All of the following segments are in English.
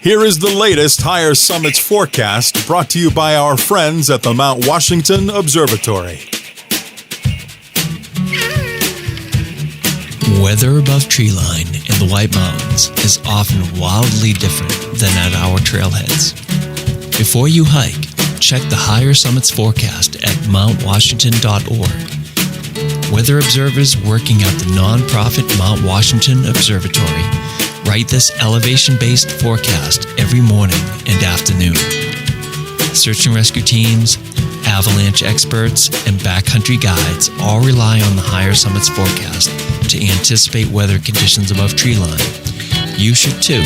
Here is the latest Higher Summits forecast brought to you by our friends at the Mount Washington Observatory. Weather above treeline in the White Mountains is often wildly different than at our trailheads. Before you hike, check the Higher Summits forecast at mountwashington.org. Weather observers working at the nonprofit Mount Washington Observatory write this elevation-based forecast every morning and afternoon. Search and rescue teams, avalanche experts, and backcountry guides all rely on the Higher Summits forecast to anticipate weather conditions above treeline. You should too.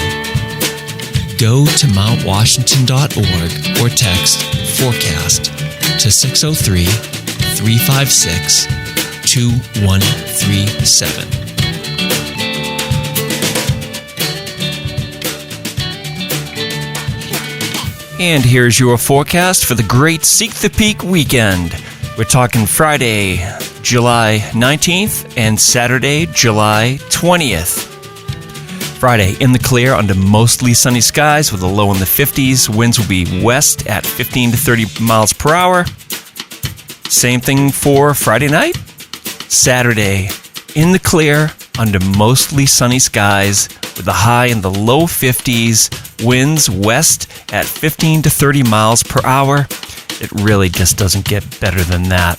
Go to mountwashington.org or text forecast to 603-356-2137. And here's your forecast for the Great Seek the Peak weekend. We're talking Friday, July 19th and Saturday, July 20th. Friday, in the clear under mostly sunny skies with a low in the 50s. Winds will be west at 15 to 30 miles per hour. Same thing for Friday night. Saturday, in the clear under mostly sunny skies with a high in the low 50s. Winds west at 15 to 30 miles per hour. It really just doesn't get better than that.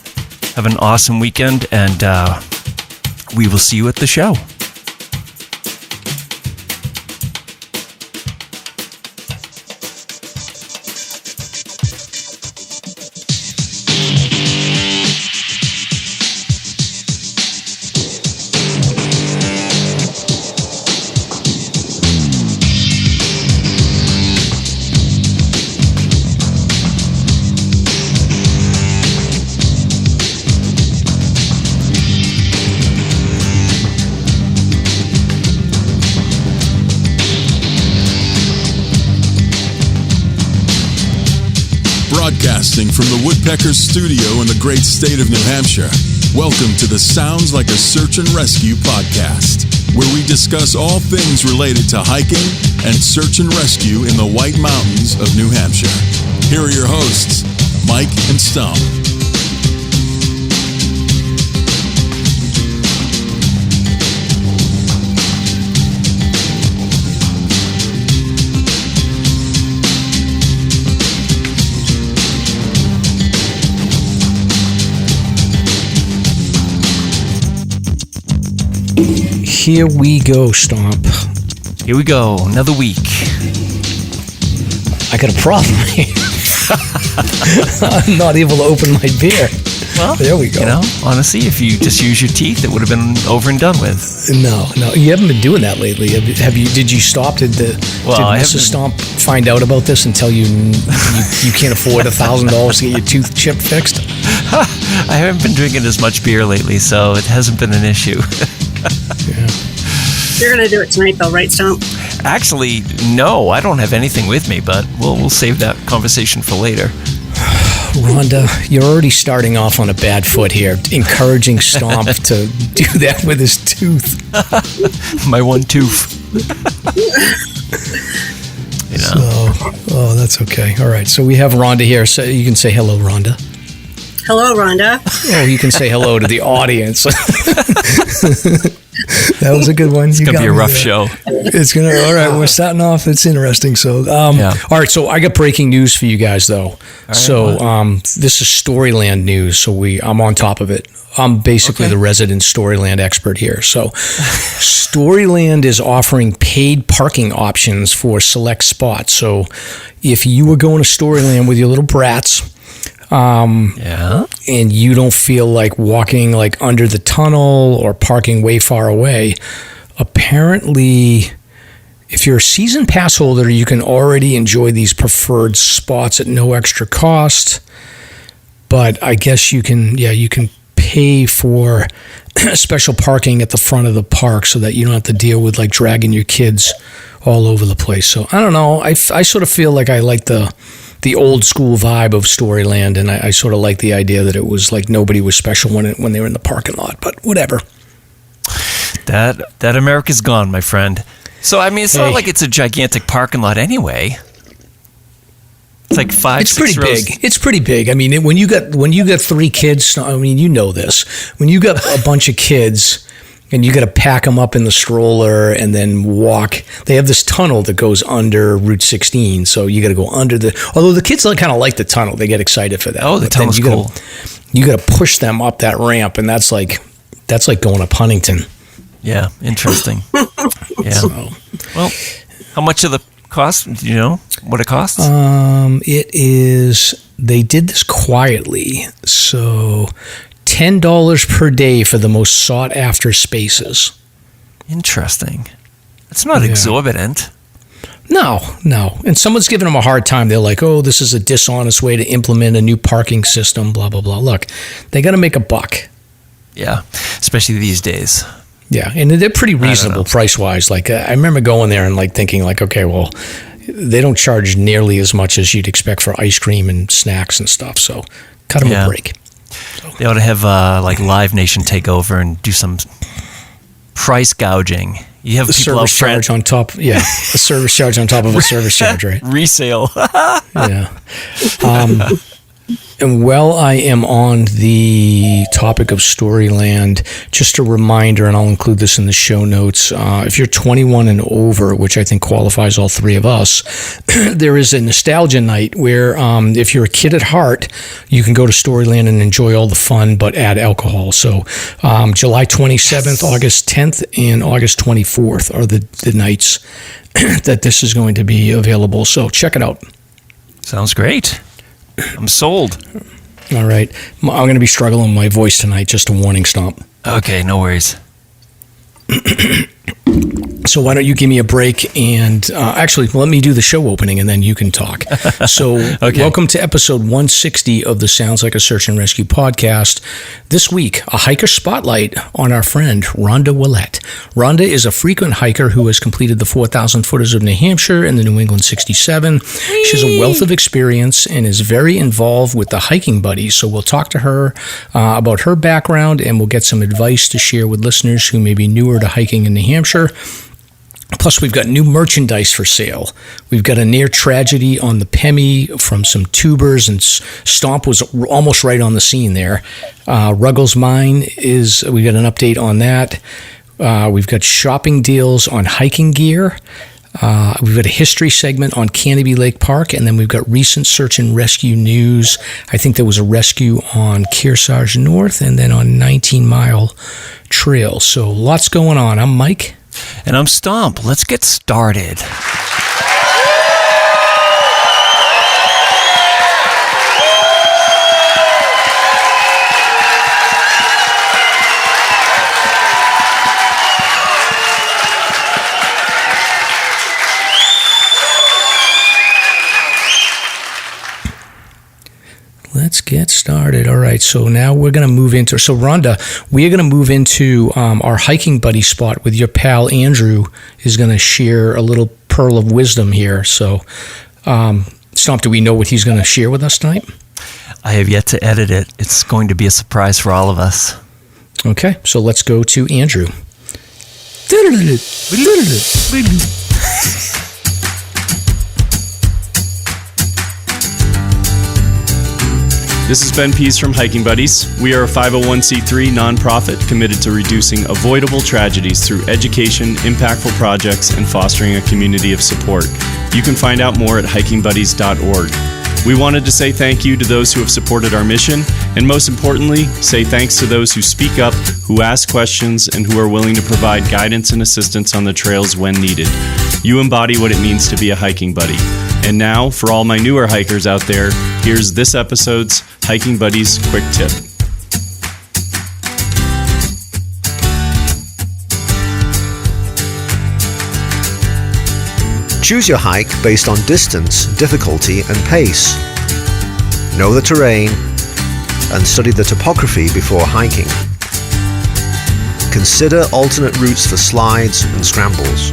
Have an awesome weekend, and we will see you at the show. Broadcasting from the Woodpeckers studio in the great state of New Hampshire, welcome to the Sounds Like a Search and Rescue podcast, where we discuss all things related to hiking and search and rescue in the White Mountains of New Hampshire. Here are your hosts, Mike and Stomp. Here we go, Stomp. Here we go, another week. I got a problem here. I'm not able to open my beer. Well, there we go. You know, honestly, if you just use your teeth, it would have been over and done with. No, you haven't been doing that lately. Have you? Did you stop? Did Mrs. Stomp find out about this and tell you you can't afford $1,000 to get your tooth chip fixed? I haven't been drinking as much beer lately, so it hasn't been an issue. Yeah. You're going to do it tonight, though, right, Stomp? Actually, no, I don't have anything with me, but we'll save that conversation for later. Rhonda, you're already starting off on a bad foot here, encouraging Stomp to do that with his tooth. My one tooth. You know. So, that's okay. All right, so we have Rhonda here, so you can say hello, Rhonda. Hello, Rhonda. Oh, you can say hello to the audience. That was a good one. It's going to be a rough show. It's going to, all right, we're starting off. It's interesting. So, all right, so I got breaking news for you guys, though. Right, this is Storyland news, so I'm on top of it. I'm basically the resident Storyland expert here. So, Storyland is offering paid parking options for select spots. So, if you were going to Storyland with your little brats, and you don't feel like walking like under the tunnel or parking way far away, apparently if you're a season pass holder, you can already enjoy these preferred spots at no extra cost. But I guess you can pay for special parking at the front of the park so that you don't have to deal with like dragging your kids all over the place. So I don't know. I sort of feel like I like the old school vibe of Storyland, and I sort of like the idea that it was like nobody was special when they were in the parking lot, but whatever. That America's gone, my friend. So, I mean, it's not like it's a gigantic parking lot anyway. It's like 5, 6 rows. It's pretty big. I mean, when you got 3 kids, I mean, you know this. When you got a bunch of kids and you got to pack them up in the stroller and then walk, they have this tunnel that goes under Route 16. So you got to go under although the kids kind of like the tunnel. They get excited for that. Oh, the tunnel's cool. You got to push them up that ramp, and that's like going up Huntington. Yeah, interesting. Yeah. So, well, how much of the cost? Do you know what it costs? It is. They did this quietly, so $10 per day for the most sought after spaces. Interesting. It's not exorbitant. No. And someone's giving them a hard time. They're like, "Oh, this is a dishonest way to implement a new parking system." Blah blah blah. Look, they got to make a buck. Yeah, especially these days. Yeah, and they're pretty reasonable price-wise. Like, I remember going there and thinking okay, well, they don't charge nearly as much as you'd expect for ice cream and snacks and stuff. So, cut them a break. So. They ought to have Live Nation take over and do some price gouging. You have a service charge on top. Yeah, a service charge on top of a service charge, right? Resale. Yeah. And while I am on the topic of Storyland, just a reminder, and I'll include this in the show notes, if you're 21 and over, which I think qualifies all 3 of us, there is a nostalgia night where if you're a kid at heart, you can go to Storyland and enjoy all the fun, but add alcohol. So July 27th, August 10th, and August 24th are the nights that this is going to be available. So check it out. Sounds great. I'm sold. All right. I'm going to be struggling with my voice tonight. Just a warning, Stomp. Okay, no worries. So why don't you give me a break and actually let me do the show opening and then you can talk. So Welcome to episode 160 of the Sounds Like a Search and Rescue podcast. This week, a hiker spotlight on our friend Rhonda Willette. Rhonda is a frequent hiker who has completed the 4,000 footers of New Hampshire and the New England 67. She has a wealth of experience and is very involved with the hiking buddies. So we'll talk to her about her background and we'll get some advice to share with listeners who may be newer to hiking in New Hampshire. Plus, we've got new merchandise for sale. We've got a near tragedy on the Pemi from some tubers, and Stomp was almost right on the scene there. Ruggles mine we got an update on that. We've got shopping deals on hiking gear. We've got a history segment on Canobie Lake Park, and then we've got recent search and rescue news. I think there was a rescue on Kearsarge North and then on 19 Mile Trail. So lots going on. I'm Mike. And I'm Stomp. Let's get started. Let's get started. All right, so now we're going to move into... So, Rhonda, we are going to move into our hiking buddy spot with your pal Andrew is going to share a little pearl of wisdom here. So, Stomp, do we know what he's going to share with us tonight? I have yet to edit it. It's going to be a surprise for all of us. Okay, so let's go to Andrew. This is Ben Pease from Hiking Buddies. We are a 501c3 nonprofit committed to reducing avoidable tragedies through education, impactful projects, and fostering a community of support. You can find out more at hikingbuddies.org. We wanted to say thank you to those who have supported our mission, and most importantly, say thanks to those who speak up, who ask questions, and who are willing to provide guidance and assistance on the trails when needed. You embody what it means to be a hiking buddy. And now, for all my newer hikers out there, here's this episode's Hiking Buddies Quick Tip. Choose your hike based on distance, difficulty, and pace. Know the terrain and study the topography before hiking. Consider alternate routes for slides and scrambles.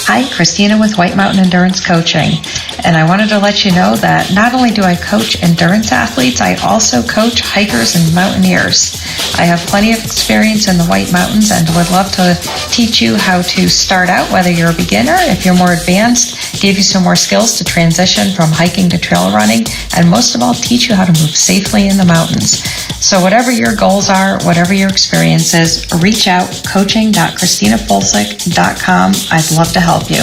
Hi, Christina with White Mountain Endurance Coaching. And I wanted to let you know that not only do I coach endurance athletes, I also coach hikers and mountaineers. I have plenty of experience in the White Mountains and would love to teach you how to start out, whether you're a beginner, if you're more advanced, give you some more skills to transition from hiking to trail running, and most of all, teach you how to move safely in the mountains. So whatever your goals are, whatever your experience is, reach out, coaching.christinapulsick.com. I'd love to help you.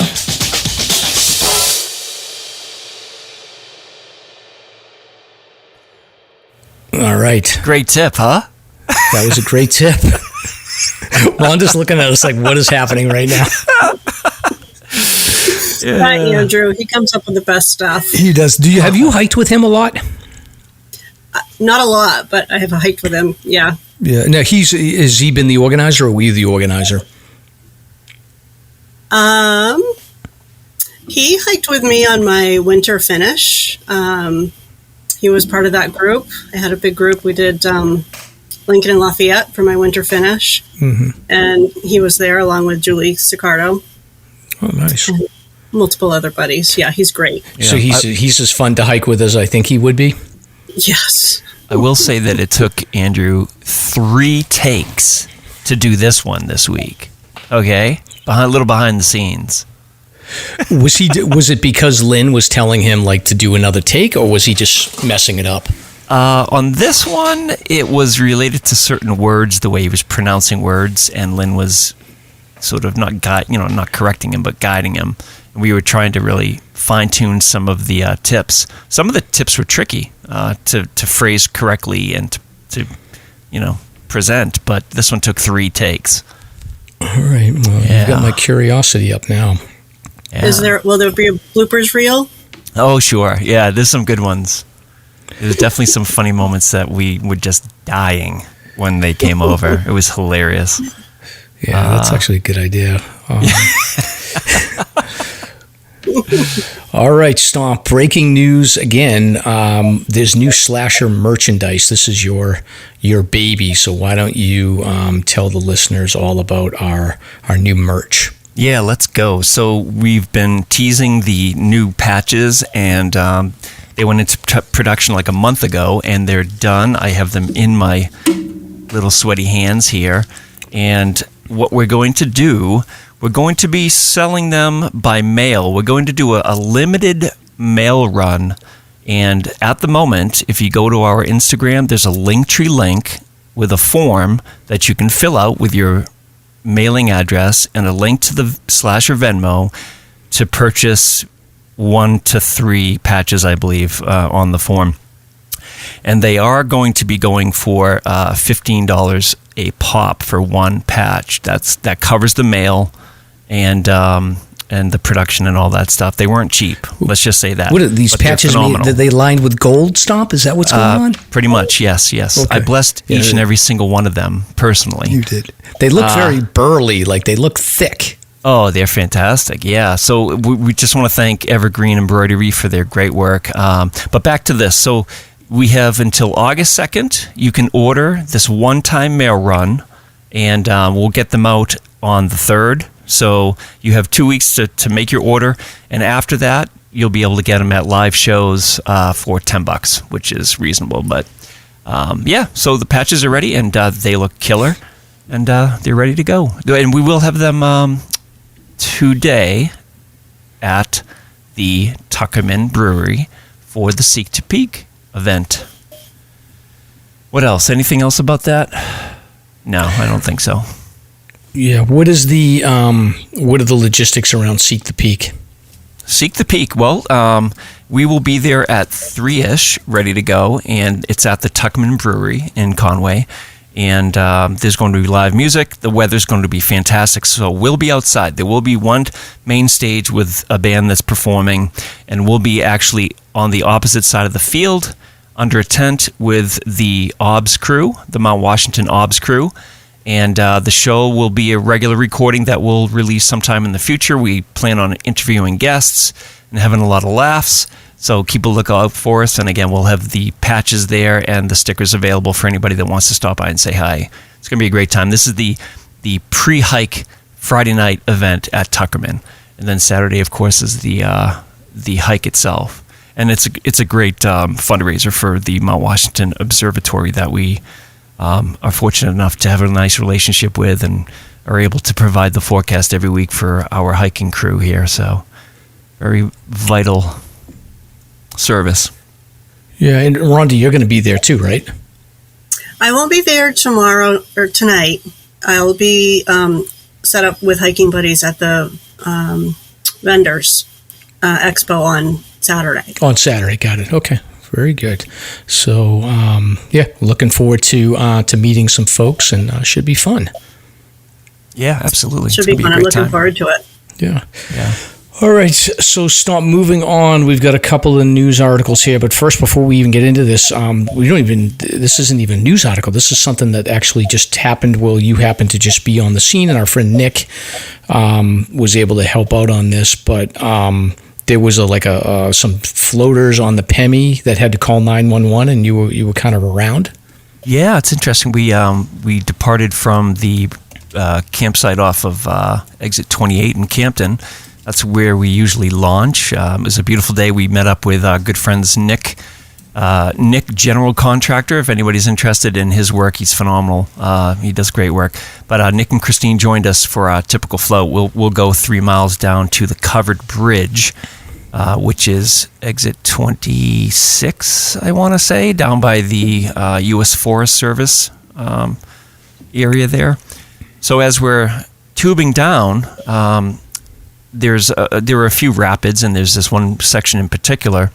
All right. Great tip, huh? That was a great tip. Rhonda's looking at us like, what is happening right now? Andrew, he comes up with the best stuff. He does. Have you hiked with him a lot? Not a lot, but I have hiked with him. Yeah. Yeah. Now, has he been the organizer, or were you the organizer? He hiked with me on my winter finish. He was part of that group. I had a big group. We did Lincoln and Lafayette for my winter finish. Mm-hmm. And he was there along with Julie Sicardo. Oh, nice. And multiple other buddies. Yeah, he's great. Yeah. So he's as fun to hike with as I think he would be? Yes. I will say that it took Andrew 3 takes to do this one this week. Okay? A little behind the scenes. Was it because Lynn was telling him like to do another take, or was he just messing it up? On this one, it was related to certain words, the way he was pronouncing words, and Lynn was sort of not correcting him, but guiding him. And we were trying to really fine-tune some of the tips. Some of the tips were tricky to phrase correctly and to present, but this one took 3 takes. All right. Well, You've got my curiosity up now. Yeah. Will there be a bloopers reel? Oh, sure. Yeah, there's some good ones. There's definitely some funny moments that we were just dying when they came over. It was hilarious. Yeah, that's actually a good idea. All right, Stomp. Breaking news again. There's new Slasher merchandise. This is your baby. So why don't you tell the listeners all about our new merch? Yeah, let's go. So we've been teasing the new patches, and they went into production like a month ago, and they're done. I have them in my little sweaty hands here. And what we're going to do, we're going to be selling them by mail. We're going to do a limited mail run. And at the moment, if you go to our Instagram, there's a LinkTree link with a form that you can fill out with your mailing address and a link to the Slasher Venmo to purchase 1 to 3 patches, I believe, on the form. And they are going to be going for $15 a pop for 1 patch. That covers the mail and the production and all that stuff. They weren't cheap. Let's just say that. What are these patches made? Are they lined with gold, Stomp? Is that what's going on? Pretty much, yes. Okay. I blessed each and every single one of them personally. You did. They look very burly, like they look thick. Oh, they're fantastic. Yeah. So we just want to thank Evergreen Embroidery for their great work. But back to this. So we have until August 2nd. You can order this one-time mail run, and we'll get them out on the 3rd. So you have 2 weeks to make your order, and after that, you'll be able to get them at live shows for $10, which is reasonable. But so the patches are ready, and they look killer, and they're ready to go. And we will have them today at the Tuckerman Brewery for the Seek to Peak event. What else? Anything else about that? No, I don't think so. Yeah, what are the logistics around Seek the Peak? Seek the Peak. Well, we will be there at 3-ish, ready to go, and it's at the Tuckerman Brewery in Conway. And there's going to be live music. The weather's going to be fantastic, so we'll be outside. There will be one main stage with a band that's performing, and we'll be actually on the opposite side of the field under a tent with the OBS crew, the Mount Washington OBS crew. And the show will be a regular recording that we'll release sometime in the future. We plan on interviewing guests and having a lot of laughs. So keep a lookout for us. And again, we'll have the patches there and the stickers available for anybody that wants to stop by and say hi. It's going to be a great time. This is the pre-hike Friday night event at Tuckerman. And then Saturday, of course, is the hike itself. And it's a great fundraiser for the Mount Washington Observatory that we are fortunate enough to have a nice relationship with and are able to provide the forecast every week for our hiking crew here. So very vital service. Yeah, and Rhonda, you're going to be there too, right? I won't be there tomorrow or tonight. I'll be set up with hiking buddies at the vendors expo on Saturday. On Saturday, got it. Okay, very good. So, looking forward to meeting some folks, and should be fun. Yeah, absolutely. Should be fun. I'm looking forward to it. Yeah. All right, so Stomp, moving on, we've got a couple of news articles here, but first, before we even get into this, this isn't even a news article. This is something that actually just happened while you happened to just be on the scene, and our friend Nick was able to help out on this, but there was some floaters on the Pemi that had to call 911, and you were kind of around? Yeah, it's interesting. We departed from the campsite off of exit 28 in Campton. That's where we usually launch. It was a beautiful day. We met up with our good friends Nick, general contractor. If anybody's interested in his work, he's phenomenal. He does great work. But Nick and Christine joined us for a typical float. We'll go 3 miles down to the covered bridge, which is exit 26, I want to say, down by the U.S. Forest Service area there. So as we're tubing down, there were a few rapids, and there's this one section in particular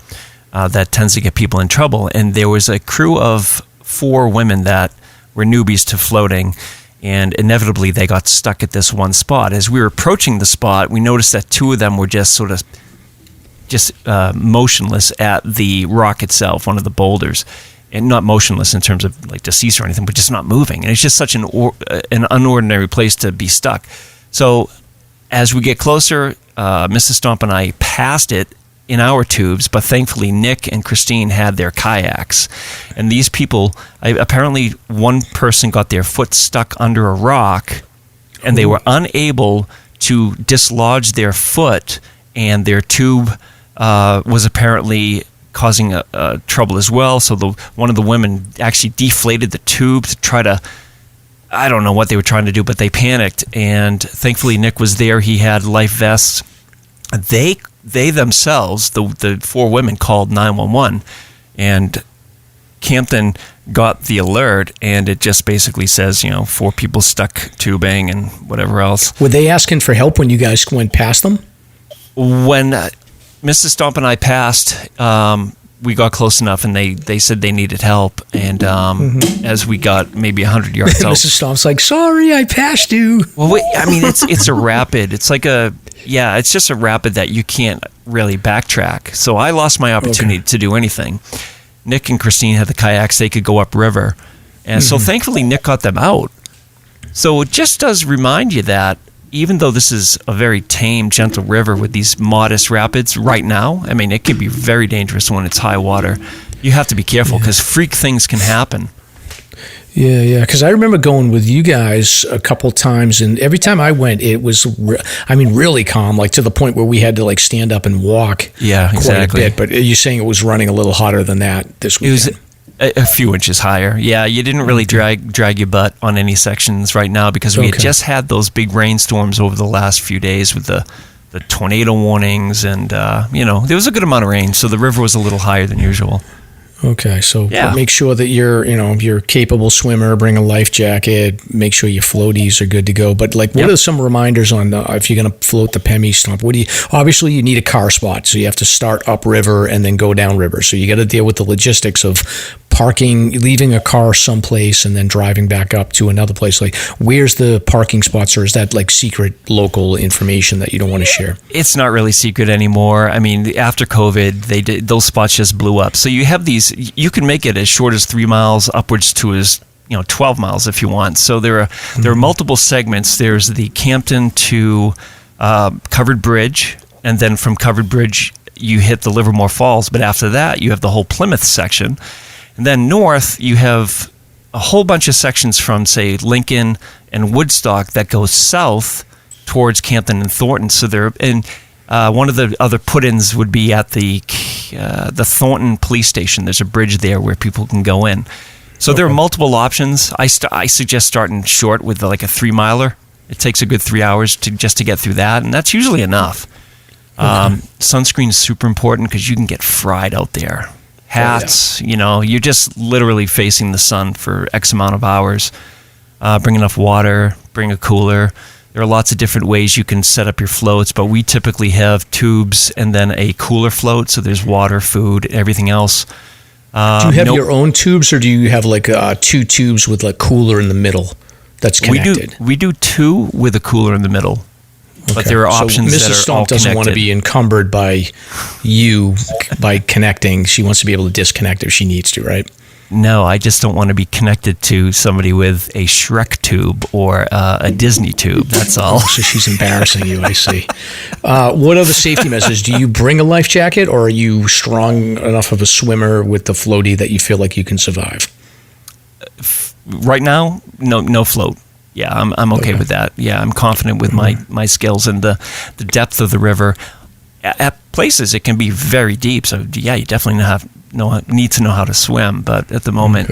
that tends to get people in trouble. And there was a crew of 4 women that were newbies to floating, and inevitably they got stuck at this one spot. As we were approaching the spot, we noticed that 2 of them were just motionless at the rock itself, one of the boulders. And not motionless in terms of like deceased or anything, but just not moving. And it's just such an unordinary place to be stuck. So as we get closer, Mrs. Stomp and I passed it in our tubes, but thankfully Nick and Christine had their kayaks. And these people, apparently one person got their foot stuck under a rock, and they were unable to dislodge their foot, and their tube was apparently causing trouble as well. So one of the women actually deflated the tube to try to, I don't know what they were trying to do, but they panicked, and thankfully Nick was there. He had life vests. They themselves, the 4 women, called 911, and Campton got the alert, and it just basically says, 4 people stuck tubing and whatever else. Were they asking for help when you guys went past them? When Mrs. Stomp and I passed, we got close enough, and they said they needed help. And as we got maybe 100 yards out, Mrs. Stomp's like, "Sorry, I passed you." Well, it's a rapid. It's like it's just a rapid that you can't really backtrack. So I lost my opportunity to do anything. Nick and Christine had the kayaks; they could go upriver, and so thankfully Nick got them out. So it just does remind you that even though this is a very tame, gentle river with these modest rapids right now, it can be very dangerous when it's high water. You have to be careful because freak things can happen. Yeah, because I remember going with you guys a couple times, and every time I went, it was, really calm, like to the point where we had to stand up and walk quite a bit. But you're saying it was running a little hotter than that this weekend? It was a few inches higher. Yeah, you didn't really drag your butt on any sections right now because we had just had those big rainstorms over the last few days with the tornado warnings, and there was a good amount of rain, so the river was a little higher than usual. Okay, so make sure that you're a capable swimmer. Bring a life jacket. Make sure your floaties are good to go. But what are some reminders on if you're going to float the Pemi Stomp? Obviously you need a car spot, so you have to start upriver and then go downriver. So you got to deal with the logistics of parking, leaving a car someplace, and then driving back up to another place. Where's the parking spots, or is that secret local information that you don't want to share? It's not really secret anymore. After COVID, those spots just blew up. So you have these. You can make it as short as 3 miles, upwards to as 12 miles if you want. So there are multiple segments. There's the Campton to Covered Bridge, and then from Covered Bridge you hit the Livermore Falls. But after that, you have the whole Plymouth section. And then north, you have a whole bunch of sections from, say, Lincoln and Woodstock that go south towards Campton and Thornton. So one of the other put-ins would be at the Thornton police station. There's a bridge there where people can go in. So there are multiple options. I suggest starting short with like a 3-miler. It takes a good 3 hours to get through that, and that's usually enough. Sunscreen is super important because you can get fried out there. Hats, you're just literally facing the sun for X amount of hours. Bring enough water, bring a cooler. There are lots of different ways you can set up your floats, but we typically have tubes and then a cooler float, so there's water, food, everything else. Do you have your own tubes, or do you have like 2 tubes with like cooler in the middle that's connected? We do 2 with a cooler in the middle, but there are options that are Mrs. all Stomp doesn't connected. want to be encumbered by you by connecting. She wants to be able to disconnect if she needs to, right? No, I just don't want to be connected to somebody with a Shrek tube or a Disney tube. That's all. So she's embarrassing you, I see. What other safety measures? Do you bring a life jacket, or are you strong enough of a swimmer with the floaty that you feel like you can survive? Right now, no float. Yeah, I'm okay with that. Yeah, I'm confident with my skills and the depth of the river. At places, it can be very deep. So yeah, you definitely need to know how to swim. But at the moment,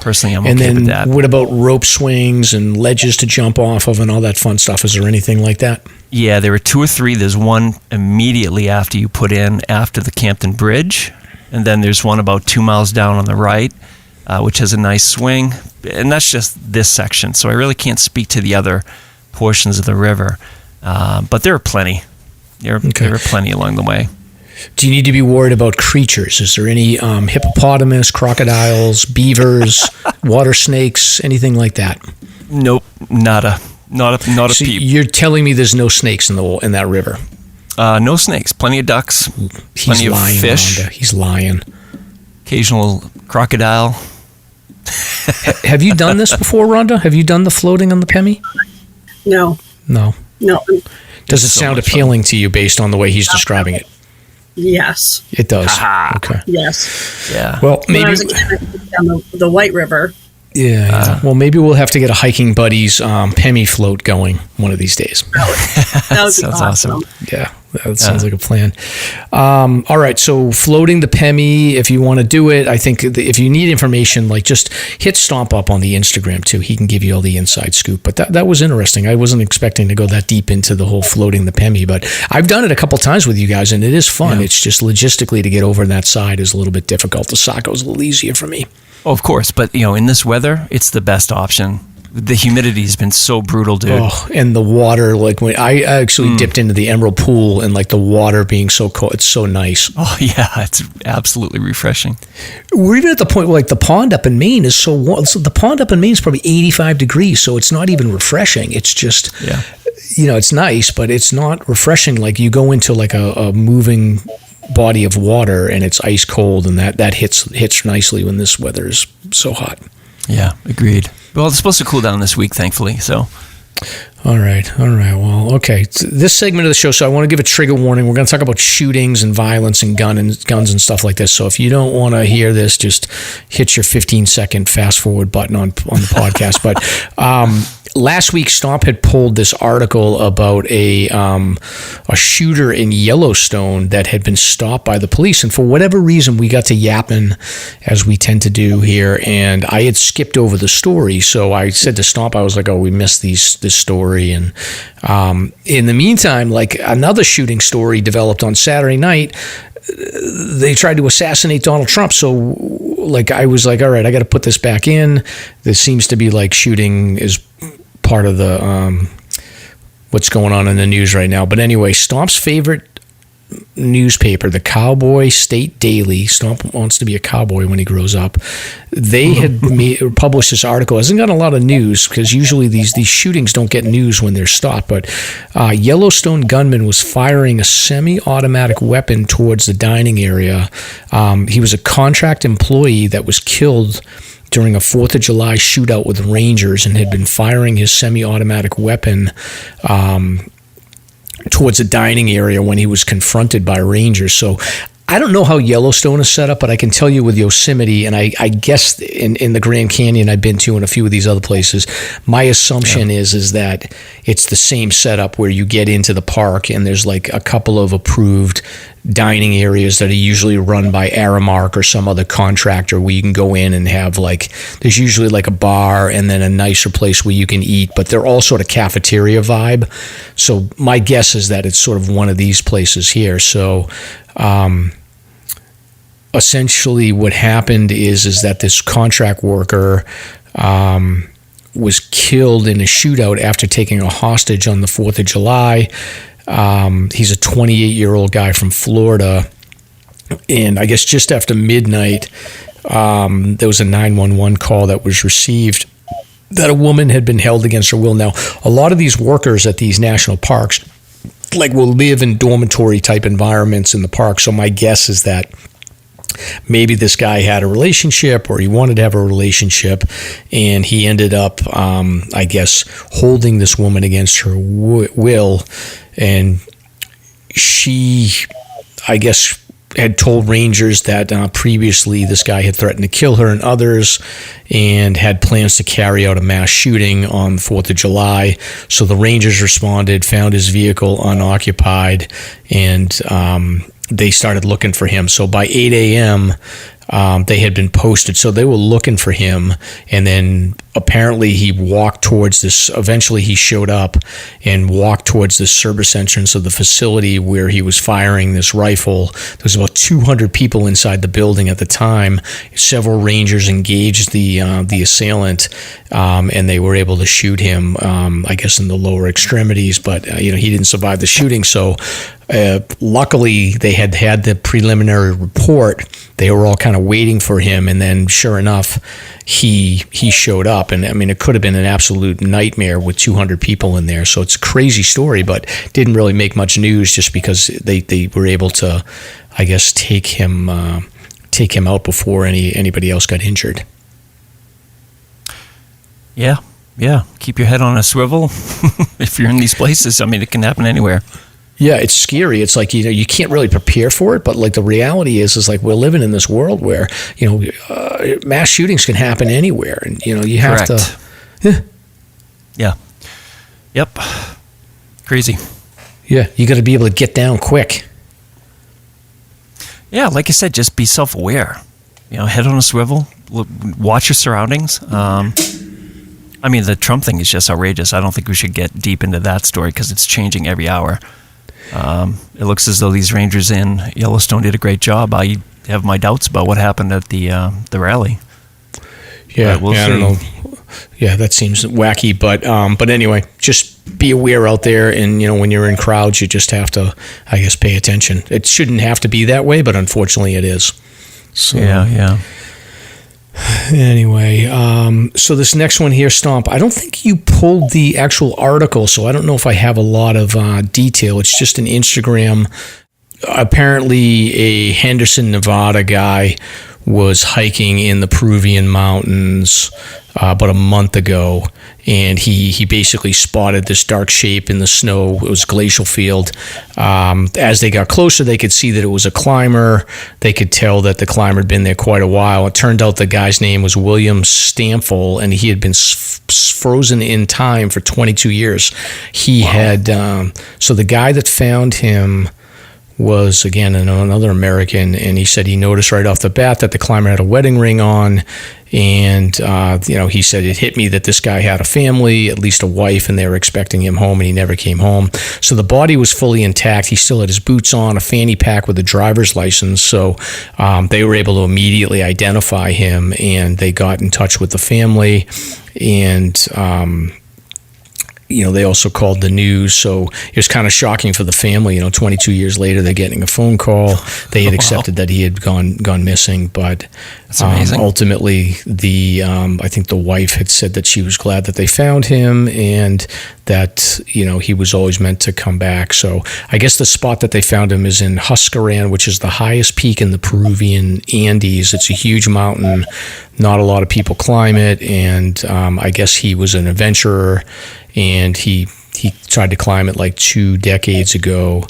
personally, I'm okay with that. And then what about rope swings and ledges to jump off of and all that fun stuff? Is there anything like that? Yeah, there are 2 or 3. There's one immediately after you put in after the Campton Bridge. And then there's one about 2 miles down on the right, which has a nice swing. And that's just this section. So I really can't speak to the other portions of the river. But there are plenty. There are plenty along the way. Do you need to be worried about creatures? Is there any hippopotamus, crocodiles, beavers, water snakes, anything like that? Nope, not a So peep. you're telling me there's no snakes in that river? No snakes. Plenty of ducks. Plenty of fish. Rhonda. He's lying. Occasional crocodile. Have you done this before, Rhonda? Have you done the floating on the Pemi? No. Does it sound appealing to you based on the way he's describing it? Yes. It does. Okay. Yes. Yeah. Well, maybe When I was a kid, down the White River. Yeah. Well, maybe we'll have to get a hiking buddies Pemi float going one of these days. That would be Sounds awesome. Yeah, that sounds like a plan. All right, so floating the Pemi, if you want to do it, I think if you need information, like just hit Stomp up on the Instagram too. He can give you all the inside scoop. But that was interesting. I wasn't expecting to go that deep into the whole floating the Pemi, but I've done it a couple times with you guys, and it is fun. Yeah. It's just logistically to get over that side is a little bit difficult. The Saco is a little easier for me. Oh, of course, but in this weather, it's the best option. The humidity has been so brutal, dude. Oh, and the water, like when I actually dipped into the Emerald Pool, and like the water being so cold, it's so nice. Oh yeah, it's absolutely refreshing. We're even at the point where like the pond up in Maine is so warm. So the pond up in Maine is probably 85 degrees, so it's not even refreshing. It's just, it's nice, but it's not refreshing. Like you go into like a moving body of water and it's ice cold, and that hits nicely when this weather is so hot. Yeah, agreed. Well, it's supposed to cool down this week, thankfully. So, all right. Well, okay. This segment of the show, so I want to give a trigger warning. We're going to talk about shootings and violence and guns and stuff like this. So if you don't want to hear this, just hit your 15-second fast forward button on the podcast. But last week, Stomp had pulled this article about a shooter in Yellowstone that had been stopped by the police. And for whatever reason, we got to yapping, as we tend to do here, and I had skipped over the story. So I said to Stomp, I was like, we missed this story. And in the meantime, like another shooting story developed on Saturday night. They tried to assassinate Donald Trump. So like I was like, all right, I got to put this back in. This seems to be like shooting is part of the what's going on in the news right now. But anyway, Stomp's favorite newspaper, the Cowboy State Daily. Stomp wants to be a cowboy when he grows up. They had published this article. It hasn't gotten a lot of news because usually these shootings don't get news when they're stopped. But Yellowstone gunman was firing a semi-automatic weapon towards the dining area. He was a contract employee that was killed during a 4th of July shootout with Rangers and had been firing his semi-automatic weapon towards a dining area when he was confronted by Rangers. So I don't know how Yellowstone is set up, but I can tell you with Yosemite, and I guess in the Grand Canyon I've been to and a few of these other places, my assumption is that it's the same setup where you get into the park and there's like a couple of approved dining areas that are usually run by Aramark or some other contractor where you can go in and have like, there's usually like a bar and then a nicer place where you can eat, but they're all sort of cafeteria vibe. So my guess is that it's sort of one of these places here. So essentially what happened is that this contract worker was killed in a shootout after taking a hostage on the 4th of July. He's a 28-year-old guy from Florida, and I guess just after midnight, there was a 911 call that was received that a woman had been held against her will. Now, a lot of these workers at these national parks will live in dormitory type environments in the park, so my guess is that maybe this guy had a relationship or he wanted to have a relationship, and he ended up, I guess, holding this woman against her will. And she, I guess, had told rangers that previously this guy had threatened to kill her and others and had plans to carry out a mass shooting on the 4th of July. So the rangers responded, found his vehicle unoccupied, and they started looking for him. So by 8 a.m., they had been posted. So they were looking for him. And then apparently he walked towards this. Eventually he showed up and walked towards this service entrance of the facility where he was firing this rifle. There was about 200 people inside the building at the time. Several rangers engaged the assailant, and they were able to shoot him, I guess, in the lower extremities. But, he didn't survive the shooting. So luckily they had the preliminary report. They were all kind of waiting for him, and then sure enough, he showed up. And I mean, it could have been an absolute nightmare with 200 people in there. So it's a crazy story, but didn't really make much news just because they were able to, I guess, take him out before anybody else got injured. Yeah. Keep your head on a swivel if you're in these places. I mean, it can happen anywhere. Yeah, it's scary. It's like, you can't really prepare for it, but like the reality is like we're living in this world where, mass shootings can happen anywhere, and you have Correct. to. Yeah. Yep. Crazy. Yeah, you got to be able to get down quick. Yeah, like I said, just be self-aware. Head on a swivel, watch your surroundings. I mean, the Trump thing is just outrageous. I don't think we should get deep into that story because it's changing every hour. It looks as though these rangers in Yellowstone did a great job. I have my doubts about what happened at the rally. Yeah, I don't know. Yeah, that seems wacky, but anyway, just be aware out there, and when you're in crowds, you just have to, I guess, pay attention. It shouldn't have to be that way, but unfortunately, it is. So, yeah. Anyway, so this next one here, Stomp, I don't think you pulled the actual article, so I don't know if I have a lot of detail. It's just an Instagram. Apparently, a Henderson, Nevada guy was hiking in the Peruvian mountains about a month ago, and he basically spotted this dark shape in the snow. It was glacial field. As they got closer, they could see that it was a climber. They could tell that the climber had been there quite a while. It turned out the guy's name was William Stampfel, and he had been frozen in time for 22 years. He had so the guy that found him was, again, another American, and he said he noticed right off the bat that the climber had a wedding ring on, and he said it hit me that this guy had a family, at least a wife, and they were expecting him home, and he never came home. So the body was fully intact. He still had his boots on, a fanny pack with a driver's license, so they were able to immediately identify him, and they got in touch with the family, and they also called the news, so it was kind of shocking for the family. 22 years later, they're getting a phone call. They had accepted that he had gone missing, but ultimately, I think the wife had said that she was glad that they found him, and that he was always meant to come back. So I guess the spot that they found him is in Huascarán, which is the highest peak in the Peruvian Andes. It's a huge mountain. Not a lot of people climb it, and I guess he was an adventurer. And he he tried to climb it like 2 decades ago.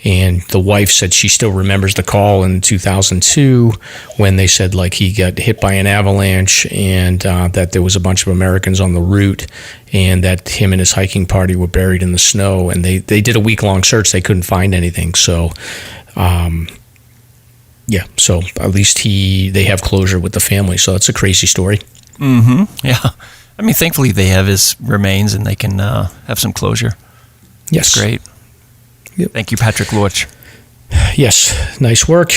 And the wife said she still remembers the call in 2002 when they said like he got hit by an avalanche and that there was a bunch of Americans on the route and that him and his hiking party were buried in the snow. And they did a week-long search. They couldn't find anything. So, so at least they have closure with the family. So it's a crazy story. Mm-hmm. Yeah. I mean, thankfully they have his remains and they can have some closure. Yes. That's great. Yep. Thank you, Patrick Lorch. Yes, nice work.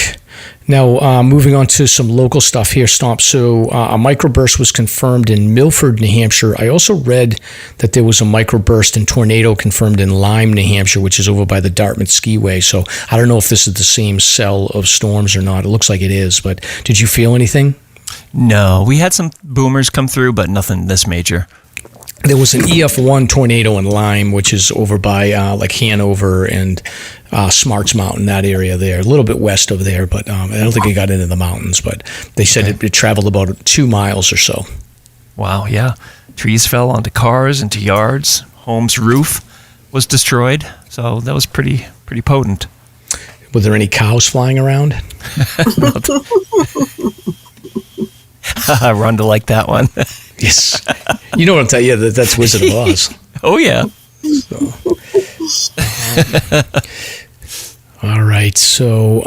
Now, moving on to some local stuff here, Stomp. So a microburst was confirmed in Milford, New Hampshire. I also read that there was a microburst and tornado confirmed in Lyme, New Hampshire, which is over by the Dartmouth Skiway. So I don't know if this is the same cell of storms or not. It looks like it is, but did you feel anything? No, we had some boomers come through, but nothing this major. There was an EF1 tornado in Lyme, which is over by like Hanover and Smarts Mountain, that area there, a little bit west of there, but I don't think it got into the mountains, but they said it traveled about 2 miles or so. Wow, yeah. Trees fell onto cars, into yards. Home's roof was destroyed, so that was pretty potent. Were there any cows flying around? Rhonda liked that one. Yes. You know what I'm telling you? That's Wizard of Oz. Oh, yeah. So. All right. So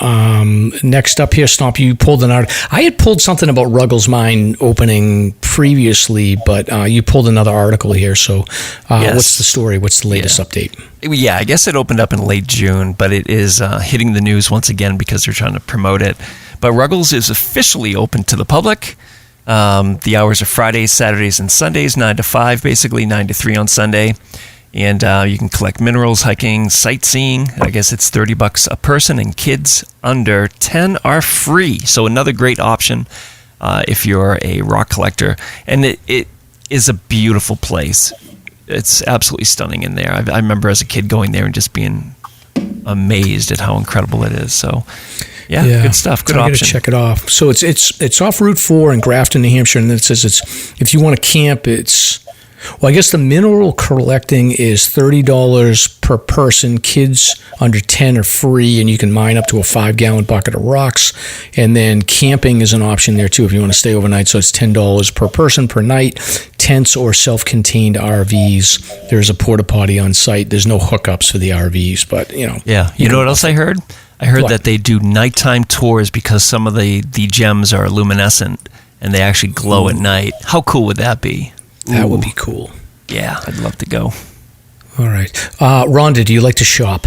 next up here, Stomp, you pulled an article. I had pulled something about Ruggles Mine opening previously, but you pulled another article here. So yes. What's the story? What's the latest update? Yeah, I guess it opened up in late June, but it is hitting the news once again because they're trying to promote it. But Ruggles is officially open to the public. The hours are Fridays, Saturdays, and Sundays, 9 to 5, basically 9 to 3 on Sunday. And you can collect minerals, hiking, sightseeing. I guess it's $30 a person, and kids under 10 are free. So another great option if you're a rock collector. And it is a beautiful place. It's absolutely stunning in there. I remember as a kid going there and just being amazed at how incredible it is. So... Yeah, good stuff. Good option. I'm going to check it off. So it's off Route 4 in Grafton, New Hampshire, and then it says if you want to camp, I guess the mineral collecting is $30 per person. Kids under 10 are free, and you can mine up to a 5-gallon bucket of rocks. And then camping is an option there too if you want to stay overnight. So it's $10 per person per night. Tents or self-contained RVs. There's a porta potty on site. There's no hookups for the RVs, but Yeah, you know what else I heard? I heard that they do nighttime tours because some of the gems are luminescent and they actually glow at night. How cool would that be? That would be cool. Yeah, I'd love to go. All right. Rhonda, do you like to shop?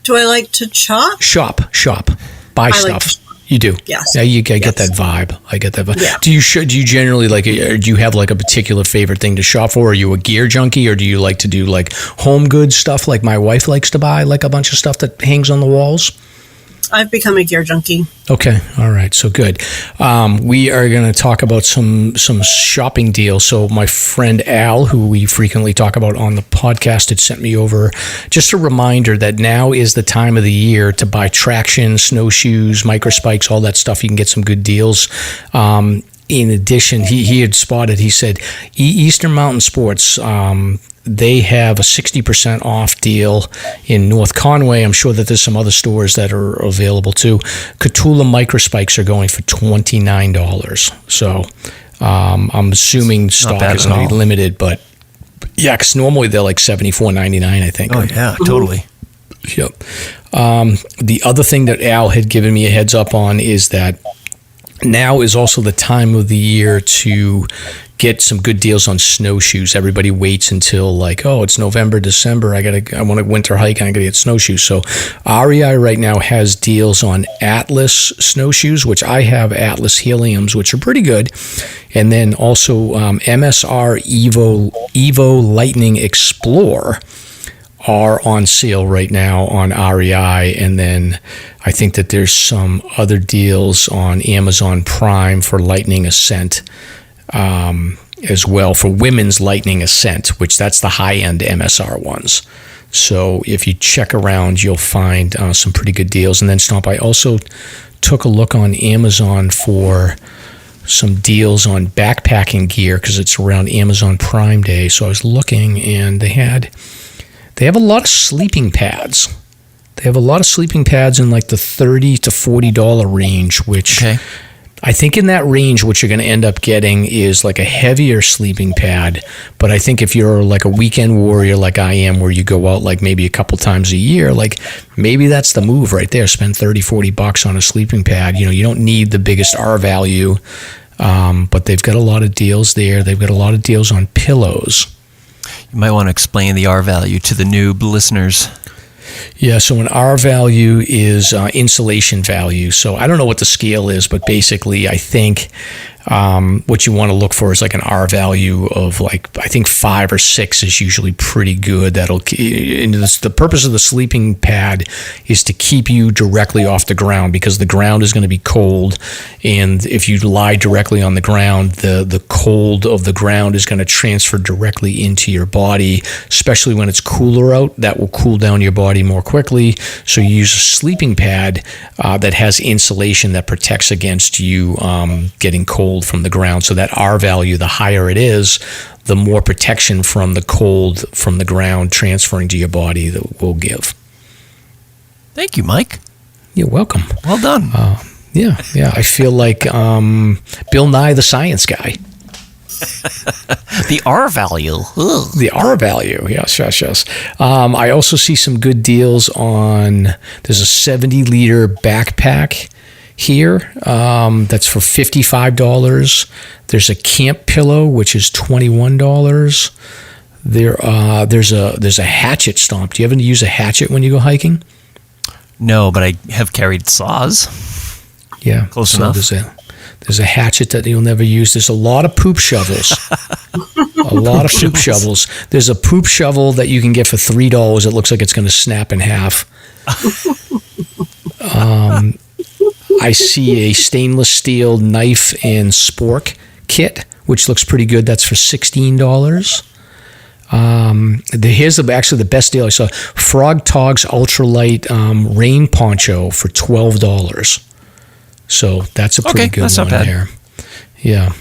Do I like to chop? Shop. Buy stuff. You do? Yes. Yeah, I get that vibe. I get that vibe. Yeah. Do you generally do you have like a particular favorite thing to shop for? Are you a gear junkie, or do you like to do like home goods stuff like my wife likes to buy, like a bunch of stuff that hangs on the walls? I've become a gear junkie. Okay. All right. So good. We are going to talk about some shopping deals. So my friend Al, who we frequently talk about on the podcast, had sent me over just a reminder that now is the time of the year to buy traction, snowshoes, microspikes, all that stuff. You can get some good deals. In addition, he had spotted, he said, Eastern Mountain Sports, they have a 60% off deal in North Conway. I'm sure that there's some other stores that are available too. Cthulhu microspikes are going for $29. So I'm assuming stock is going to be limited, but yeah, because normally they're like $74.99, I think. Oh yeah, totally. Yep. The other thing that Al had given me a heads up on is that now is also the time of the year to get some good deals on snowshoes. Everybody waits until it's November, December. I want a winter hike and I gotta get snowshoes. So REI right now has deals on Atlas snowshoes, which I have Atlas Heliums, which are pretty good. And then also MSR Evo Lightning Explorer are on sale right now on REI. And then I think that there's some other deals on Amazon Prime for Lightning Ascent as well, for women's Lightning Ascent, which that's the high-end MSR ones. So if you check around, you'll find some pretty good deals. And then Stomp, I also took a look on Amazon for some deals on backpacking gear because it's around Amazon Prime Day. So I was looking, and they have a lot of sleeping pads. They have a lot of sleeping pads in like the $30 to $40 range, which I think in that range, what you're going to end up getting is like a heavier sleeping pad. But I think if you're like a weekend warrior like I am, where you go out like maybe a couple times a year, like maybe that's the move right there. Spend $30-$40 on a sleeping pad. You don't need the biggest R value, but they've got a lot of deals there. They've got a lot of deals on pillows. You might want to explain the R value to the noob listeners. Yeah, so an R value is insulation value. So I don't know what the scale is, but basically I think what you want to look for is like an R value of like, I think 5 or 6 is usually pretty good. The purpose of the sleeping pad is to keep you directly off the ground, because the ground is going to be cold. And if you lie directly on the ground, the cold of the ground is going to transfer directly into your body, especially when it's cooler out. That will cool down your body more quickly. So you use a sleeping pad that has insulation that protects against you getting cold from the ground. So that R value, the higher it is, the more protection from the cold from the ground transferring to your body that will give. Thank you, Mike. You're welcome. Well done. Yeah. I feel like Bill Nye the Science Guy. The R value. Ugh. The R value, yes. I also see some good deals on, there's a 70-liter backpack here that's for $55. There's a camp pillow, which is $21. There's a hatchet, Stomp. Do you ever use a hatchet when you go hiking? No, but I have carried saws. Yeah, close enough. There's a hatchet that you'll never use. There's a lot of poop shovels. A lot of poop shovels. There's a poop shovel that you can get for $3. It looks like it's going to snap in half. I see a stainless steel knife and spork kit, which looks pretty good. That's for $16. Here's actually the best deal I saw. Frog Togs ultralight rain poncho for $12. So that's a pretty good one there. Yeah.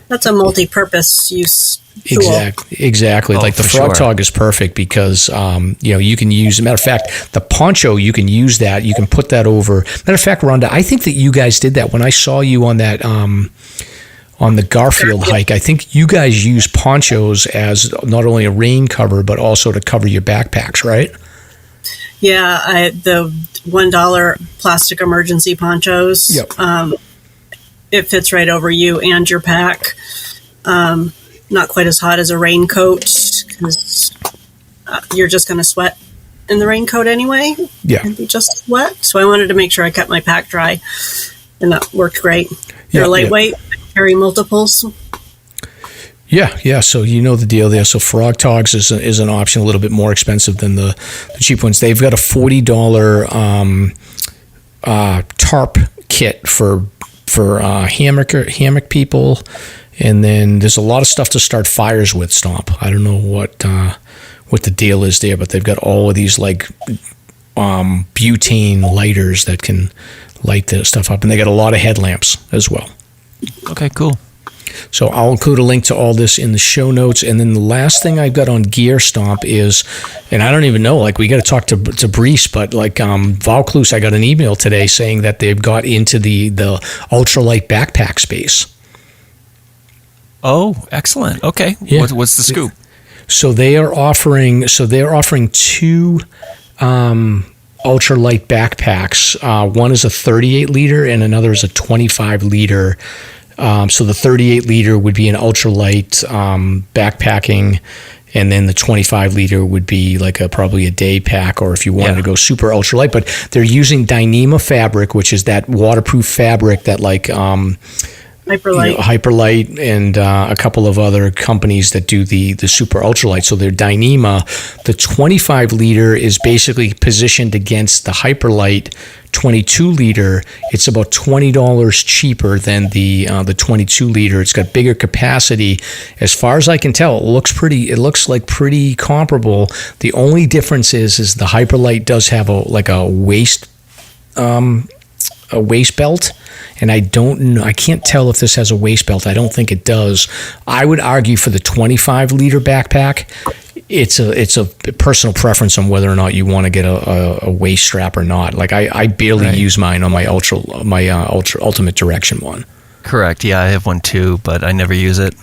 That's a multi-purpose use tool. Exactly. Like the Frog Tog is perfect because, you can use, as a matter of fact, the poncho, you can use that. You can put that over. Matter of fact, Rhonda, I think that you guys did that when I saw you on that, on the Garfield hike. I think you guys use ponchos as not only a rain cover, but also to cover your backpacks, right? Yeah, the $1 plastic emergency ponchos. Yep. It fits right over you and your pack. Not quite as hot as a raincoat because you're just going to sweat in the raincoat anyway. Yeah. And be just wet. So I wanted to make sure I kept my pack dry, and that worked great. They're lightweight, carry multiples. Yeah. So you know the deal there. So Frog Togs is an option, a little bit more expensive than the cheap ones. They've got a $40 tarp kit for hammock people, and then there's a lot of stuff to start fires with. Stomp. I don't know what the deal is there, but they've got all of these like butane lighters that can light the stuff up, and they got a lot of headlamps as well. Okay, cool. So I'll include a link to all this in the show notes. And then the last thing I've got on Gear Stomp is, and I don't even know, like we got to talk to Brees, but like Vaucluse, I got an email today saying that they've got into the ultralight backpack space. Oh, excellent. Okay. Yeah. What's the scoop? So they're offering 2 ultralight backpacks. One is a 38 liter and another is a 25 liter. So the 38 liter would be an ultralight backpacking, and then the 25 liter would be like probably a day pack, or if you wanted to go super ultralight. But they're using Dyneema fabric, which is that waterproof fabric that like Hyperlight and a couple of other companies that do the super ultralight. So they're Dyneema. The 25 liter is basically positioned against the Hyperlight 22 liter. It's about $20 cheaper than the 22 liter. It's got bigger capacity. As far as I can tell, it looks like pretty comparable. The only difference is the Hyperlight does have a waist a waist belt, and I don't know. I can't tell if this has a waist belt. I don't think it does. I would argue for the 25-liter backpack. It's a personal preference on whether or not you want to get a waist strap or not. Like I barely use mine on my ultimate direction one. Correct. Yeah, I have one too, but I never use it.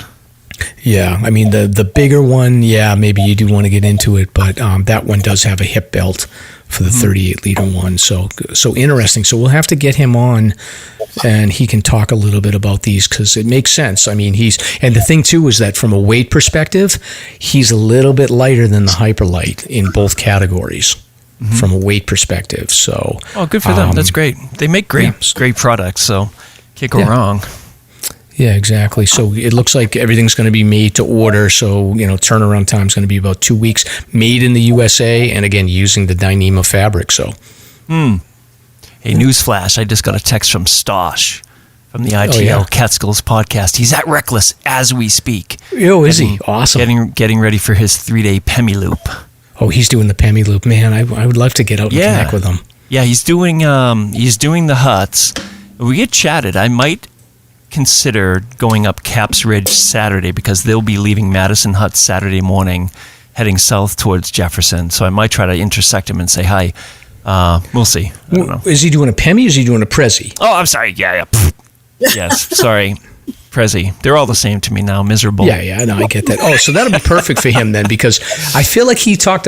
Yeah, I mean the bigger one. Yeah, maybe you do want to get into it, but that one does have a hip belt for the 38-liter one. So interesting. So we'll have to get him on, and he can talk a little bit about these because it makes sense. I mean, and the thing too is that from a weight perspective, he's a little bit lighter than the Hyperlight in both categories from a weight perspective. So good for them. That's great. They make great products. So can't go wrong. Yeah, exactly. So it looks like everything's going to be made to order. So, turnaround time is going to be about 2 weeks. Made in the USA, and again, using the Dyneema fabric. So, Hey, newsflash! I just got a text from Stosh from the ITL Catskills podcast. He's at Reckless as we speak. Oh, is he? Awesome. Getting ready for his 3-day Pemi loop. Oh, he's doing the Pemi loop, man. I would love to get out and connect with him. Yeah, he's doing the huts. We get chatted. I might consider going up Caps Ridge Saturday because they'll be leaving Madison Hut Saturday morning, heading south towards Jefferson. So I might try to intersect him and say hi. We'll see. I don't know. Is he doing a Pemi or is he doing a Prezi? Oh, I'm sorry. Yeah. Yes, sorry. Prezi. They're all the same to me now. Miserable. Yeah, no, I get that. Oh, so that'll be perfect for him then, because I feel like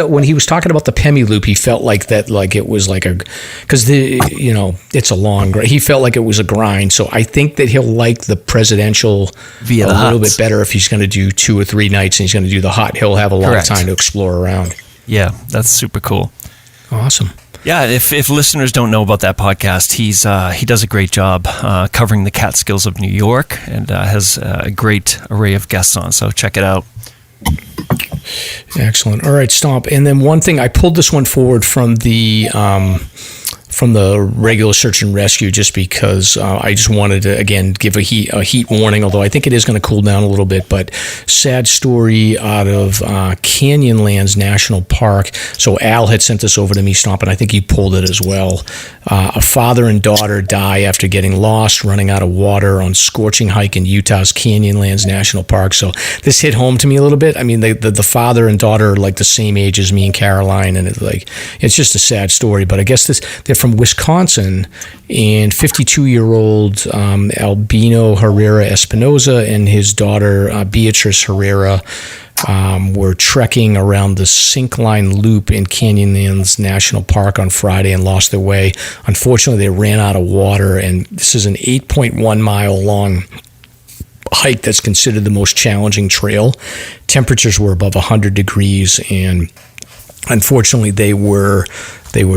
when he was talking about the Pemi loop, he felt like that, like it was like because it's a long, he felt like it was a grind. So I think that he'll like the presidential via a little bit better if he's going to do 2 or 3 nights and he's going to do the hut. He'll have a lot of time to explore around. Yeah, that's super cool. Awesome. Yeah, if listeners don't know about that podcast, he does a great job covering the Catskills of New York and has a great array of guests on. So check it out. Excellent. All right, Stomp. And then one thing, I pulled this one forward from the regular search and rescue just because I just wanted to, again, give a heat warning, although I think it is going to cool down a little bit. But sad story out of Canyonlands National Park. So Al had sent this over to me, Stomp, and I think he pulled it as well. A father and daughter die after getting lost, running out of water on scorching hike in Utah's Canyonlands National Park. So this hit home to me a little bit. I mean, the father and daughter are like the same age as me and Caroline, and it's just a sad story. But I guess they're from Wisconsin, and 52-year-old Albino Herrera Espinoza and his daughter Beatrice Herrera were trekking around the Syncline Loop in Canyonlands National Park on Friday and lost their way. Unfortunately, they ran out of water, and this is an 8.1 mile long hike that's considered the most challenging trail. Temperatures were above 100 degrees, and unfortunately, they were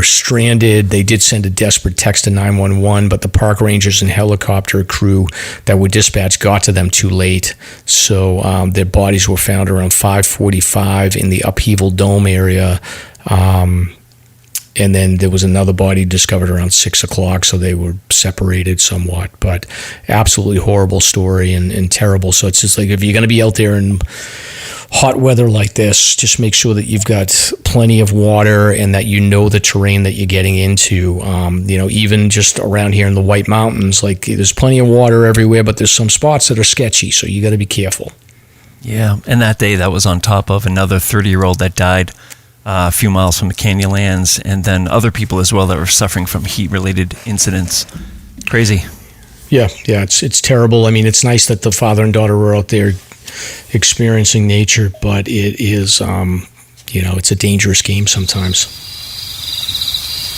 stranded. They did send a desperate text to 911, but the park rangers and helicopter crew that were dispatched got to them too late. So their bodies were found around 5:45 in the Upheaval Dome area. And then there was another body discovered around 6 o'clock, so they were separated somewhat. But absolutely horrible story and terrible. So it's just like, if you're going to be out there in hot weather like this, just make sure that you've got plenty of water and that you know the terrain that you're getting into. Even just around here in the White Mountains, like there's plenty of water everywhere, but there's some spots that are sketchy, so you got to be careful. Yeah, and that day that was on top of another 30-year-old that died a few miles from the Canyonlands, and then other people as well that were suffering from heat-related incidents. Crazy. Yeah, it's terrible. I mean, it's nice that the father and daughter were out there experiencing nature, but it is, it's a dangerous game sometimes.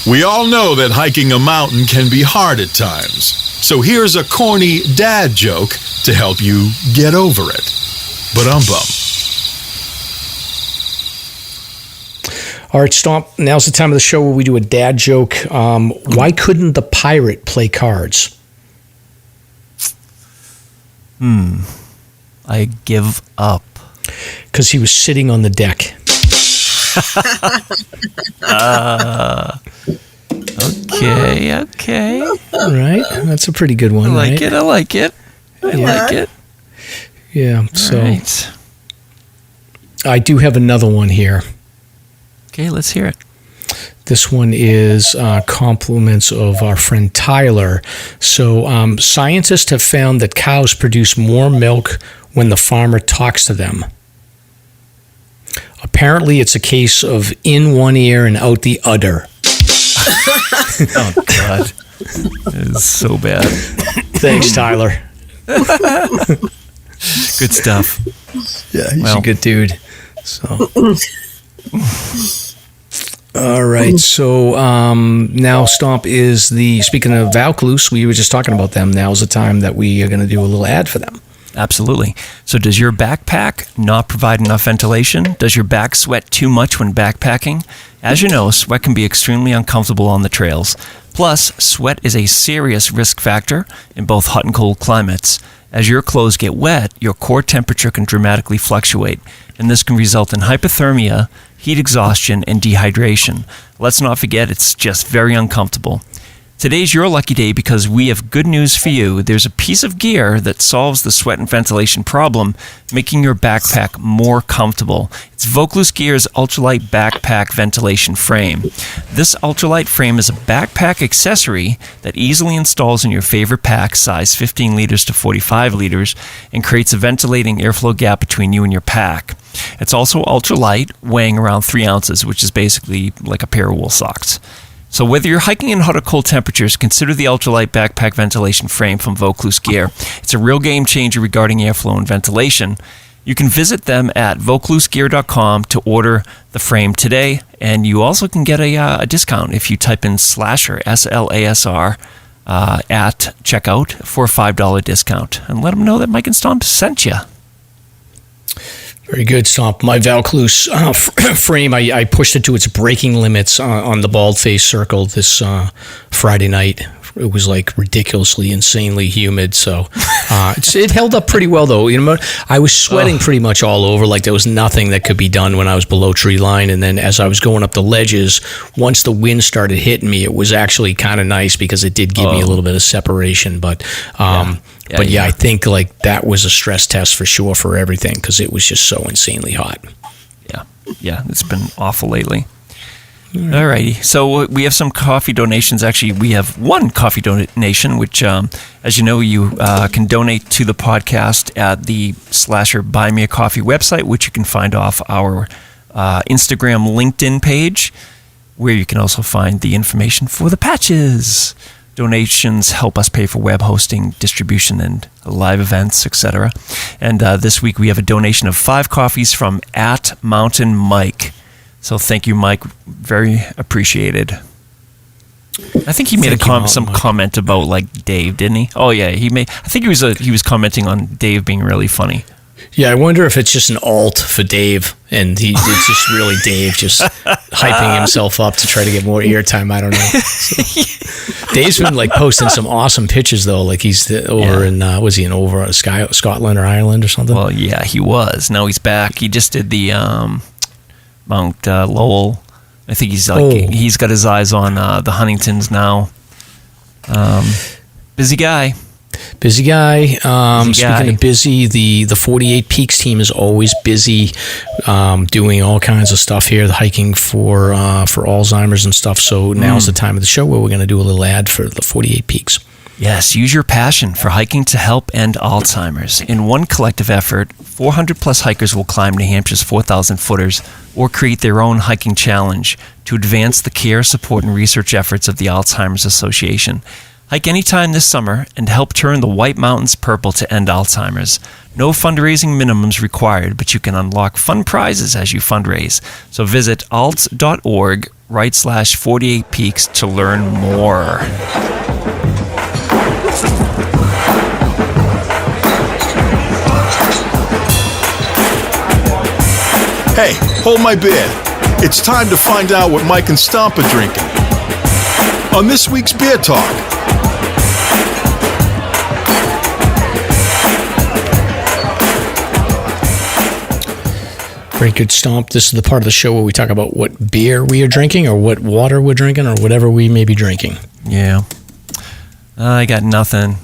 We all know that hiking a mountain can be hard at times. So here's a corny dad joke to help you get over it. Ba-dum-bum. All right, Stomp, now's the time of the show where we do a dad joke. Why couldn't the pirate play cards? I give up. Because he was sitting on the deck. Okay. All right, that's a pretty good one. I like it. Yeah, so right. I do have another one here. Okay, let's hear it. This one is compliments of our friend Tyler. So scientists have found that cows produce more milk when the farmer talks to them. Apparently, it's a case of in one ear and out the other. Oh, God. It is so bad. Thanks, Tyler. Good stuff. Yeah, he's a good dude. So, all right. So now Stomp is speaking of Vaucluse, we were just talking about them. Now's the time that we are going to do a little ad for them. Absolutely. So does your backpack not provide enough ventilation? Does your back sweat too much when backpacking? As you know, sweat can be extremely uncomfortable on the trails. Plus, sweat is a serious risk factor in both hot and cold climates. As your clothes get wet, your core temperature can dramatically fluctuate, and this can result in hypothermia, heat exhaustion, and dehydration. Let's not forget, it's just very uncomfortable. Today's your lucky day because we have good news for you. There's a piece of gear that solves the sweat and ventilation problem, making your backpack more comfortable. It's Vaucluse Gear's ultralight backpack ventilation frame. This ultralight frame is a backpack accessory that easily installs in your favorite pack, size 15 liters to 45 liters, and creates a ventilating airflow gap between you and your pack. It's also ultralight, weighing around 3 ounces, which is basically like a pair of wool socks. So whether you're hiking in hot or cold temperatures, consider the ultralight backpack ventilation frame from Vaucluse Gear. It's a real game changer regarding airflow and ventilation. You can visit them at vauclusegear.com to order the frame today, and you also can get a discount if you type in SLASR, SLASR, at checkout for a $5 discount. And let them know that Mike and Stomp sent you. Very good, Stomp. My Vaucluse frame, I pushed it to its braking limits on the Baldface circle this Friday night. It was like ridiculously, insanely humid. So it held up pretty well, though. You know, I was sweating pretty much all over. Like there was nothing that could be done when I was below tree line. And then as I was going up the ledges, once the wind started hitting me, it was actually kind of nice because it did give me a little bit of separation. But I think like that was a stress test for sure for everything because it was just so insanely hot. Yeah, it's been awful lately. All righty. So we have some coffee donations. Actually, we have one coffee donation, which, as you know, you can donate to the podcast at the SLASR Buy Me a Coffee website, which you can find off our Instagram LinkedIn page, where you can also find the information for the patches. Donations help us pay for web hosting, distribution, and live events, etc. And this week we have a donation of 5 coffees from @MountainMike. So thank you, Mike. Very appreciated. I think he made some comment about like Dave, didn't he? Oh yeah, I think he was commenting on Dave being really funny. Yeah, I wonder if it's just an alt for Dave, and it's just really Dave just hyping himself up to try to get more airtime. I don't know. So, Dave's been like posting some awesome pictures though, like he's over in was he in over Scotland or Ireland or something? Well, yeah, he was. Now he's back. He just did the Mount Lowell. I think he's got his eyes on the Huntingtons now. Busy guy. Speaking of busy, the 48 Peaks team is always busy doing all kinds of stuff here, the hiking for Alzheimer's and stuff. So now's the time of the show where we're going to do a little ad for the 48 Peaks. Yes, use your passion for hiking to help end Alzheimer's. In one collective effort, 400 plus hikers will climb New Hampshire's 4,000 footers or create their own hiking challenge to advance the care, support, and research efforts of the Alzheimer's Association. Hike anytime this summer and help turn the White Mountains purple to end Alzheimer's. No fundraising minimums required, but you can unlock fun prizes as you fundraise. So visit alts.org/48 peaks to learn more. Hey, hold my beer. It's time to find out what Mike and Stomp are drinking. On this week's Beer Talk. Very good, Stomp. This is the part of the show where we talk about what beer we are drinking or what water we're drinking or whatever we may be drinking. Yeah. I got nothing.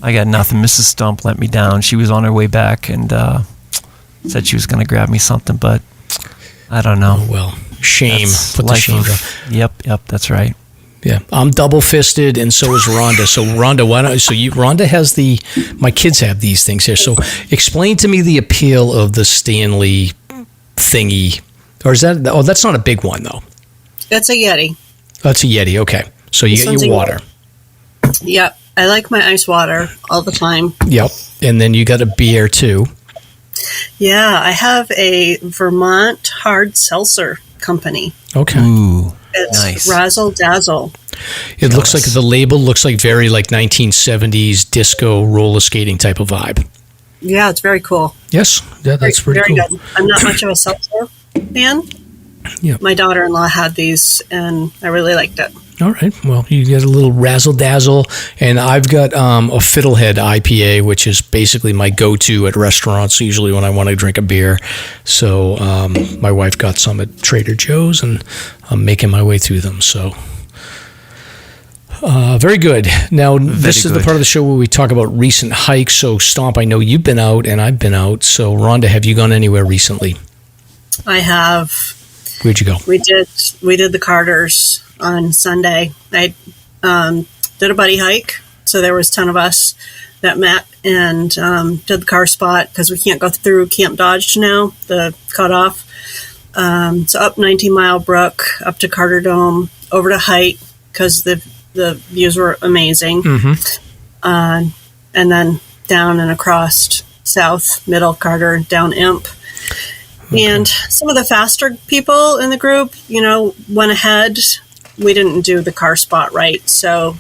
Mrs. Stomp let me down. She was on her way back and said she was going to grab me something, but I don't know. Oh, well, Shame. Put the shame down. Yep, that's right. Yeah, I'm double-fisted, and so is Rhonda. So Rhonda, Rhonda has my kids have these things here. So explain to me the appeal of the Stanley thingy, or is that? Oh, that's not a big one though. That's a Yeti. That's a Yeti. Okay, so you get your water. Yep, I like my ice water all the time. Yep, and then you got a beer too. Yeah, I have a Vermont hard seltzer company. Okay. Ooh. It's nice. Razzle Dazzle. It looks like the label looks like very like 1970s disco roller skating type of vibe. Yeah, it's very cool. Yes, yeah, that's pretty very cool. Good. I'm not much of a seltzer fan. Yeah. My daughter-in-law had these, and I really liked it. All right. Well, you get a little razzle dazzle, and I've got a Fiddlehead IPA, which is basically my go-to at restaurants. Usually when I want to drink a beer. So my wife got some at Trader Joe's, and I'm making my way through them. So very good. Now this is the part of the show where we talk about recent hikes. So Stomp, I know you've been out, and I've been out. So Rhonda, have you gone anywhere recently? I have. Where'd you go? We did the Carters on Sunday. I did a buddy hike, so there was 10 of us that met and did the car spot because we can't go through Camp Dodge now, the cutoff. So up 19 Mile Brook, up to Carter Dome, over to Height because the views were amazing, and then down and across south, middle Carter, down Imp. Okay. And some of the faster people in the group, went ahead. We didn't do the car spot right. So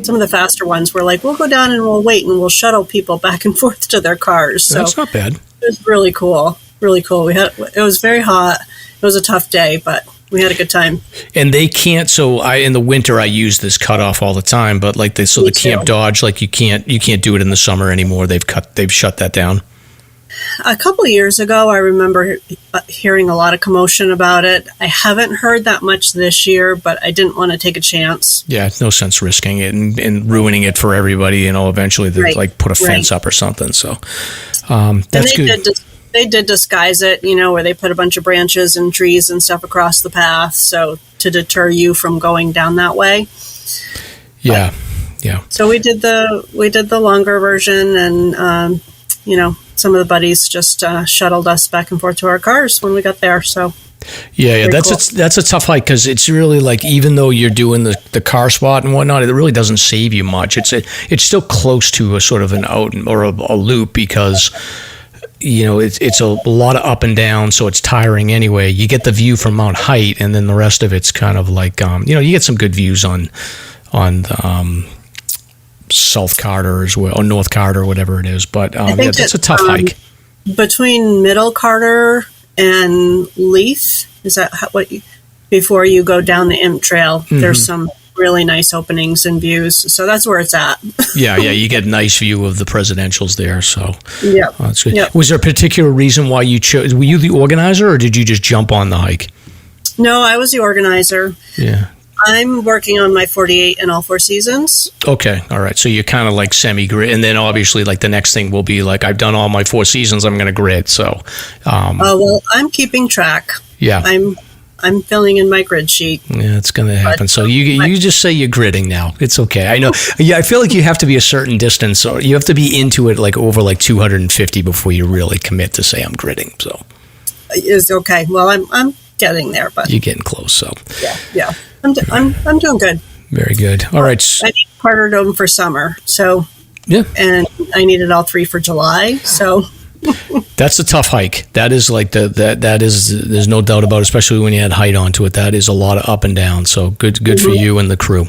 some of the faster ones were like, we'll go down and we'll wait and we'll shuttle people back and forth to their cars. So that's not bad. It was really cool. Really cool. It was very hot. It was a tough day, but we had a good time. And they can't. So in the winter I use this cutoff all the time. But the Camp Dodge, you can't do it in the summer anymore. They've shut that down. A couple of years ago, I remember hearing a lot of commotion about it. I haven't heard that much this year, but I didn't want to take a chance. Yeah, no sense risking it and ruining it for everybody. Eventually they put a fence up or something. So that's good. They did disguise it, where they put a bunch of branches and trees and stuff across the path, so to deter you from going down that way. Yeah, yeah. So we did the longer version, and some of the buddies just shuttled us back and forth to our cars when we got there. So yeah, that's a tough hike because it's really even though you're doing the car spot and whatnot, it really doesn't save you much. It's still close to a sort of an out or a loop because it's a lot of up and down, so it's tiring anyway. You get the view from Mount Height, and then the rest of it's kind of like you get some good views on South Carter as well, or North Carter, whatever it is. But that's a tough hike. Between Middle Carter and Leith, is that before you go down the Imp Trail, there's some really nice openings and views. So that's where it's at. yeah, you get a nice view of the presidentials there. So yeah, that's good. Yep. Was there a particular reason why you chose? Were you the organizer, or did you just jump on the hike? No, I was the organizer. Yeah. I'm working on my 48 in all 4 seasons. Okay, all right. So you're kind of semi-grid, and then obviously the next thing will be I've done all my 4 seasons. I'm going to grid. So, well, I'm keeping track. Yeah, I'm filling in my grid sheet. Yeah, it's going to happen. So you just say you're gridding now. It's okay. I know. Yeah, I feel like you have to be a certain distance, or you have to be into it over 250 before you really commit to say I'm gridding. So it's okay. Well, I'm getting there, but you're getting close. So yeah. I'm doing good. Very good. All right. I need Carter Dome for summer, so yeah, and I needed all 3 for July. So that's a tough hike. That is that is. There's no doubt about it, especially when you add height onto it. That is a lot of up and down. So good for you and the crew.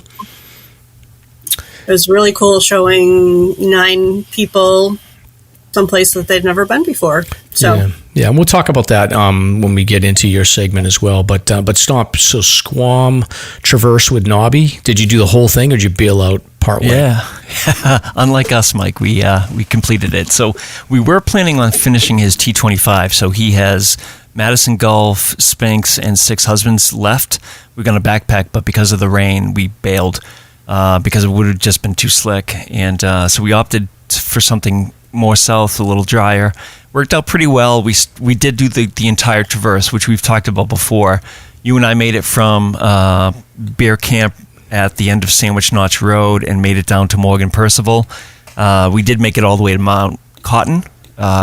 It was really cool showing 9 people someplace that they've never been before. So yeah, and we'll talk about that when we get into your segment as well. But Stomp. So Squam Traverse with Nobby. Did you do the whole thing, or did you bail out partway? Yeah. Unlike us, Mike, we completed it. So we were planning on finishing his T25. So he has Madison Gulf, Spinks, and 6 husbands left. We're going to backpack, but because of the rain, we bailed because it would have just been too slick. And so we opted for something more south, a little drier. Worked out pretty well. We did do the entire traverse, which we've talked about before. You and I made it from Bear Camp at the end of Sandwich Notch Road and made it down to Morgan Percival. We did make it all the way to Mount Cotton,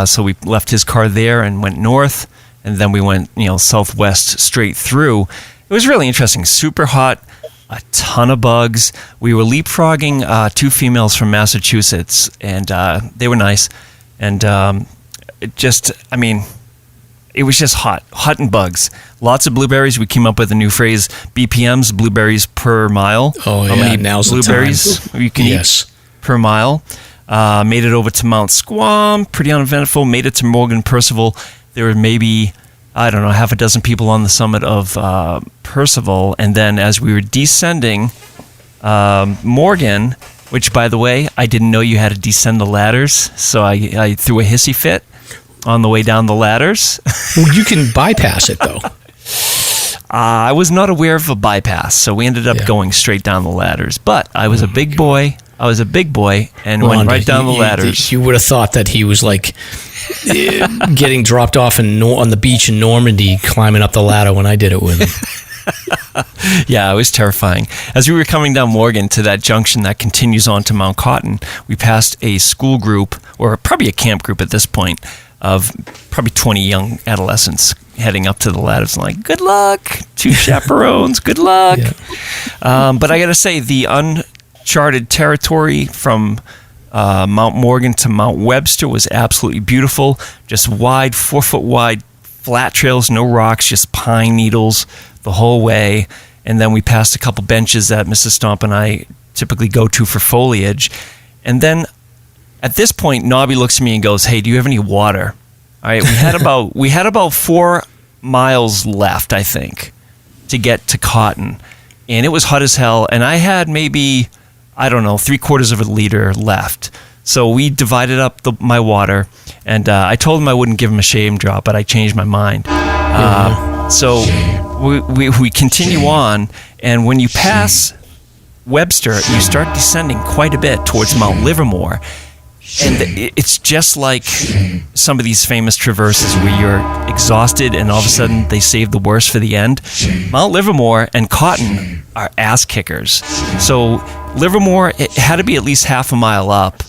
so we left his car there and went north, and then we went southwest straight through. It was really interesting. Super hot, a ton of bugs. We were leapfrogging 2 females from Massachusetts, and they were nice. And it was just hot and bugs. Lots of blueberries. We came up with a new phrase, BPMs, blueberries per mile. Oh, How many now's blueberries the time. you can eat per mile. Made it over to Mount Squam, pretty uneventful. Made it to Morgan Percival. There were maybe, I don't know, half a dozen people on the summit of Percival. And then as we were descending Morgan, which, by the way, I didn't know you had to descend the ladders, so I threw a hissy fit on the way down the ladders. Well, you can bypass it, though. I was not aware of a bypass, so we ended up going straight down the ladders. But I was a big boy. And went right down the ladders. You would have thought that he was like getting dropped off on the beach in Normandy, climbing up the ladder when I did it with him. Yeah, it was terrifying. As we were coming down Morgan to that junction that continues on to Mount Cotton, we passed a school group, or probably a camp group at this point, of probably 20 young adolescents heading up to the ladders. Like, good luck, 2 chaperones, good luck. Yeah. But I got to say, the uncharted territory from Mount Morgan to Mount Webster was absolutely beautiful. Just wide, 4-foot wide, flat trails, no rocks, just pine needles the whole way. And then we passed a couple benches that Mrs. Stomp and I typically go to for foliage. And then at this point, Nobby looks at me and goes, "Hey, do you have any water?" All right, we had about 4 miles left, I think, to get to Cotton. And it was hot as hell. And I had maybe, I don't know, 3/4 of a liter left. So we divided up my water, and I told him I wouldn't give him a shame drop, but I changed my mind. So we continue on, and when you pass Webster, you start descending quite a bit towards Mount Livermore. And it's just like some of these famous traverses where you're exhausted and all of a sudden they save the worst for the end. Mount Livermore and Cotton are ass kickers. So Livermore, it had to be at least half a mile up,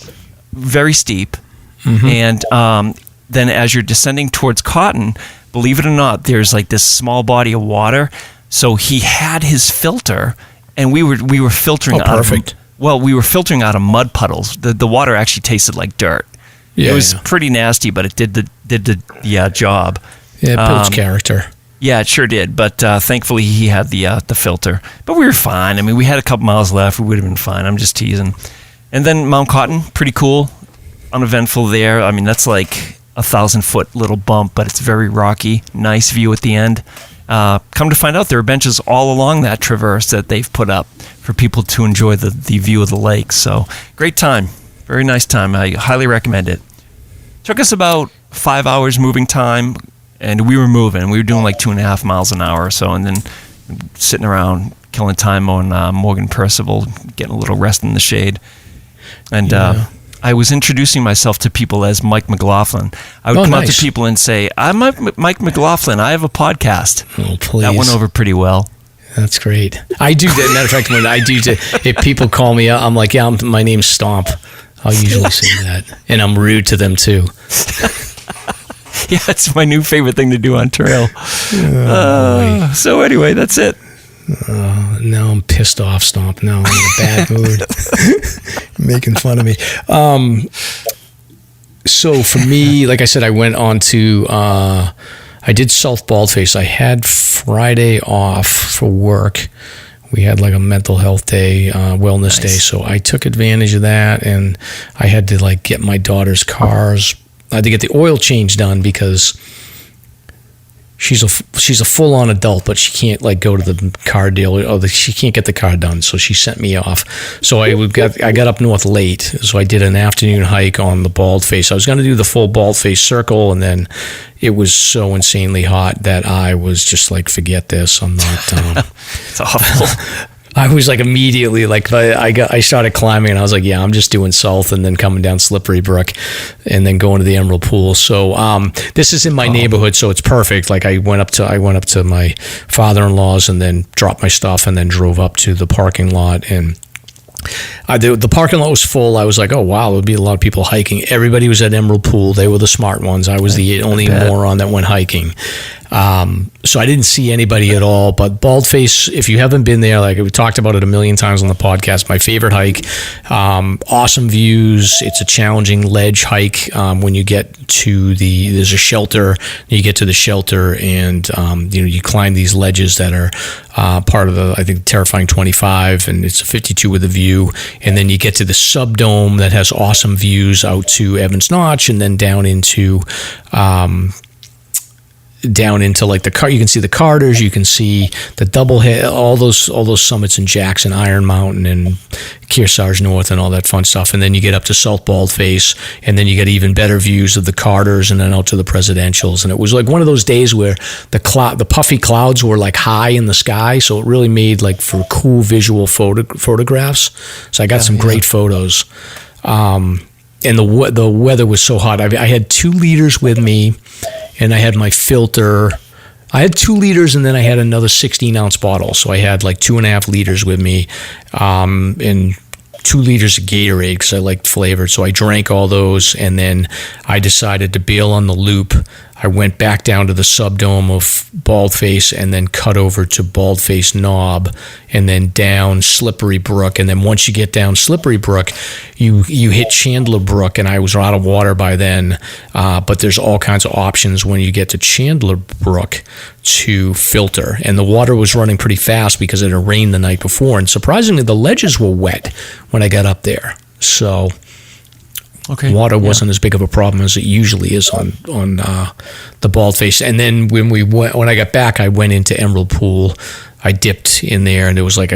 very steep. Mm-hmm. And then as you're descending towards Cotton, believe it or not, there's like this small body of water. So he had his filter, and we were filtering out perfect. We were filtering out of mud puddles. The water actually tasted like dirt. Yeah, it was pretty nasty, but it did the job. Yeah, it builds character. Yeah, it sure did. But thankfully, he had the filter. But we were fine. I mean, we had a couple miles left. We would have been fine. I'm just teasing. And then Mount Cotton, pretty cool, uneventful there. I mean, that's like 1,000-foot little bump, but it's very rocky. Nice view at the end. Come to find out, there are benches all along that traverse that they've put up for people to enjoy the view of the lake. So, great time. Very nice time. I highly recommend it. Took us about 5 hours moving time, and we were moving. We were doing like 2.5 miles an hour or so, and then sitting around killing time on Morgan Percival, getting a little rest in the shade. And I was introducing myself to people as Mike McLaughlin. I would come out to people and say, "I'm Mike McLaughlin. I have a podcast." Oh, please. That went over pretty well. That's great. I do that. Matter of fact, when I do, if people call me, I'm like, "Yeah, my name's Stomp." I'll usually say that, and I'm rude to them too. Yeah, it's my new favorite thing to do on trail. So anyway, that's it. Now I'm pissed off, Stomp. Now I'm in a bad mood. Making fun of me. So for me, like I said, I went on to, I did South Baldface. I had Friday off for work. We had like a mental health day, wellness day. So I took advantage of that, and I had to like get my daughter's cars. I had to get the oil change done because she's a full-on adult, but she can't like go to the car dealer. She can't get the car done, so she sent me off. So I got up north late, so I did an afternoon hike on the Baldface. I was going to do the full Baldface circle, and then it was so insanely hot that I was just like, forget this. I'm not. It's awful. I was like immediately like I started climbing and I was like, yeah, I'm just doing south and then coming down Slippery Brook and then going to the Emerald Pool. So this is in my neighborhood, so it's perfect. Like I went up to my father-in-law's and then dropped my stuff and then drove up to the parking lot, and the parking lot was full. I was like, oh wow, there would be a lot of people hiking. Everybody was at Emerald Pool. They were the smart ones. I was the only moron that went hiking. So I didn't see anybody at all. But Baldface, if you haven't been there, like we talked about it a million times on the podcast, my favorite hike. Awesome views. It's a challenging ledge hike. When you get to there's a shelter. You get to the shelter, and you climb these ledges that are part of the, I think, Terrifying 25, and it's a 52 with a view. And then you get to the subdome that has awesome views out to Evans Notch, and then down into like the car. You can see the Carters, you can see the Doublehead, all those summits in Jackson, Iron Mountain, and Kearsarge North, and all that fun stuff. And then you get up to South Baldface, and then you get even better views of the Carters, and then out to the Presidentials. And it was like one of those days where the puffy clouds were like high in the sky, so it really made like for cool visual photographs. So I got some great photos. And the weather was so hot. I had 2 liters with me, and I had my filter. I had 2 liters, and then I had another 16-ounce bottle. So I had like 2.5 liters with me, and 2 liters of Gatorade because I liked flavored. So I drank all those, and then I decided to bail on the loop. I went back down to the subdome of Baldface and then cut over to Baldface Knob and then down Slippery Brook. And then once you get down Slippery Brook, you hit Chandler Brook, and I was out of water by then. But there's all kinds of options when you get to Chandler Brook to filter. And the water was running pretty fast because it had rained the night before. And surprisingly, the ledges were wet when I got up there. So water wasn't as big of a problem as it usually is on the Baldface. And then when I got back, I went into Emerald Pool. I dipped in there, and there was like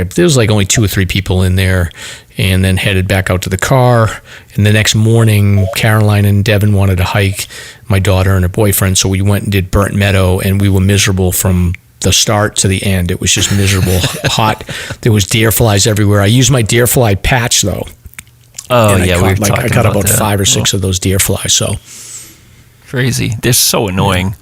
only 2 or 3 people in there, and then headed back out to the car. And the next morning, Caroline and Devin wanted to hike, my daughter and her boyfriend, so we went and did Burnt Meadow, and we were miserable from the start to the end. It was just miserable, hot. There was deer flies everywhere. I used my deer fly patch though. Oh, and I caught about 5 or 6 of those deer flies. So crazy! They're so annoying.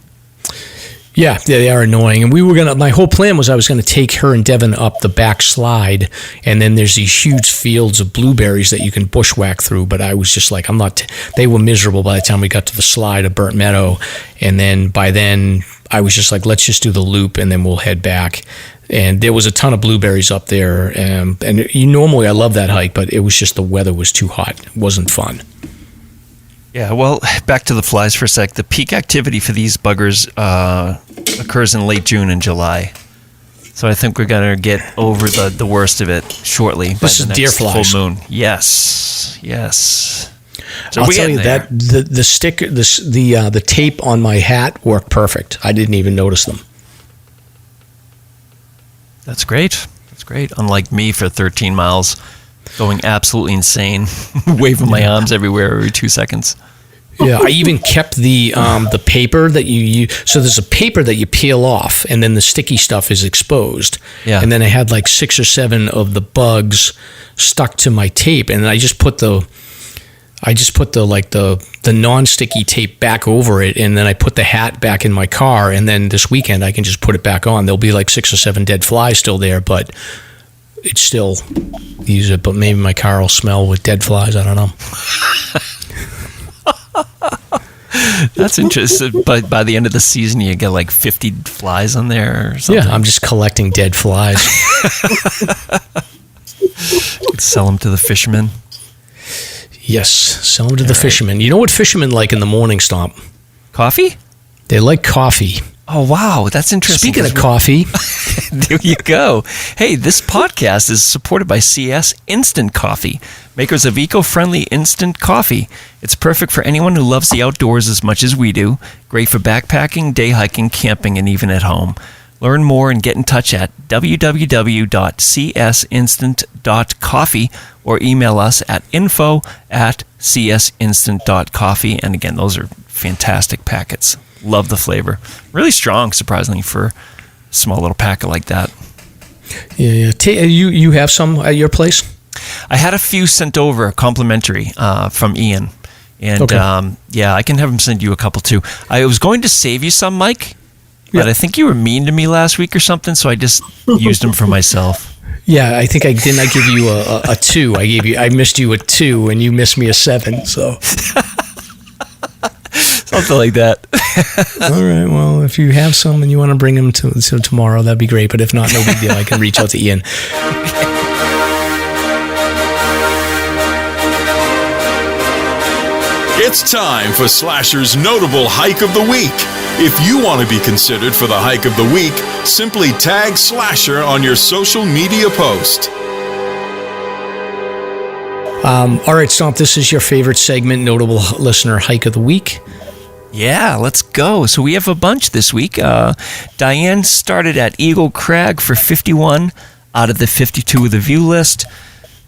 Yeah, they are annoying. And my whole plan was I was gonna take her and Devin up the back slide, and then there's these huge fields of blueberries that you can bushwhack through. But I was just like, they were miserable by the time we got to the slide of Burnt Meadow, and then by then I was just like, let's just do the loop, and then we'll head back. And there was a ton of blueberries up there, and normally I love that hike, but it was just the weather was too hot. It wasn't fun. Yeah, well, back to the flies for a sec. The peak activity for these buggers occurs in late June and July. So I think we're going to get over the worst of it shortly. This is deer flies. Full moon. Yes. So I'll tell you that the sticker, the tape on my hat worked perfect. I didn't even notice them. That's great. Unlike me for 13 miles, going absolutely insane, waving my arms everywhere every 2 seconds. Yeah, I even kept the paper that you use. So there's a paper that you peel off, and then the sticky stuff is exposed. Yeah. And then I had like 6 or 7 of the bugs stuck to my tape, and I just put the non-sticky tape back over it, and then I put the hat back in my car, and then this weekend I can just put it back on. There'll be like 6 or 7 dead flies still there, but it's still but maybe my car will smell with dead flies. I don't know. That's interesting. But by the end of the season, you get like 50 flies on there or something. Yeah, I'm just collecting dead flies. Sell them to the fishermen. Yes, sell them to the fishermen. You know what fishermen like in the morning, Stomp? Coffee? They like coffee. Oh, wow. That's interesting. Speaking of coffee. There you go. Hey, this podcast is supported by CS Instant Coffee, makers of eco-friendly instant coffee. It's perfect for anyone who loves the outdoors as much as we do. Great for backpacking, day hiking, camping, and even at home. Learn more and get in touch at www.csinstant.coffee or email us at info@csinstant.coffee. And again, those are fantastic packets. Love the flavor. Really strong, surprisingly, for a small little packet like that. Yeah. You have some at your place? I had a few sent over complimentary from Ian. And Okay. I can have him send you a couple too. I was going to save you some, Mike, but I think you were mean to me last week or something, so I just used them for myself. Yeah, I think I give you a 2. I missed you a 2, and you missed me a 7. So Something like that. all right. Well, if you have some and you want to bring them to tomorrow, that'd be great. But if not, no big deal. I can reach out to Ian. It's time for Slasher's Notable Hike of the Week. If you want to be considered for the Hike of the Week, simply tag Slasher on your social media post. All right, Stomp, this is your favorite segment, Notable Listener Hike of the Week. Yeah, let's go. So we have a bunch this week. Diane started at Eagle Crag for 51 out of the 52 of the view list.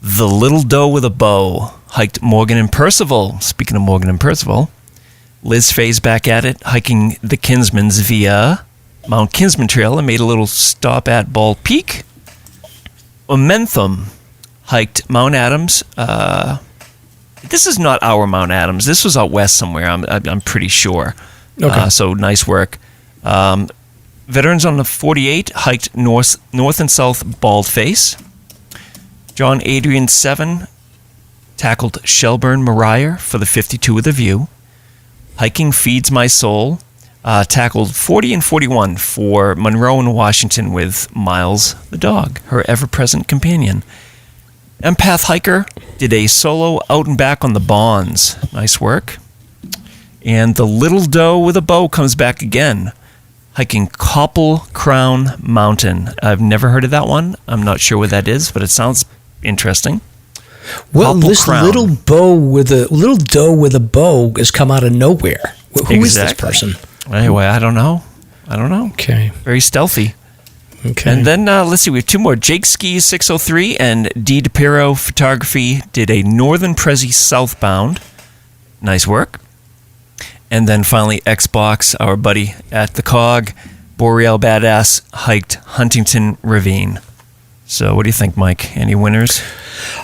The Little Doe with a Bow hiked Morgan and Percival. Speaking of Morgan and Percival, Liz Faye's back at it, hiking the Kinsmans via Mount Kinsman Trail and made a little stop at Bald Peak. Omenthum hiked Mount Adams. This is not our Mount Adams. This was out west somewhere, I'm pretty sure. Okay. So nice work. Veterans on the 48 hiked north and south Baldface. John Adrian 7 tackled Shelburne Mariah for the 52 with a view. Hiking Feeds My Soul tackled 40 and 41 for Monroe and Washington with Miles the dog, her ever-present companion. Empath Hiker did a solo out and back on the Bonds. Nice work. And the Little Doe with a Bow comes back again, hiking Copple Crown Mountain. I've never heard of that one. I'm not sure what that is, but it sounds interesting. Well, Copple this Crown. Little Doe with a bow has come out of nowhere. Who is this person? Anyway, I don't know. Okay. Very stealthy. Okay. And then let's see, we have two more. Jake Skis 603 and D. DePiro Photography did a Northern Prezi southbound. Nice work. And then finally, Xbox, our buddy at the COG, Boreal Badass, hiked Huntington Ravine. So what do you think, Mike? Any winners?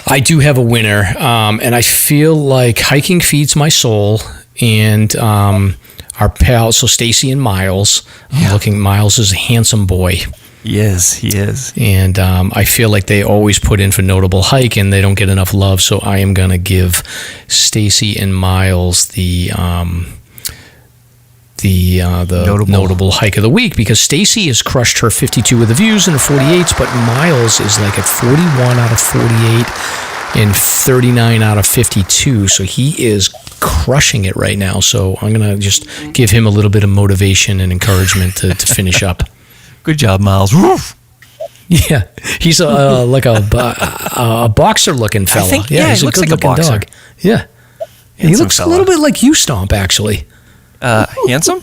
I do have a winner, and I feel like Hiking Feeds My Soul and our pals, so Stacy and Miles. Miles is a handsome boy. He is. And I feel like they always put in for Notable Hike, and they don't get enough love, so I am going to give Stacy and Miles the notable hike of the week, because Stacy has crushed her 52 with the views and her 48s, but Miles is like at 41 out of 48 and 39 out of 52, so he is crushing it right now. So I'm going to just give him a little bit of motivation and encouragement to finish up. Good job, Miles. Woof. Yeah, he's like a boxer-looking fella. He he's looks like a good-looking boxer. dog. Yeah, he Handsome looks fella. a little bit like you, Stomp, actually. Handsome?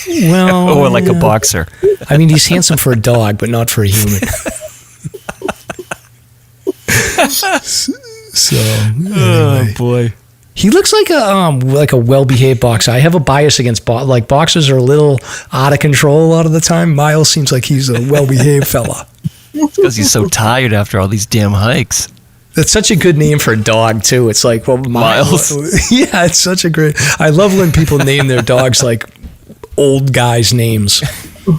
Well, Or like a boxer? I mean, he's handsome for a dog, but not for a human. So, anyway. Boy. He looks like a well-behaved boxer. I have a bias against boxers are a little out of control a lot of the time. Miles seems like he's a well-behaved fella. It's because he's so tired after all these damn hikes. That's such a good name for a dog, too. It's like, well, Miles. Yeah, it's such a great... I love when people name their dogs like old guys' names.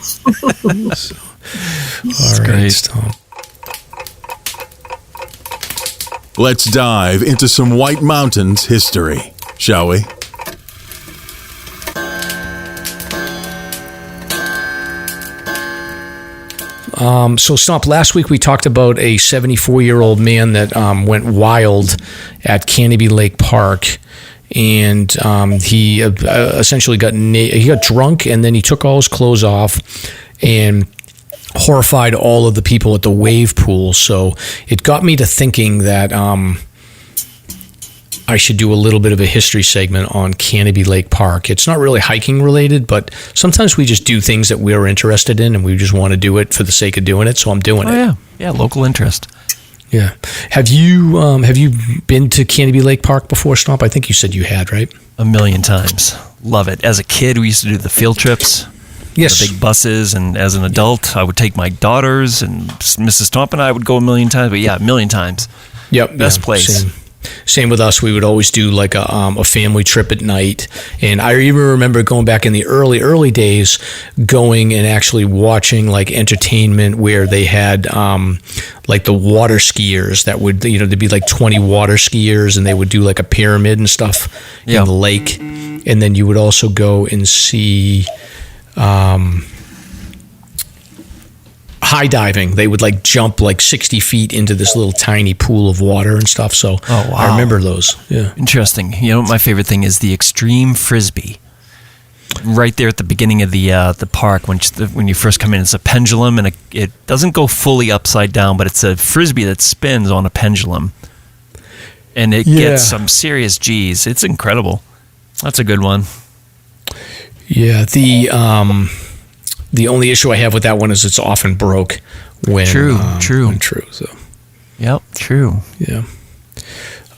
So, all right, great. Stomp. Let's dive into some White Mountains history, shall we? So, Stomp, last week we talked about a 74-year-old man that went wild at Canobie Lake Park, and he essentially got drunk, and then he took all his clothes off and horrified all of the people at the wave pool. So it got me to thinking that I should do a little bit of a history segment on Canobie Lake Park. It's not really hiking related, but sometimes we just do things that we're interested in and we just want to do it for the sake of doing it, so I'm doing it. Yeah, local interest. Yeah. Have you been to Canobie Lake Park before, Stomp? I think you said you had, right? A million times. Love it. As a kid, we used to do the field trips. Yes. The big buses, and as an adult, I would take my daughters, and Mrs. Stomp and I would go a million times. But yeah, a million times. Yep. Best place. Same with us. We would always do like a family trip at night. And I even remember going back in the early days, going and actually watching like entertainment where they had like the water skiers that would, there'd be like 20 water skiers, and they would do like a pyramid and stuff in the lake. And then you would also go and see high diving. They would like jump like 60 feet into this little tiny pool of water and stuff. So I remember those. Yeah. Interesting. My favorite thing is the extreme frisbee. Right there at the beginning of the park, when you first come in, it's a pendulum, and it doesn't go fully upside down, but it's a frisbee that spins on a pendulum, and it gets some serious G's. It's incredible. That's a good one. Yeah. The only issue I have with that one is it's often broke when true. So yep, true. Yeah.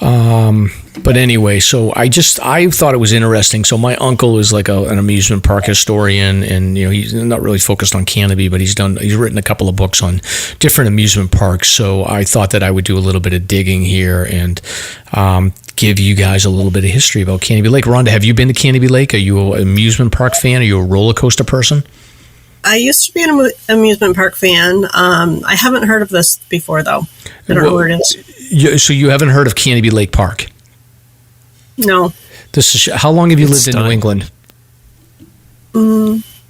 But anyway, so I thought it was interesting. So my uncle is like an amusement park historian, and he's not really focused on Canobie, but he's written a couple of books on different amusement parks. So I thought that I would do a little bit of digging here and give you guys a little bit of history about Canobie Lake. Rhonda, have you been to Canobie Lake? Are you an amusement park fan? Are you a roller coaster person? I used to be an amusement park fan. I haven't heard of this before, though. I don't know where it is. So you haven't heard of Canobie Lake Park? No. How long have you lived in New England?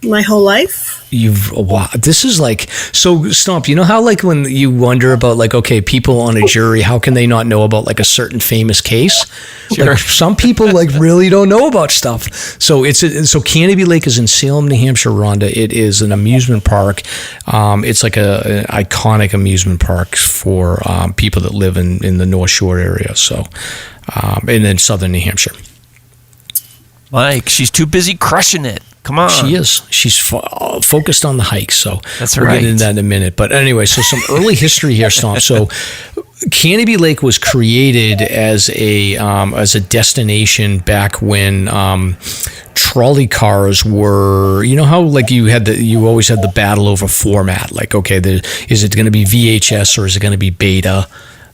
My whole life. This is like, so Stomp, you know how like when you wonder about like, okay, people on a jury, how can they not know about like a certain famous case? Sure. Like, some people like really don't know about stuff. So so Canobie Lake is in Salem, New Hampshire, Rhonda. It is an amusement park. It's like an iconic amusement park for people that live in the North Shore area. So, and then Southern New Hampshire. Mike, she's too busy crushing it. Come on. She is. She's focused on the hike. So that's we'll right. get into that in a minute. But anyway, so some early history here, Stomp. So Canobie Lake was created as a destination back when trolley cars were, how like you always had the battle over format. Like, okay, is it going to be VHS or is it going to be beta?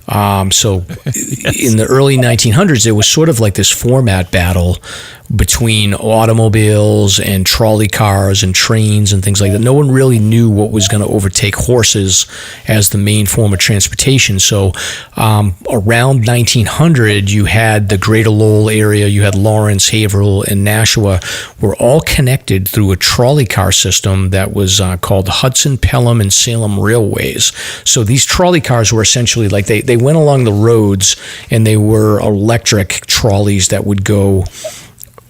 So in the early 1900s, it was sort of like this format battle between automobiles and trolley cars and trains and things like that. No one really knew what was going to overtake horses as the main form of transportation. So around 1900, you had the Greater Lowell area, you had Lawrence, Haverhill, and Nashua were all connected through a trolley car system that was called Hudson, Pelham, and Salem Railways. So these trolley cars were essentially like they went along the roads, and they were electric trolleys that would go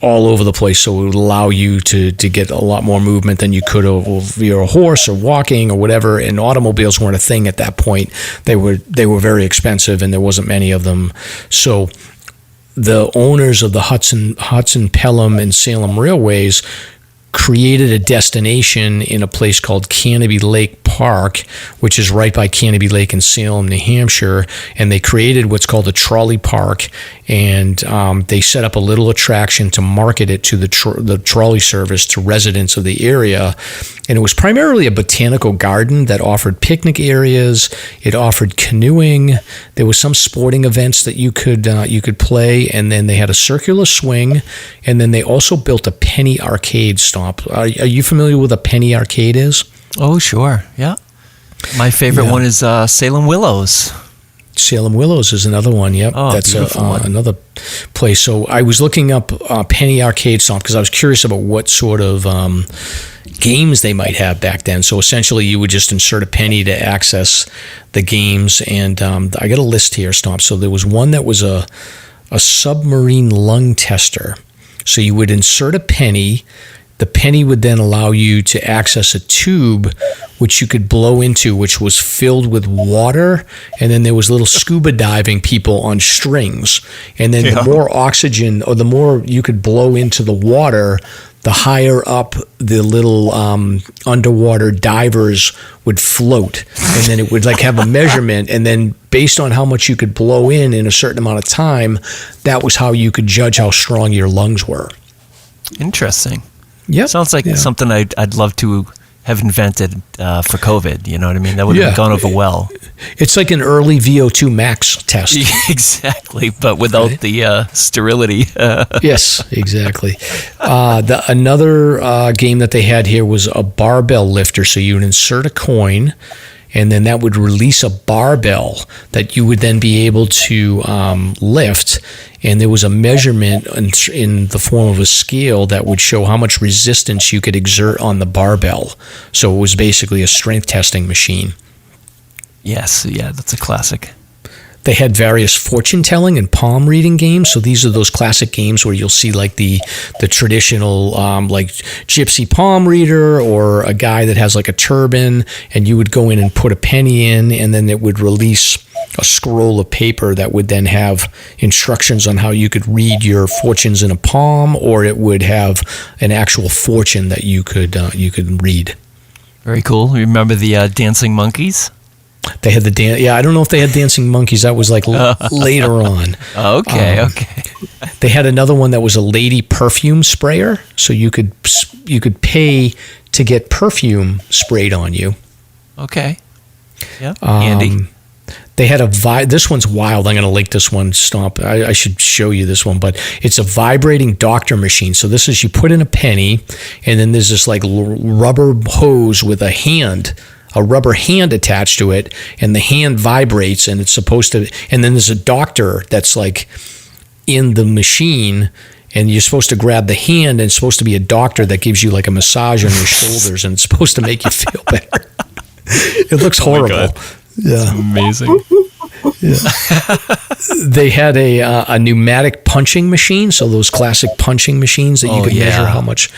all over the place, so it would allow you to get a lot more movement than you could via a horse or walking or whatever. And automobiles weren't a thing at that point. They were very expensive, and there wasn't many of them. So the owners of the Hudson, Pelham, and Salem Railways created a destination in a place called Canobie Lake Park, which is right by Canobie Lake in Salem, New Hampshire, and they created what's called a trolley park, and they set up a little attraction to market it to the trolley service to residents of the area. And it was primarily a botanical garden that offered picnic areas. It offered canoeing. There was some sporting events that you could play, and then they had a circular swing, and then they also built a penny arcade. Stomp. Are you familiar with what a penny arcade is? Oh, sure. Yeah. My favorite one is Salem Willows. Salem Willows is another one. Yep, oh, that's one. Another place. So I was looking up penny arcade, Stomp, because I was curious about what sort of games they might have back then. So essentially, you would just insert a penny to access the games, and I got a list here, Stomp. So there was one that was a submarine lung tester. So you would insert a penny. The penny would then allow you to access a tube which you could blow into, which was filled with water, and then there was little scuba diving people on strings. And then the more oxygen, or the more you could blow into the water, the higher up the little underwater divers would float. And then it would like have a measurement, and then based on how much you could blow in a certain amount of time, that was how you could judge how strong your lungs were. Interesting. Yep. Sounds like something I'd love to have invented for COVID. You know what I mean? That would have gone over well. It's like an early VO2 max test. Exactly, but without the sterility. Yes, exactly. Another game that they had here was a barbell lifter. So you would insert a coin, and then that would release a barbell that you would then be able to lift. And there was a measurement in the form of a scale that would show how much resistance you could exert on the barbell. So it was basically a strength testing machine. Yes, yeah, that's a classic. They had various fortune telling and palm reading games. So these are those classic games where you'll see like the traditional like gypsy palm reader, or a guy that has like a turban, and you would go in and put a penny in, and then it would release a scroll of paper that would then have instructions on how you could read your fortunes in a palm, or it would have an actual fortune that you could read. Very cool. Remember the dancing monkeys? They had the dance. Yeah, I don't know if they had dancing monkeys. That was like later on. Okay. They had another one that was a lady perfume sprayer, so you could pay to get perfume sprayed on you. Okay. Yeah. Handy. They had this one's wild. I'm going to link this one, Stomp. I should show you this one, but it's a vibrating doctor machine. So this is, you put in a penny, and then there's this like rubber hose with a rubber hand attached to it, and the hand vibrates, and it's supposed to, and then there's a doctor that's like in the machine, and you're supposed to grab the hand, and it's supposed to be a doctor that gives you like a massage on your shoulders, and it's supposed to make you feel better. It looks horrible. Yeah, amazing. Yeah. They had a pneumatic punching machine, so those classic punching machines that you could measure how much.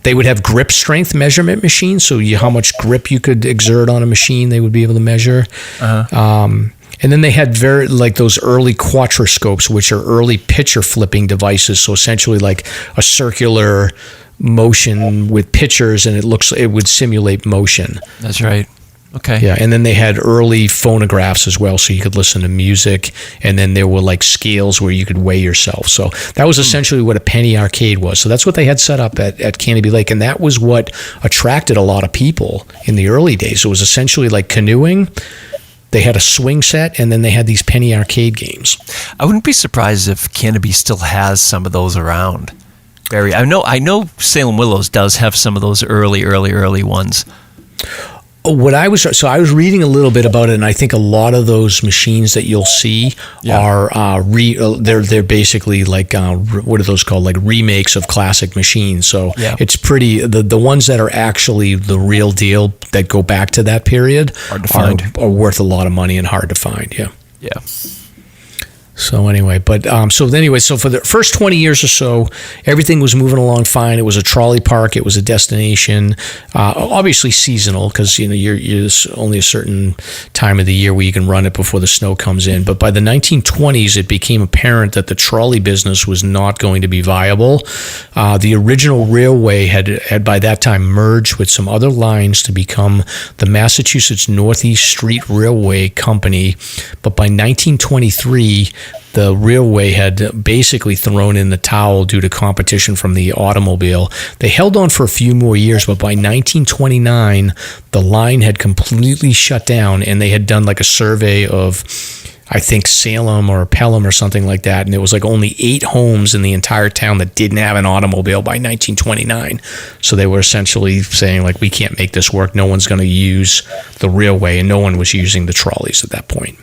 They would have grip strength measurement machines, so how much grip you could exert on a machine they would be able to measure. And then they had those early quattroscopes, which are early picture flipping devices. So essentially like a circular motion with pictures, and it would simulate motion. That's right. Okay. Yeah, and then they had early phonographs as well, so you could listen to music, and then there were like scales where you could weigh yourself. So that was essentially what a penny arcade was. So that's what they had set up at Canobie Lake, and that was what attracted a lot of people in the early days. It was essentially like canoeing. They had a swing set, and then they had these penny arcade games. I wouldn't be surprised if Canobie still has some of those around. Barry, I know Salem Willows does have some of those early ones. I was reading a little bit about it, and I think a lot of those machines that you'll see are they're basically like what are those called, like remakes of classic machines. So it's pretty, the ones that are actually the real deal that go back to that period are worth a lot of money and hard to find. Yeah. So anyway, so for the first 20 years or so, everything was moving along fine. It was a trolley park. It was a destination, obviously seasonal, because you're only a certain time of the year where you can run it before the snow comes in. But by the 1920s, it became apparent that the trolley business was not going to be viable. The original railway had by that time merged with some other lines to become the Massachusetts Northeast Street Railway Company. But by 1923, the railway had basically thrown in the towel due to competition from the automobile. They held on for a few more years, but by 1929, the line had completely shut down, and they had done like a survey of, I think, Salem or Pelham or something like that, and there was like only 8 homes in the entire town that didn't have an automobile by 1929. So they were essentially saying, like, we can't make this work. No one's going to use the railway, and no one was using the trolleys at that point.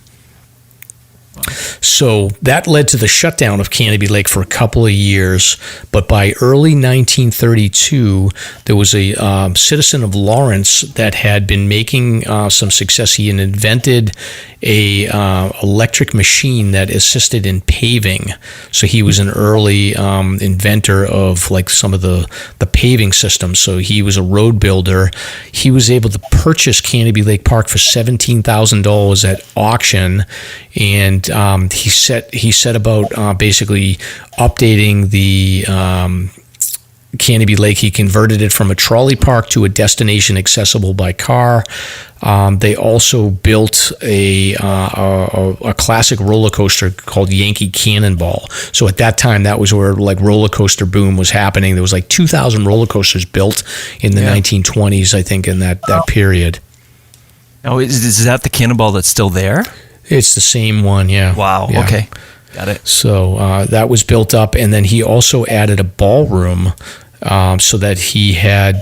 So that led to the shutdown of Canobie Lake for a couple of years, but by early 1932, there was a citizen of Lawrence that had been making some success. He had invented a electric machine that assisted in paving. So he was an early inventor of like some of the paving systems. So he was a road builder. He was able to purchase Canobie Lake Park for $17,000 at auction, and he set about basically updating Canobie Lake. He converted it from a trolley park to a destination accessible by car. They also built a classic roller coaster called Yankee Cannonball. So at that time, that was where like roller coaster boom was happening. There was like 2,000 roller coasters built in the 1920s, I think, in that period. Oh, is that the Cannonball that's still there? It's the same one, yeah. Wow. Yeah. Okay, got it. So that was built up, and then he also added a ballroom. So that he had,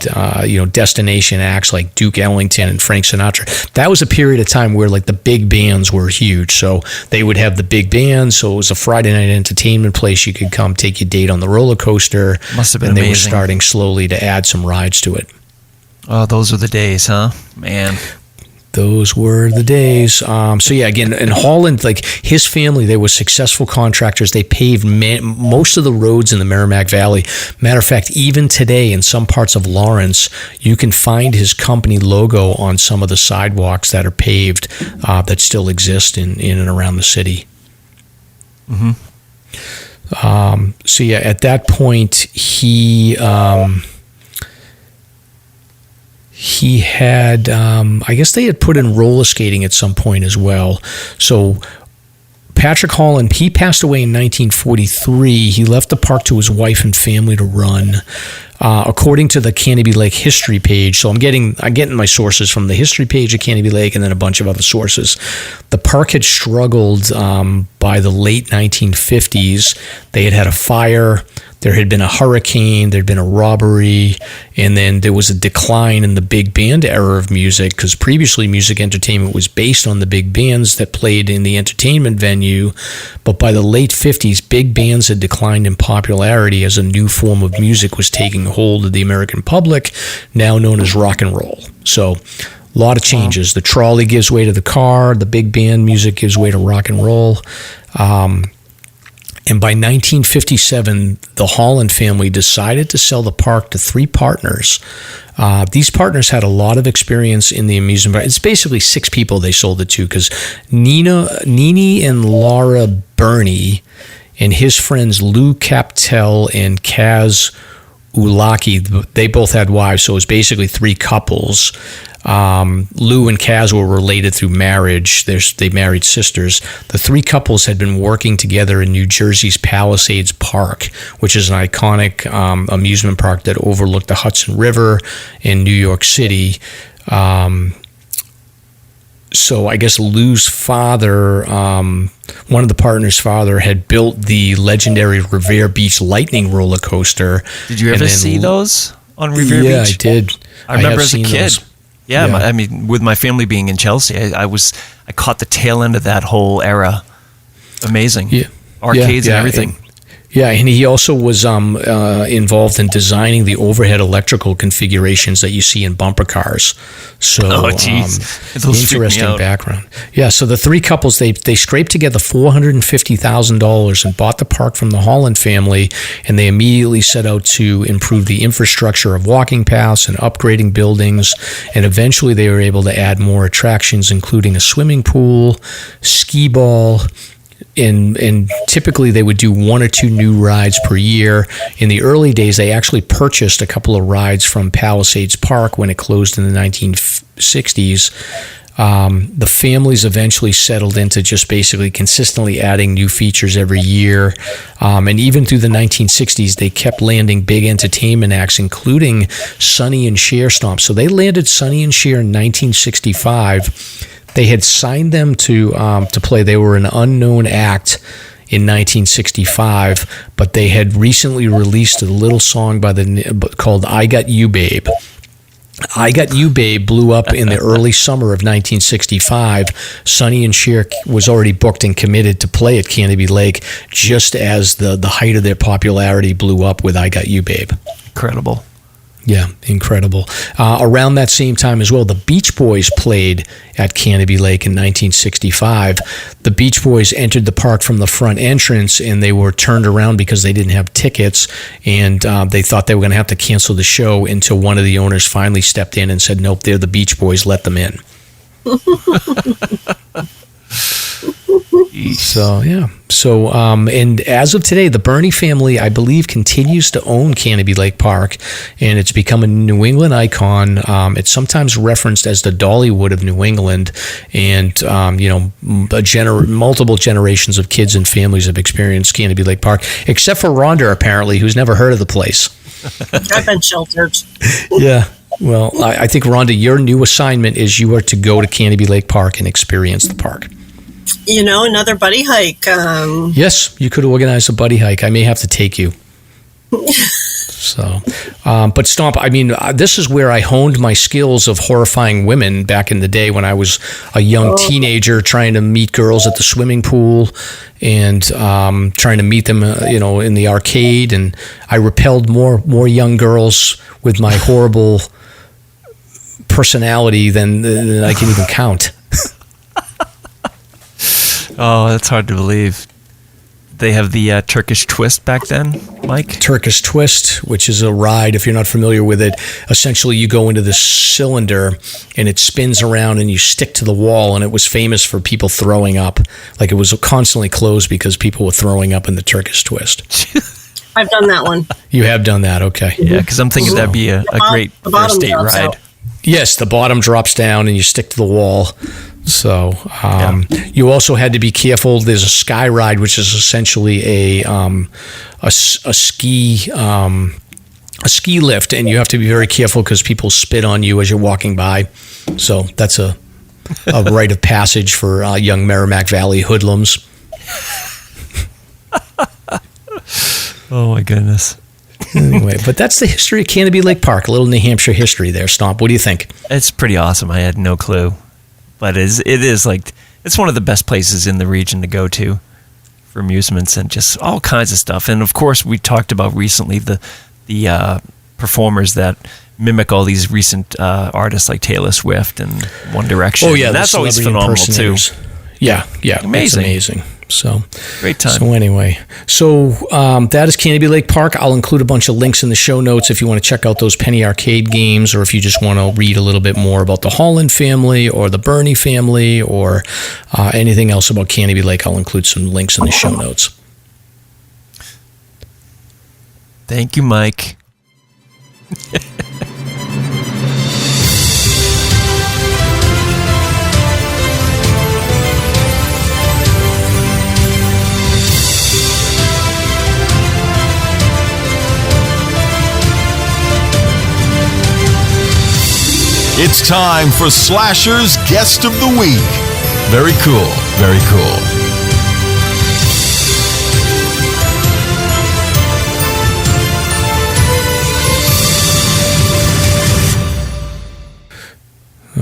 destination acts like Duke Ellington and Frank Sinatra. That was a period of time where like the big bands were huge. So they would have the big bands. So it was a Friday night entertainment place. You could come take your date on the roller coaster. Must have been and amazing. They were starting slowly to add some rides to it. Oh, those were the days, huh? Man. Those were the days. So yeah, again, in Holland, like his family, they were successful contractors. They paved most of the roads in the Merrimack Valley. Matter of fact, even today in some parts of Lawrence, you can find his company logo on some of the sidewalks that are paved that still exist in and around the city. Mm-hmm. So yeah, at that point, he had, I guess they had put in roller skating at some point as well. So Patrick Holland, he passed away in 1943. He left the park to his wife and family to run. According to the Canobie Lake history page, so I'm getting my sources from the history page of Canobie Lake and then a bunch of other sources. The park had struggled by the late 1950s. They had a fire. There had been a hurricane, there'd been a robbery, and then there was a decline in the big band era of music, because previously music entertainment was based on the big bands that played in the entertainment venue. But by the late 50s, big bands had declined in popularity as a new form of music was taking hold of the American public, now known as rock and roll. So a lot of changes. The trolley gives way to the car, the big band music gives way to rock and roll. And by 1957, the Holland family decided to sell the park to three partners. These partners had a lot of experience in the amusement park. It's basically six people they sold it to, because Nini and Laura Burney and his friends Lou Captel and Kaz Ulaki, they both had wives, so it was basically three couples. Lou and Kaz were related through marriage. They married sisters. The three couples had been working together in New Jersey's Palisades Park, which is an iconic amusement park that overlooked the Hudson River in New York City. So I guess Lou's father, one of the partners' father, had built the legendary Revere Beach Lightning roller coaster. Did you ever see those on Revere Beach? Yeah, I did. I remember as a kid. Those. Yeah, I mean, with my family being in Chelsea, I caught the tail end of that whole era. Amazing. Yeah. Arcades and everything. And he also was involved in designing the overhead electrical configurations that you see in bumper cars. So, interesting background. Yeah, so the three couples, they scraped together $450,000 and bought the park from the Holland family, and they immediately set out to improve the infrastructure of walking paths and upgrading buildings, and eventually they were able to add more attractions, including a swimming pool, skee ball, and typically they would do one or two new rides per year. In the early days, they actually purchased a couple of rides from Palisades Park when it closed in the 1960s. The families eventually settled into just basically consistently adding new features every year. And even through the 1960s, they kept landing big entertainment acts, including Sonny and Cher Stomp. So they landed Sonny and Cher in 1965. They had signed them to play. They were an unknown act in 1965, but they had recently released a little song called "I Got You, Babe." "I Got You, Babe" blew up in the early summer of 1965. Sonny and Cher was already booked and committed to play at Canobie Lake just as the height of their popularity blew up with "I Got You, Babe." Incredible. Yeah, incredible. Around that same time as well, the Beach Boys played at Canobie Lake in 1965. The Beach Boys entered the park from the front entrance, and they were turned around because they didn't have tickets, and they thought they were going to have to cancel the show until one of the owners finally stepped in and said, nope, they're the Beach Boys, let them in. So, yeah. So, and as of today, the Burney family, I believe, continues to own Canobie Lake Park, and it's become a New England icon. It's sometimes referenced as the Dollywood of New England, and, multiple generations of kids and families have experienced Canobie Lake Park, except for Rhonda, apparently, who's never heard of the place. I've been sheltered. Yeah. Well, I think, Rhonda, your new assignment is you are to go to Canobie Lake Park and experience the park. Another buddy hike. Yes, you could organize a buddy hike. I may have to take you. So, but Stomp, this is where I honed my skills of horrifying women back in the day when I was a young teenager trying to meet girls at the swimming pool and trying to meet them, in the arcade. And I repelled more young girls with my horrible personality than I can even count. Oh, that's hard to believe. They have the Turkish twist back then, Mike? Turkish twist, which is a ride, if you're not familiar with it. Essentially, you go into this cylinder and it spins around and you stick to the wall, and it was famous for people throwing up. Like, it was constantly closed because people were throwing up in the Turkish twist. I've done that one. You have done that, okay. Yeah, because I'm thinking that'd be a great first date ride. Out. Yes, the bottom drops down and you stick to the wall. So you also had to be careful. There's a sky ride, which is essentially a ski lift, and you have to be very careful because people spit on you as you're walking by. So that's a rite of passage for young Merrimack Valley hoodlums. Oh my goodness. Anyway, but that's the history of Canobie Lake Park. A little New Hampshire history there, Stomp. What do you think? It's pretty awesome. I had no clue. But it is like, it's one of the best places in the region to go to for amusements and just all kinds of stuff. And of course, we talked about recently the performers that mimic all these recent artists like Taylor Swift and One Direction. Oh yeah, and that's always phenomenal too. Yeah, amazing. It's amazing. So great time. So anyway, that is Canobie Lake Park. I'll include a bunch of links in the show notes if you want to check out those penny arcade games, or if you just want to read a little bit more about the Holland family or the Burney family or anything else about Canobie Lake. I'll include some links in the show notes. Thank you, Mike. It's time for Slasher's Guest of the Week. Very cool, very cool.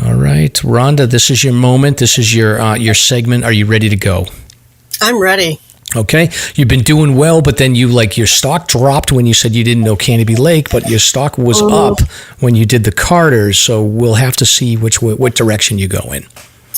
All right, Rhonda, this is your moment. This is your segment. Are you ready to go? I'm ready. Okay, you've been doing well, but then your stock dropped when you said you didn't know Canobie Lake, but your stock was up when you did the Carters. So we'll have to see what direction you go in.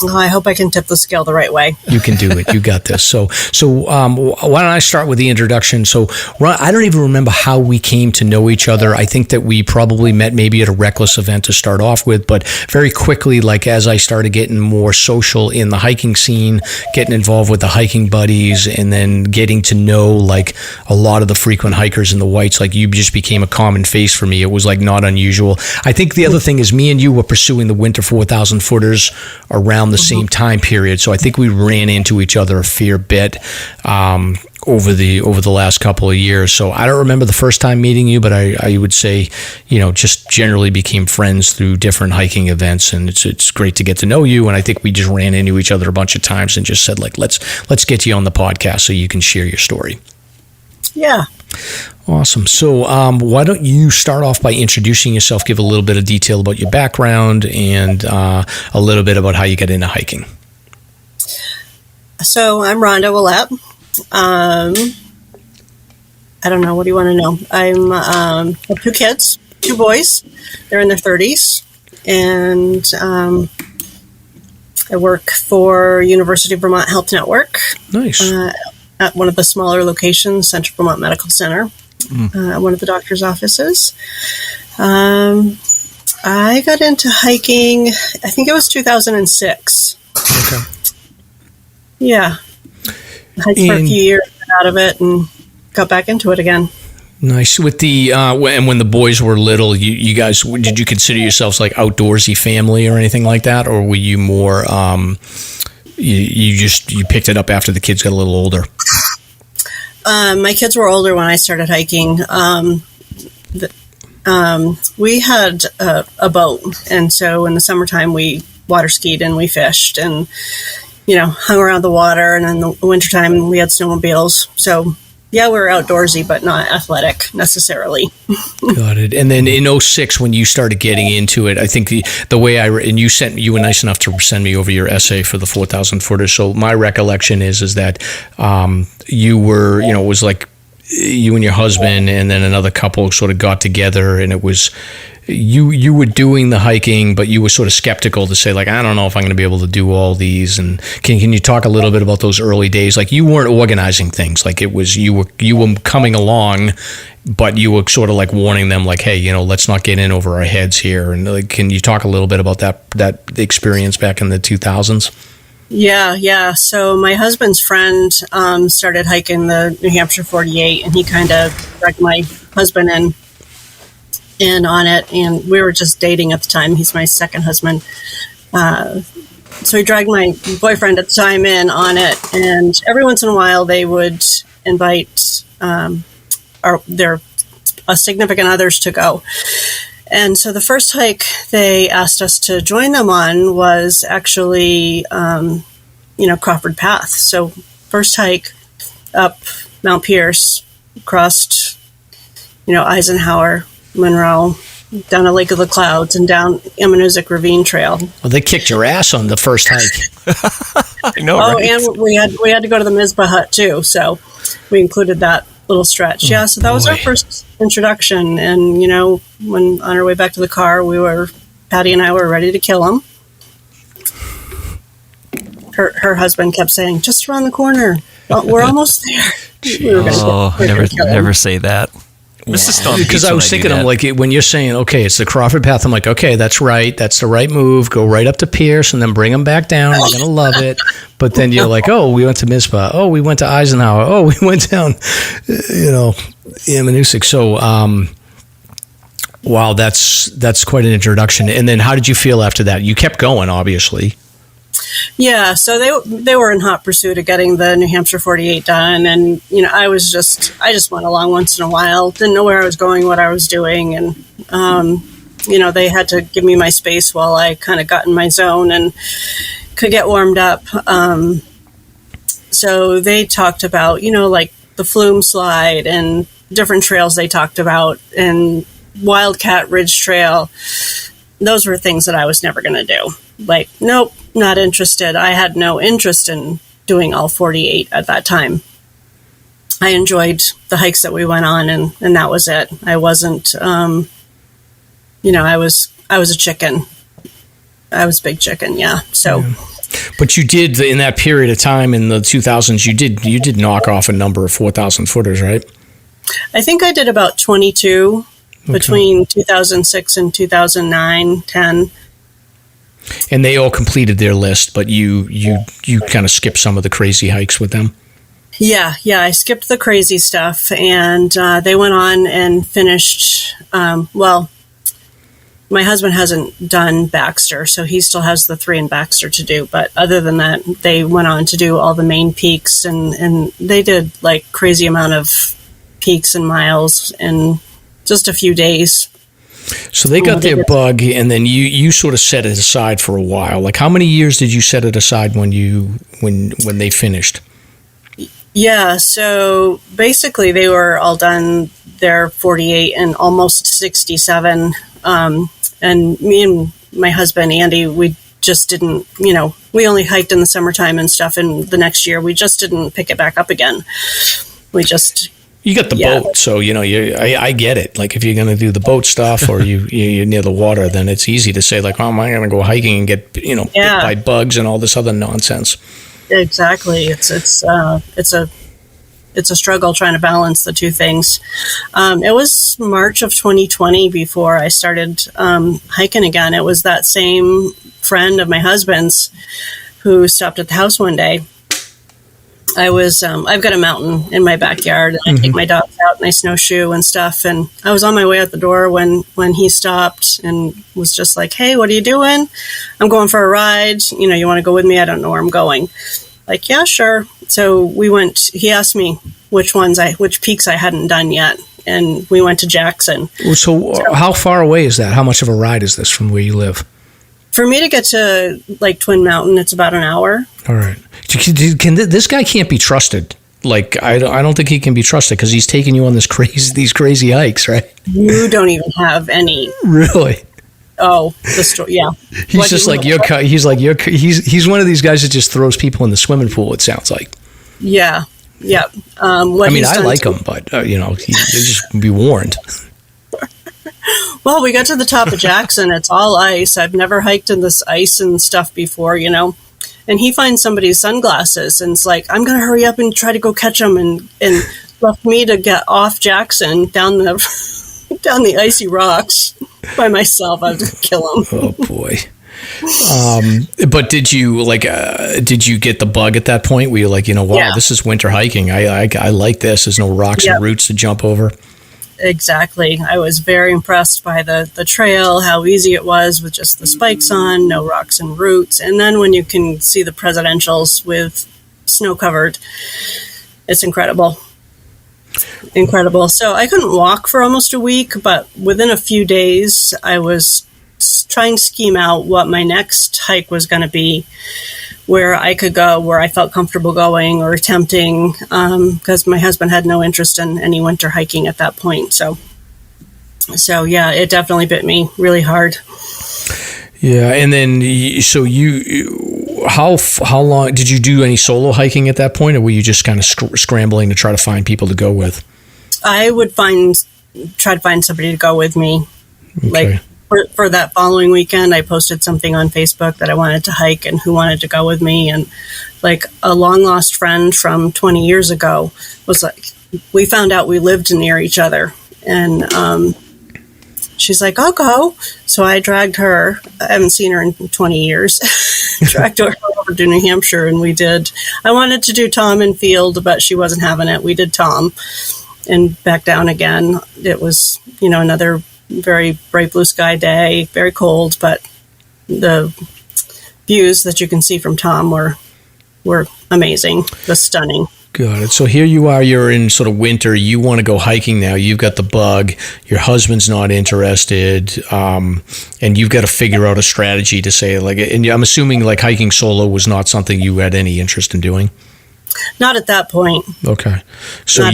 Oh, I hope I can tip the scale the right way. You can do it. You got this. So why don't I start with the introduction? So I don't even remember how we came to know each other. I think that we probably met maybe at a Reckless event to start off with, but very quickly, like as I started getting more social in the hiking scene, getting involved with the hiking buddies, and then getting to know like a lot of the frequent hikers in the whites, like you just became a common face for me. It was like not unusual. I think the other thing is me and you were pursuing the winter 4,000 footers around the same time period, so I think we ran into each other a fair bit over the last couple of years. So I don't remember the first time meeting you, but I would say, just generally became friends through different hiking events, and it's great to get to know you. And I think we just ran into each other a bunch of times and just said like, let's get you on the podcast so you can share your story. Yeah. Awesome. So why don't you start off by introducing yourself, give a little bit of detail about your background, and a little bit about how you get into hiking. So I'm Rhonda Willette. I don't know. What do you want to know? I have 2 kids, 2 boys. They're in their 30s. And I work for University of Vermont Health Network. Nice. At one of the smaller locations, Central Vermont Medical Center, one of the doctor's offices. I got into hiking, I think it was 2006. Okay. Yeah. I hiked for a few years out of it and got back into it again. Nice. With the and when the boys were little, you guys, did you consider yourselves like outdoorsy family or anything like that, or were you more you picked it up after the kids got a little older? My kids were older when I started hiking. We had a boat, and so in the summertime we water skied and we fished and, hung around the water, and in the wintertime we had snowmobiles. So yeah, we were outdoorsy, but not athletic necessarily. Got it. And then in 2006, when you started getting into it, I think the way you were nice enough to send me over your essay for the 4,000 footer. So my recollection is that you were, it was like you and your husband and then another couple sort of got together, and it was you were doing the hiking, but you were sort of skeptical to say, like, I don't know if I'm going to be able to do all these. And can you talk a little bit about those early days? Like, you weren't organizing things. Like, it was you were coming along, but you were sort of like warning them, like, hey, let's not get in over our heads here. And like, can you talk a little bit about that experience back in the 2000s? Yeah. So my husband's friend started hiking the New Hampshire 48, and he kind of dragged my husband in on it, and we were just dating at the time. He's my second husband. So he dragged my boyfriend at the time in on it, and every once in a while they would invite their significant others to go. And so the first hike they asked us to join them on was actually, Crawford Path. So first hike up Mount Pierce, crossed, Eisenhower, Monroe, down a Lake of the Clouds, and down Amanuzik Ravine Trail. Well, they kicked your ass on the first hike. I know. Oh, right? And we had to go to the Mizpah Hut too, so we included that little stretch. Yeah, so that was our first introduction, and when on our way back to the car, Patty and I were ready to kill him. Her husband kept saying, "Just around the corner. We're almost there." Never say that. Mrs. Stomp, because I was thinking, I'm like, when you're saying, okay, it's the Crawford Path, I'm like, okay, that's right. That's the right move. Go right up to Pierce and then bring them back down. They're going to love it. But then you're like, oh, we went to Mizpah. Oh, we went to Eisenhower. Oh, we went down, Amanuzik. So, wow, that's quite an introduction. And then how did you feel after that? You kept going, obviously. Yeah, so they were in hot pursuit of getting the New Hampshire 48 done, and I just went along once in a while, didn't know where I was going, what I was doing, and they had to give me my space while I kind of got in my zone and could get warmed up. So they talked about like the Flume Slide and different trails they talked about, and Wildcat Ridge Trail. Those were things that I was never going to do. Like, nope, not interested. I had no interest in doing all 48 at that time. I enjoyed the hikes that we went on, and that was it. I wasn't, I was a chicken. I was big chicken, yeah. So, yeah. But you did, in that period of time in the 2000s, you did knock off a number of 4,000 footers, right? I think I did about 22 between 2006 and 2009, 10. And they all completed their list, but you kind of skipped some of the crazy hikes with them? Yeah, I skipped the crazy stuff, and they went on and finished, my husband hasn't done Baxter, so he still has the 3 in Baxter to do, but other than that, they went on to do all the main peaks, and they did like crazy amount of peaks and miles in just a few days. So they got their bug, and then you sort of set it aside for a while. Like, how many years did you set it aside when they finished? Yeah, so basically they were all done their 48 and almost 67. And me and my husband, Andy, we just didn't, we only hiked in the summertime and stuff, and the next year we just didn't pick it back up again. You got the boat, so I get it. Like, if you're going to do the boat stuff, or you're near the water, then it's easy to say, like, oh, am I going to go hiking and get bit by bugs and all this other nonsense? Exactly. It's a struggle trying to balance the two things. It was March of 2020 before I started hiking again. It was that same friend of my husband's who stopped at the house one day I've got a mountain in my backyard, and I take my dogs out and I snowshoe and stuff. And I was on my way out the door when he stopped and was just like, "Hey, what are you doing?" "I'm going for a ride. You know, you want to go with me? I don't know where I'm going." Like, "Yeah, sure." So we went. He asked me which peaks I hadn't done yet, and we went to Jackson. So how far away is that? How much of a ride is this from where you live? For me to get to like Twin Mountain, it's about an hour. All right. This guy can't be trusted. Like, I don't think he can be trusted because he's taking you on these crazy hikes, right? You don't even have any. Really? Oh, the story. Yeah. He's just like he's one of these guys that just throws people in the swimming pool. It sounds like. Yeah. Yeah. I like him, but he just be warned. Well, we got to the top of Jackson. It's all ice. I've never hiked in this ice and stuff before, And he finds somebody's sunglasses and it's like, "I'm going to hurry up and try to go catch them," and left me to get off Jackson down the icy rocks by myself. I was going to kill him. Oh boy. But did you get the bug at that point? Were you like, wow, This is winter hiking. I like this. There's no rocks and roots to jump over. Exactly. I was very impressed by the trail, how easy it was with just the spikes on, no rocks and roots. And then when you can see the presidentials with snow covered, it's incredible. Incredible. So I couldn't walk for almost a week, but within a few days, I was trying to scheme out what my next hike was going to be, where I could go, where I felt comfortable going or attempting, because my husband had no interest in any winter hiking at that point. So yeah, it definitely bit me really hard. Yeah, and then so how long did you do any solo hiking at that point, or were you just kind of scrambling to try to find people to go with? I would try to find somebody to go with me, okay. Like. For that following weekend, I posted something on Facebook that I wanted to hike and who wanted to go with me. And like a long lost friend from 20 years ago was like, we found out we lived near each other. And she's like, "I'll go." So I dragged her. I haven't seen her in 20 years. Dragged her over to New Hampshire and we did. I wanted to do Tom and Field, but she wasn't having it. We did Tom and back down again. It was, another very bright blue sky day, very cold, but the views that you can see from Tom were amazing, just stunning. Got it. So here you are, you're in sort of winter, you want to go hiking now, you've got the bug, your husband's not interested, and you've got to figure out a strategy to say, like, and I'm assuming like hiking solo was not something you had any interest in doing? Not at that point. Okay. So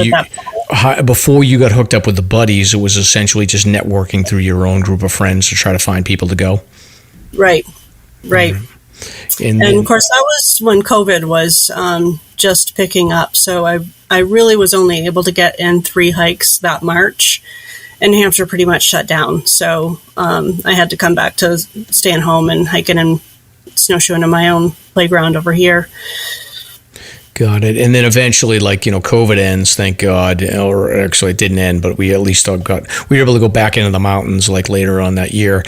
before you got hooked up with the buddies, it was essentially just networking through your own group of friends to try to find people to go? Right. And of course, that was when COVID was just picking up. So I really was only able to get in 3 hikes that March, and New Hampshire pretty much shut down. So I had to come back to staying home and hiking and snowshoeing in my own playground over here. Got it. And then eventually, COVID ends, thank God. Or actually, it didn't end, but we at least we were able to go back into the mountains later on that year.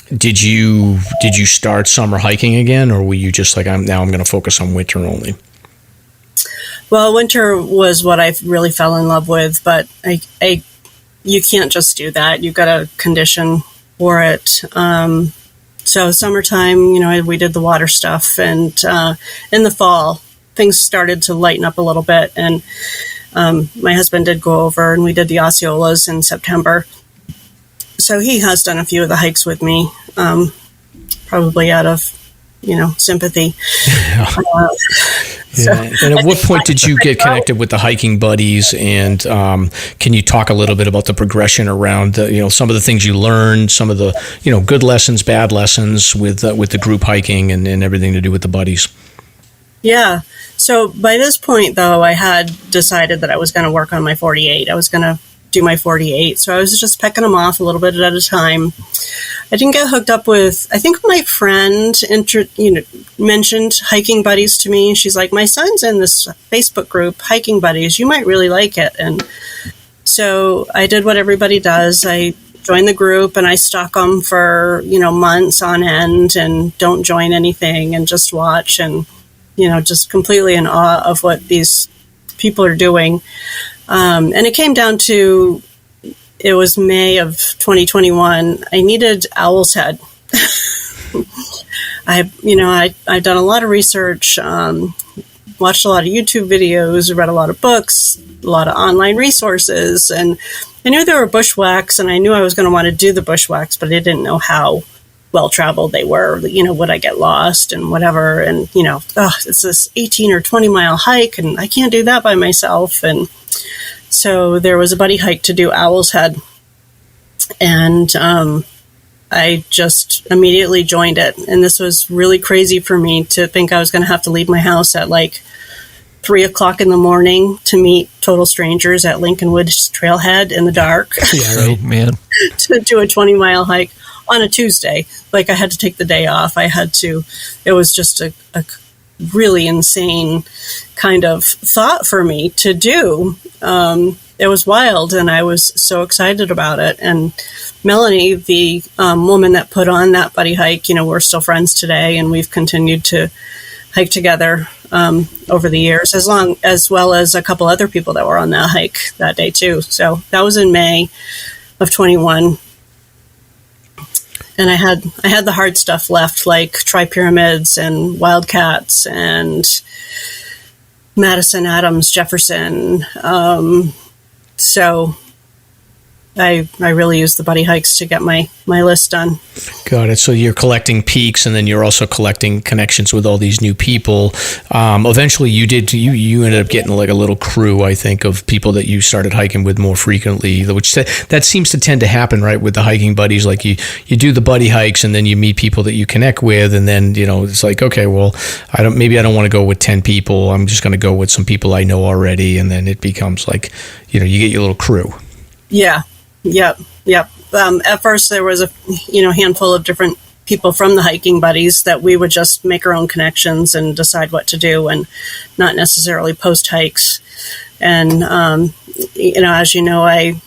Did you start summer hiking again, or were you just like, I'm going to focus on winter only? Well, winter was what I really fell in love with, but you can't just do that. You've got to condition for it. So summertime, we did the water stuff, and in the fall, things started to lighten up a little bit, and my husband did go over, and we did the Osceolas in September. So he has done a few of the hikes with me, probably out of, sympathy. Yeah. And at what point did you get connected with the hiking buddies? And can you talk a little bit about the progression around, some of the things you learned, some of the, good lessons, bad lessons with the group hiking and everything to do with the buddies? Yeah. So by this point, though, I had decided that I was going to work on my 48. I was going to do my 48. So I was just pecking them off a little bit at a time. I didn't get hooked up with, I think my friend mentioned hiking buddies to me. She's like, "My son's in this Facebook group, Hiking Buddies. You might really like it." And so I did what everybody does. I joined the group and I stalk them for, months on end and don't join anything and just watch. And just completely in awe of what these people are doing. And it came down to, it was May of 2021. I needed owl's head. I've done a lot of research, watched a lot of YouTube videos, read a lot of books, a lot of online resources, and I knew there were bushwhacks, and I knew I was going to want to do the bushwhacks, but I didn't know how well traveled they were. Would I get lost and whatever? And it's this 18 or 20 mile hike, and I can't do that by myself. And so there was a buddy hike to do Owl's Head, and I just immediately joined it. And this was really crazy for me to think I was going to have to leave my house at 3:00 in the morning to meet total strangers at Lincoln Woods Trailhead in the dark. Yeah, right, man. To do a 20 mile hike on a Tuesday. I had to take the day off. It was just a really insane kind of thought for me to do. It was wild, and I was so excited about it. And Melanie, the woman that put on that buddy hike, we're still friends today, and we've continued to hike together over the years, as well as a couple other people that were on that hike that day too. So that was in May of 21. And I had the hard stuff left, like tri-pyramids and wildcats and Madison, Adams, Jefferson. So I really used the buddy hikes to get my list done. Got it. So you're collecting peaks, and then you're also collecting connections with all these new people. Eventually, you ended up getting a little crew, I think, of people that you started hiking with more frequently. Which that seems to tend to happen, right, with the hiking buddies. You do the buddy hikes, and then you meet people that you connect with, and then it's okay, well, I don't want to go with 10 people. I'm just going to go with some people I know already, and then it becomes you get your little crew. Yeah. Yep. At first, there was a handful of different people from the hiking buddies that we would just make our own connections and decide what to do, and not necessarily post hikes. And as you know, I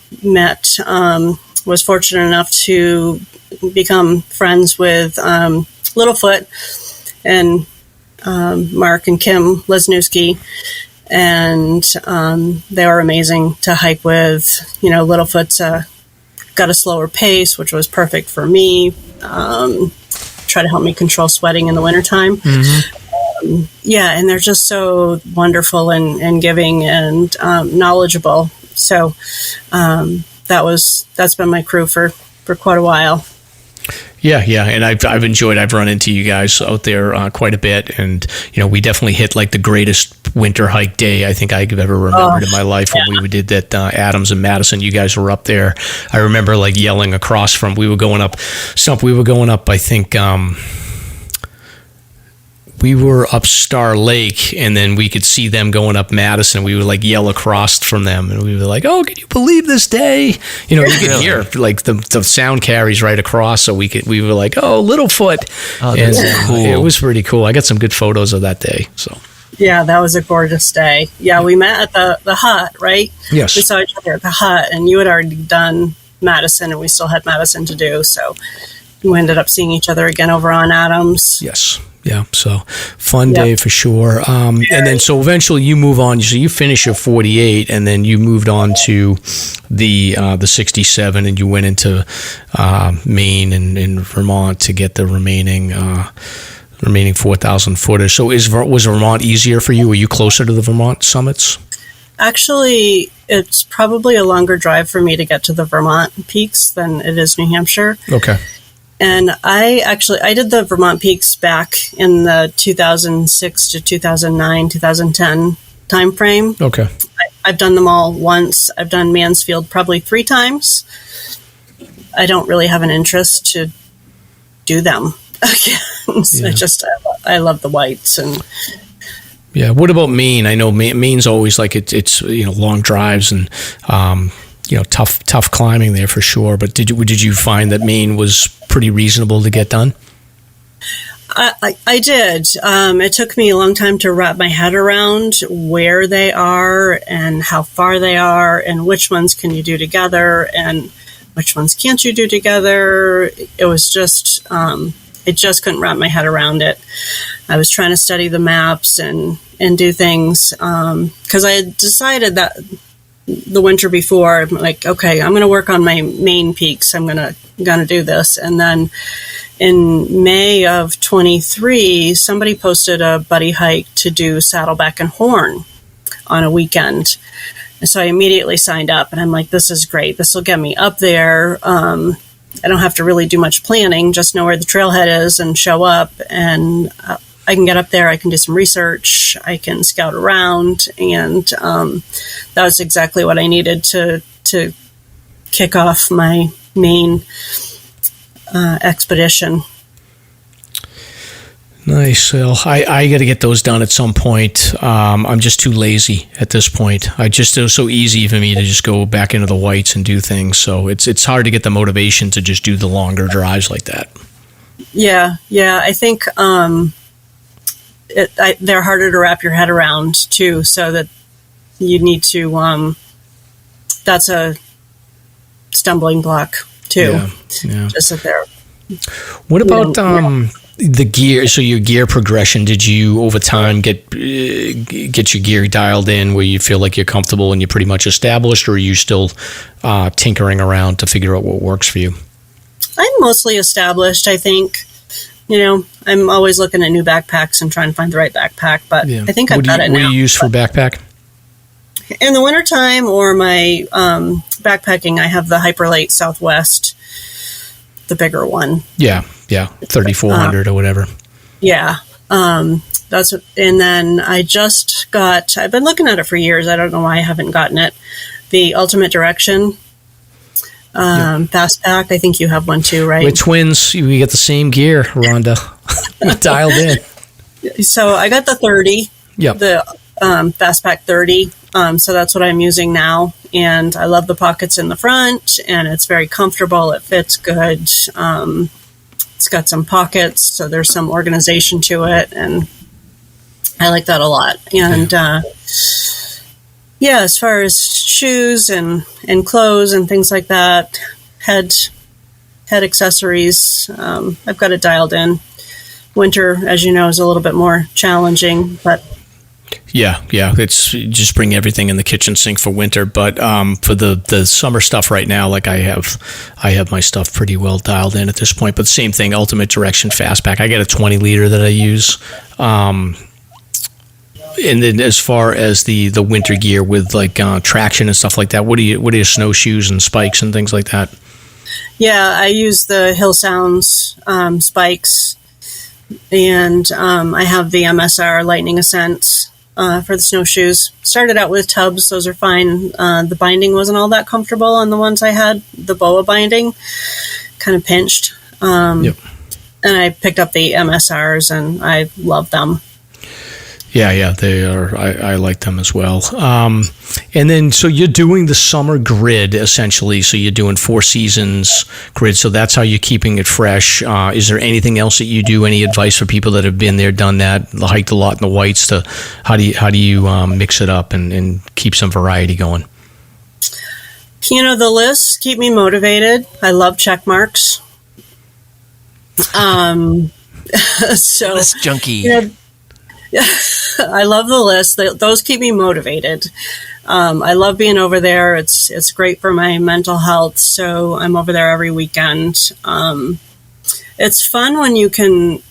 was fortunate enough to become friends with Littlefoot and Mark and Kim Lesniewski. And they were amazing to hike with. Littlefoot's got a slower pace, which was perfect for me. Try to help me control sweating in the wintertime. Mm-hmm. And they're just so wonderful and giving and knowledgeable. So that's been my crew for quite a while. Yeah, and I've run into you guys out there quite a bit, and we definitely hit the greatest winter hike day I think I've ever remembered in my life when we did that Adams and Madison. You guys were up there. I remember yelling across from. We were going up Stump. We were going up. I think we were up Star Lake, and then we could see them going up Madison. We would yell across from them, and we were like, "Oh, can you believe this day?" You could hear the sound carries right across, so we were like, "Oh, Littlefoot." Oh, that's cool. It was pretty cool. I got some good photos of that day. So yeah, that was a gorgeous day. Yeah, we met at the hut, right? Yes, we saw each other at the hut, and you had already done Madison, and we still had Madison to do, so we ended up seeing each other again over on Adams. Yes. Yeah, so fun day for sure. And then so eventually you move on. So you finish your 48, and then you moved on to the 67, and you went into Maine and Vermont to get the remaining 4,000 footers. So was Vermont easier for you? Were you closer to the Vermont summits? Actually, it's probably a longer drive for me to get to the Vermont peaks than it is New Hampshire. Okay. And I did the Vermont peaks back in the 2006 to 2009, 2010 time frame. Okay. I've done them all once. I've done Mansfield probably 3 times. I don't really have an interest to do them again. I love the whites. And yeah. What about Maine? I know Maine's always it's long drives and tough climbing there for sure. But did you find that Maine was pretty reasonable to get done? I did. It took me a long time to wrap my head around where they are and how far they are and which ones can you do together and which ones can't you do together. It was just I just couldn't wrap my head around it. I was trying to study the maps and do things because I had decided that the winter before, I'm like, okay, I'm going to work on my main peaks. I'm going to do this. And then in May of 23, somebody posted a buddy hike to do Saddleback and Horn on a weekend. And so I immediately signed up, and I'm like, this is great. This will get me up there. I don't have to really do much planning, just know where the trailhead is and show up. And I can get up there. I can do some research. I can scout around. And that was exactly what I needed to kick off my main expedition. Nice. Well, I got to get those done at some point. I'm just too lazy at this point. It was so easy for me to just go back into the whites and do things. So it's hard to get the motivation to just do the longer drives like that. Yeah. I think they're harder to wrap your head around too. So that you need to. That's a stumbling block too. Yeah. Just sit there. What about the gear? So your gear progression, did you over time get your gear dialed in where you feel like you're comfortable and you're pretty much established, or are you still tinkering around to figure out what works for you? I'm mostly established, I think. I'm always looking at new backpacks and trying to find the right backpack, but I think I've got it now. What do you use for backpack? In the wintertime or my backpacking, I have the Hyperlate Southwest, the bigger one. Yeah, 3,400 or whatever. Yeah, that's what, and then I've been looking at it for years. I don't know why I haven't gotten it. The Ultimate Direction Fast Pack. I think you have one too, right? We're twins. We get the same gear, Rhonda. Dialed in. So I got the 30. Yep. The Fast Pack 30. So that's what I'm using now. And I love the pockets in the front, and it's very comfortable. It fits good. It's got some pockets, so there's some organization to it, and I like that a lot. And as far as shoes and clothes and things like that, head accessories, I've got it dialed in. Winter, as you know, is a little bit more challenging, but yeah, it's just bring everything in the kitchen sink for winter. But for the summer stuff right now, like I have my stuff pretty well dialed in at this point. But same thing, Ultimate Direction Fastpack. I got a 20 liter that I use. And then as far as the winter gear with like traction and stuff like that, what are your snowshoes and spikes and things like that? Yeah, I use the Hill Sounds spikes, and I have the MSR Lightning Ascent for the snowshoes. Started out with tubs; those are fine. The binding wasn't all that comfortable on the ones I had. The BOA binding kind of pinched. And I picked up the MSRs, and I love them. Yeah, they are. I like them as well. And then, so you're doing the summer grid, essentially. So you're doing 4 seasons grid. So that's how you're keeping it fresh. Is there anything else that you do? Any advice for people that have been there, done that, hiked a lot in the whites? How do you mix it up and keep some variety going? The lists keep me motivated. I love check marks. So list junkie. I love the list. Those keep me motivated. I love being over there. It's great for my mental health. So I'm over there every weekend. It's fun when you can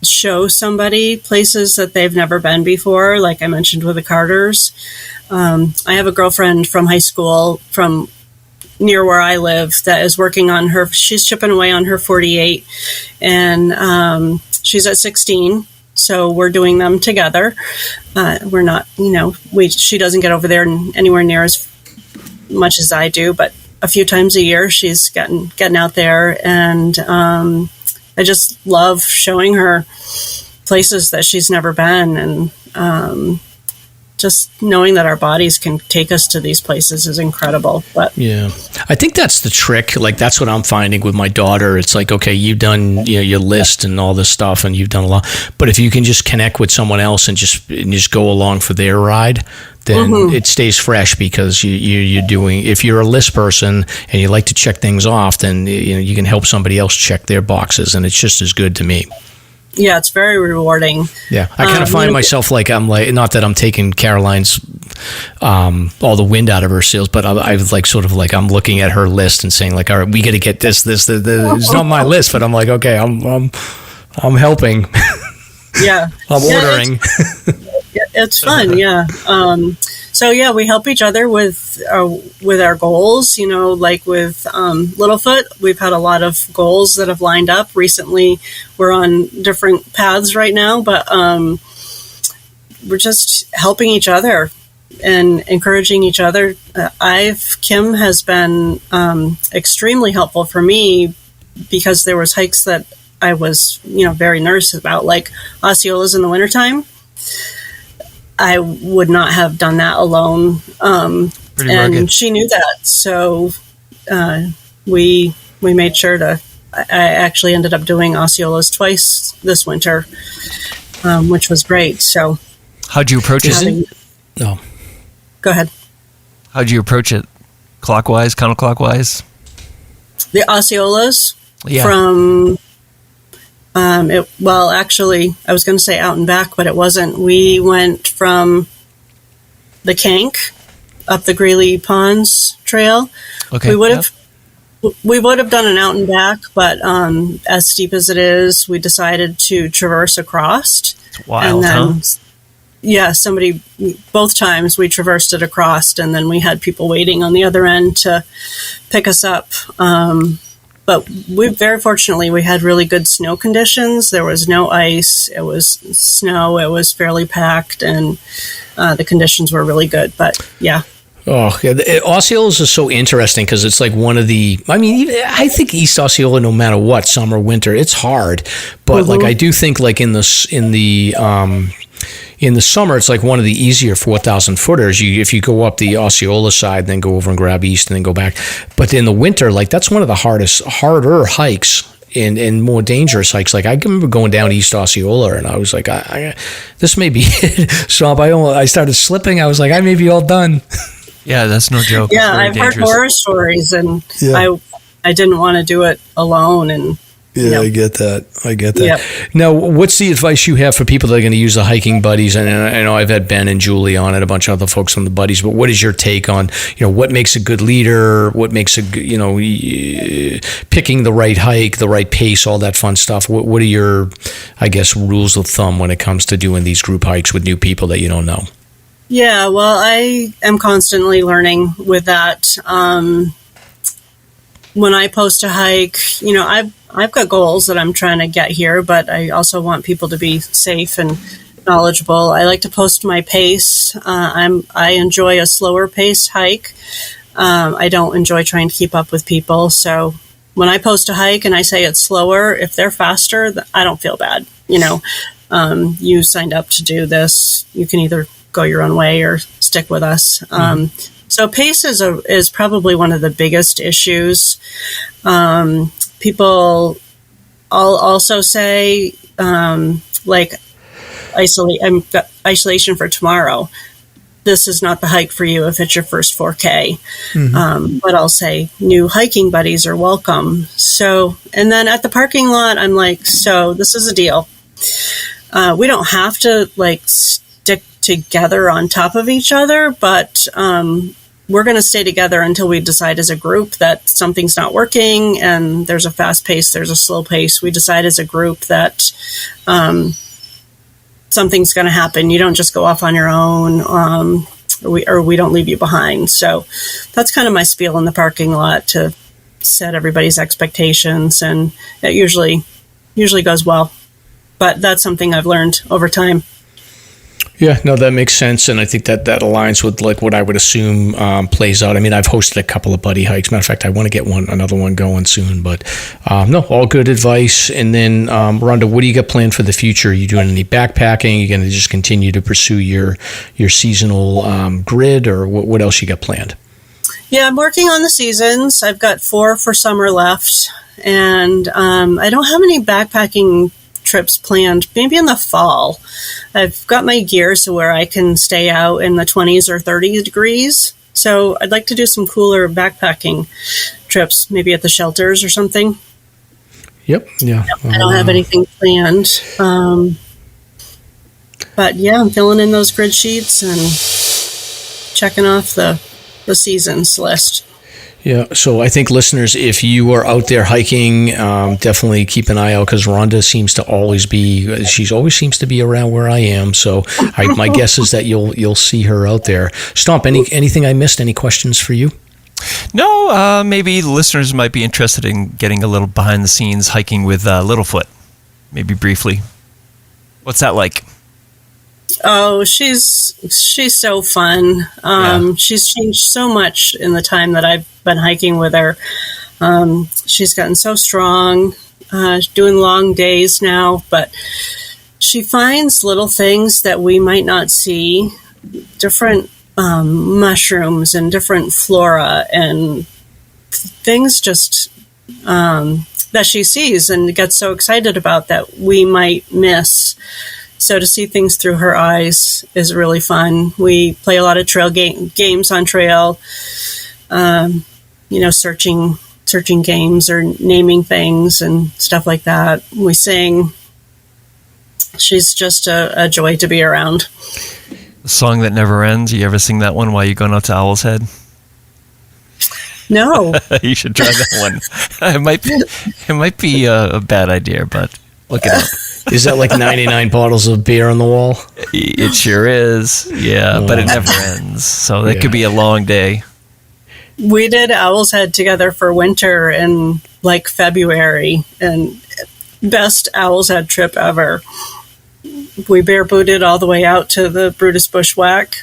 show somebody places that they've never been before, like I mentioned with the Carters. I have a girlfriend from high school from near where I live that is working on she's chipping away on her 48, and she's at 16. So we're doing them together. We're not, she doesn't get over there anywhere near as much as I do, but a few times a year she's getting out there, and I just love showing her places that she's never been, and just knowing that our bodies can take us to these places is incredible. But yeah, I think that's the trick. Like, that's what I'm finding with my daughter. It's like, okay, you've done your list and all this stuff, and you've done a lot. But if you can just connect with someone else and just go along for their ride, then it stays fresh, because you're doing. If you're a list person and you like to check things off, then you can help somebody else check their boxes, and it's just as good to me. Yeah, it's very rewarding. Yeah, I kind of find myself like, I'm like, not that I'm taking Caroline's all the wind out of her sails, but I was like, sort of like, I'm looking at her list and saying like, all right, we got to get this. It's not my list, but I'm like, okay, I'm helping. Yeah, I'm ordering. It's fun. Yeah. So yeah, we help each other with our goals. Like with Littlefoot, we've had a lot of goals that have lined up recently. We're on different paths right now, but we're just helping each other and encouraging each other. Kim has been extremely helpful for me, because there was hikes that I was very nervous about, like Osceolas in the wintertime. I would not have done that alone. And rugged. She knew that. So we made sure to, I actually ended up doing Osceolas twice this winter, which was great. So how'd you approach it? No. Go ahead. How'd you approach it? Clockwise, counterclockwise? The Osceolas? Yeah. From... actually, I was going to say out and back, but it wasn't. We went from the Kank up the Greeley Ponds Trail. Okay. We would have done an out and back, but as steep as it is, we decided to traverse across. It's wild, huh? Yeah, both times we traversed it across, and then we had people waiting on the other end to pick us up. But very fortunately, we had really good snow conditions. There was no ice. It was snow. It was fairly packed, and the conditions were really good. But yeah. Oh, yeah. Osceolas is so interesting, because it's like one of the. I mean, I think East Osceola, no matter what, summer, winter, it's hard. But like, I do think like in the summer, it's like one of the easier 4,000 footers. If you go up the Osceola side, then go over and grab east, and then go back. But in the winter, like, that's one of the harder hikes and more dangerous hikes. Like, I remember going down East Osceola, and I was like, this may be it. Stomp. I started slipping. I was like, I may be all done. Yeah, that's no joke. Yeah, I've heard horror stories, and I didn't want to do it alone, and. Yeah, I get that. Yep. Now, what's the advice you have for people that are going to use the hiking buddies? And I know I've had Ben and Julie on it, a bunch of other folks on the buddies, but what is your take on, what makes a good leader? What makes picking the right hike, the right pace, all that fun stuff? What are your, I guess, rules of thumb when it comes to doing these group hikes with new people that you don't know? Yeah, well, I am constantly learning with that. When I post a hike, I've got goals that I'm trying to get here, but I also want people to be safe and knowledgeable. I like to post my pace. I enjoy a slower pace hike. I don't enjoy trying to keep up with people. So when I post a hike and I say it's slower, if they're faster, I don't feel bad. You signed up to do this. You can either go your own way or stick with us. So pace is probably one of the biggest issues. People also say, like, isolation for tomorrow. This is not the hike for you if it's your first 4K. But I'll say new hiking buddies are welcome. So, and then at the parking lot, I'm like, so this is a deal. We don't have to like stick together on top of each other, but we're going to stay together until we decide as a group that something's not working, and there's a fast pace, there's a slow pace. We decide as a group that something's going to happen. You don't just go off on your own, or we don't leave you behind. So that's kind of my spiel in the parking lot, to set everybody's expectations, and it usually goes well. But that's something I've learned over time. Yeah, no, that makes sense, and I think that aligns with like what I would assume plays out. I mean, I've hosted a couple of buddy hikes. Matter of fact, I want to get another one going soon. But no, all good advice. And then, Rhonda, what do you got planned for the future? Are you doing any backpacking? Are you going to just continue to pursue your seasonal grid, or what else you got planned? Yeah, I'm working on the seasons. I've got 4 for summer left, and I don't have any backpacking trips planned. Maybe in the fall. I've got my gear so where I can stay out in the 20s or 30 degrees. So I'd like to do some cooler backpacking trips, maybe at the shelters or something. Yep. Yeah. I don't have anything planned. But yeah, I'm filling in those grid sheets and checking off the seasons list. Yeah, so I think listeners, if you are out there hiking, definitely keep an eye out, because Rhonda seems to always seems to be around where I am. So my guess is that you'll see her out there. Stomp, anything I missed? Any questions for you? No, maybe listeners might be interested in getting a little behind the scenes hiking with Littlefoot, maybe briefly. What's that like? Oh, she's so fun. She's changed so much in the time that I've been hiking with her. She's gotten so strong, doing long days now, but she finds little things that we might not see, different mushrooms and different flora and things just that she sees and gets so excited about that we might miss. So to see things through her eyes is really fun. We play a lot of trail games on trail, searching games or naming things and stuff like that. We sing. She's just a joy to be around. The Song That Never Ends. You ever sing that one while you're going out to Owl's Head? No. You should try that one. It might be a bad idea, but look it up. Is that like 99 bottles of beer on the wall? It sure is. Yeah, but it never ends. So that could be a long day. We did Owl's Head together for winter in like February, and best Owl's Head trip ever. We bare-booted all the way out to the Brutus Bushwhack,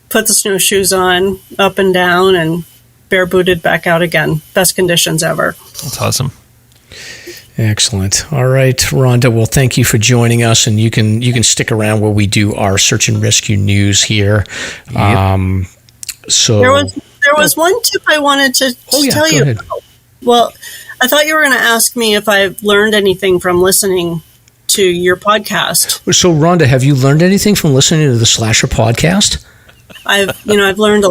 put the snowshoes on, up and down, and bare-booted back out again. Best conditions ever. That's awesome. Excellent. All right, Rhonda. Well, thank you for joining us, and you can stick around where we do our search and rescue news here. Yep. So there was one tip I wanted to tell you about. Well, I thought you were going to ask me if I've learned anything from listening to your podcast. So, Rhonda, have you learned anything from listening to the SLASR podcast? I've learned a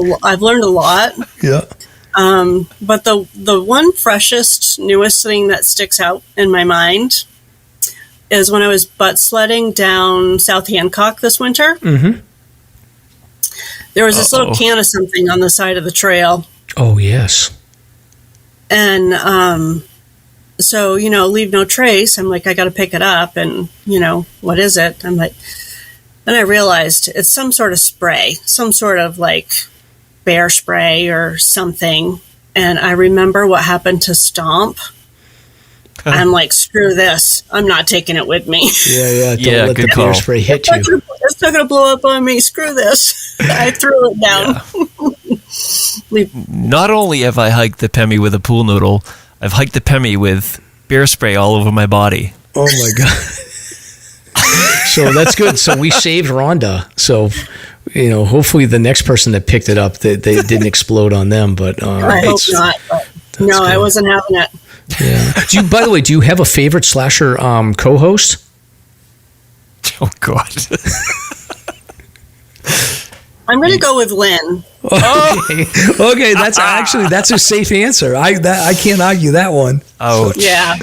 lot. Yeah. But the one freshest, newest thing that sticks out in my mind is when I was butt sledding down South Hancock this winter. Mm-hmm. There was this little can of something on the side of the trail. Oh, yes. And so, leave no trace. I'm like, I got to pick it up. And, what is it? I'm like, then I realized it's some sort of spray, some sort of like bear spray or something. And I remember what happened to Stomp. I'm like, screw this. I'm not taking it with me. Yeah. Don't let the bear spray hit you. It's not going to blow up on me. Screw this. I threw it down. Yeah. Not only have I hiked the Pemi with a pool noodle, I've hiked the Pemi with bear spray all over my body. Oh, my God. So that's good. So we saved Rhonda. So, hopefully the next person that picked it up, they didn't explode on them. But I hope not. But no, good. I wasn't having it. Yeah. By the way, do you have a favorite SLASR co-host? Oh, God. I'm going to go with Lynn. Okay. That's a safe answer. I can't argue that one. Oh, yeah.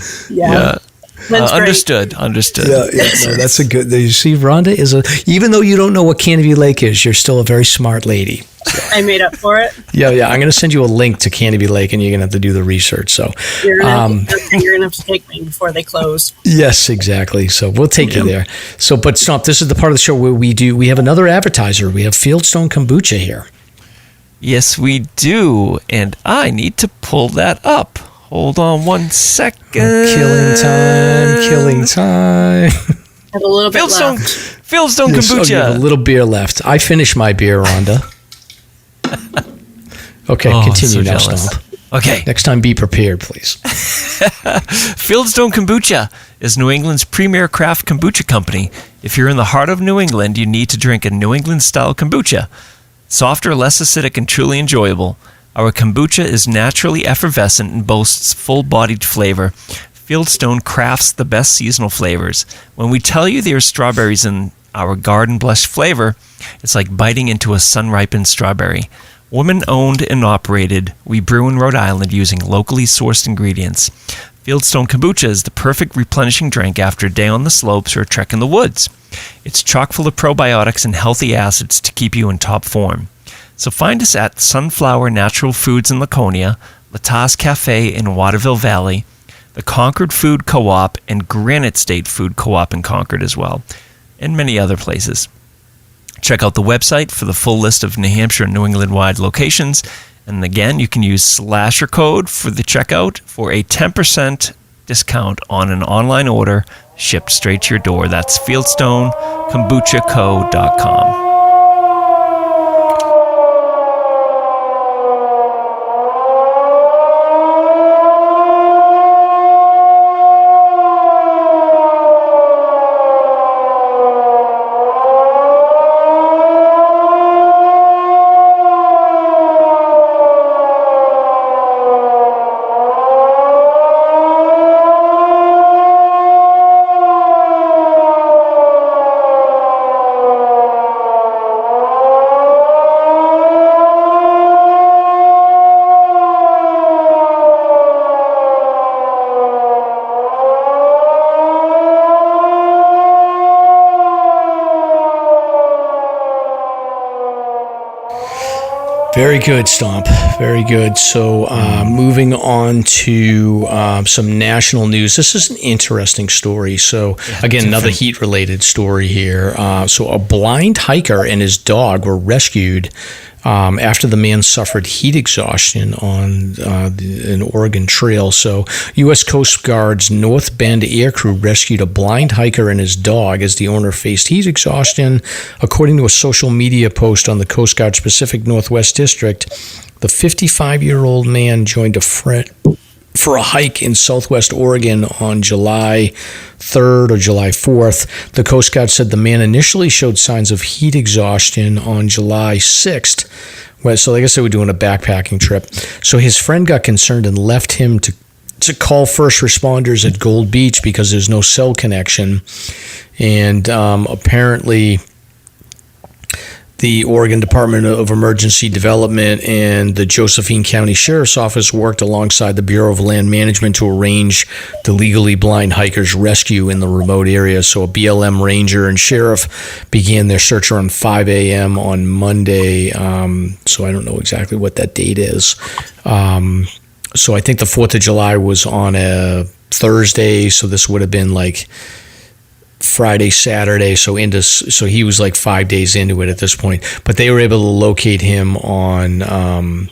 Understood. Yeah. No, that's a good. You see, Rhonda even though you don't know what Canobie Lake is, you're still a very smart lady. So. I made up for it. Yeah. I'm going to send you a link to Canobie Lake, and you're going to have to do the research. So you're going to have to take me before they close. Yes, exactly. So we'll take you there. So, but Stomp, this is the part of the show where we have another advertiser. We have Fieldstone Kombucha here. Yes, we do, and I need to pull that up. Hold on 1 second. Killing time. have a little bit left. Fieldstone kombucha. You have a little beer left. I finished my beer, Rhonda. Okay, continue now, Stomp. Okay. Next time, be prepared, please. Fieldstone Kombucha is New England's premier craft kombucha company. If you're in the heart of New England, you need to drink a New England-style kombucha. Softer, less acidic, and truly enjoyable. Our kombucha is naturally effervescent and boasts full-bodied flavor. Fieldstone crafts the best seasonal flavors. When we tell you there's strawberries in our garden blush flavor, it's like biting into a sun-ripened strawberry. Women-owned and operated, we brew in Rhode Island using locally sourced ingredients. Fieldstone Kombucha is the perfect replenishing drink after a day on the slopes or a trek in the woods. It's chock full of probiotics and healthy acids to keep you in top form. So find us at Sunflower Natural Foods in Laconia, Latas Cafe in Waterville Valley, the Concord Food Co-op, and Granite State Food Co-op in Concord as well, and many other places. Check out the website for the full list of New Hampshire and New England-wide locations. And again, you can use SLASR code for the checkout for a 10% discount on an online order shipped straight to your door. That's fieldstonekombuchaco.com. Very good, Stomp. Very good. So moving on to some national news. This is an interesting story. So again, another heat-related story here. So a blind hiker and his dog were rescued after the man suffered heat exhaustion on an Oregon trail. So U.S. Coast Guard's North Bend air crew rescued a blind hiker and his dog as the owner faced heat exhaustion. According to a social media post on the Coast Guard's Pacific Northwest District, the 55-year-old man joined a friend for a hike in southwest Oregon on July 3rd or July 4th. The Coast Guard said the man initially showed signs of heat exhaustion on July 6th. Well, so I guess they were doing a backpacking trip. So his friend got concerned and left him to call first responders at Gold Beach because there's no cell connection. And apparently the Oregon Department of Emergency Development and the Josephine County Sheriff's Office worked alongside the Bureau of Land Management to arrange the legally blind hiker's rescue in the remote area. So a BLM ranger and sheriff began their search around 5 a.m. on Monday. So I don't know exactly what that date is. So I think the 4th of July was on a Thursday, so this would have been like Friday, Saturday, so he was like 5 days into it at this point. But they were able to locate him on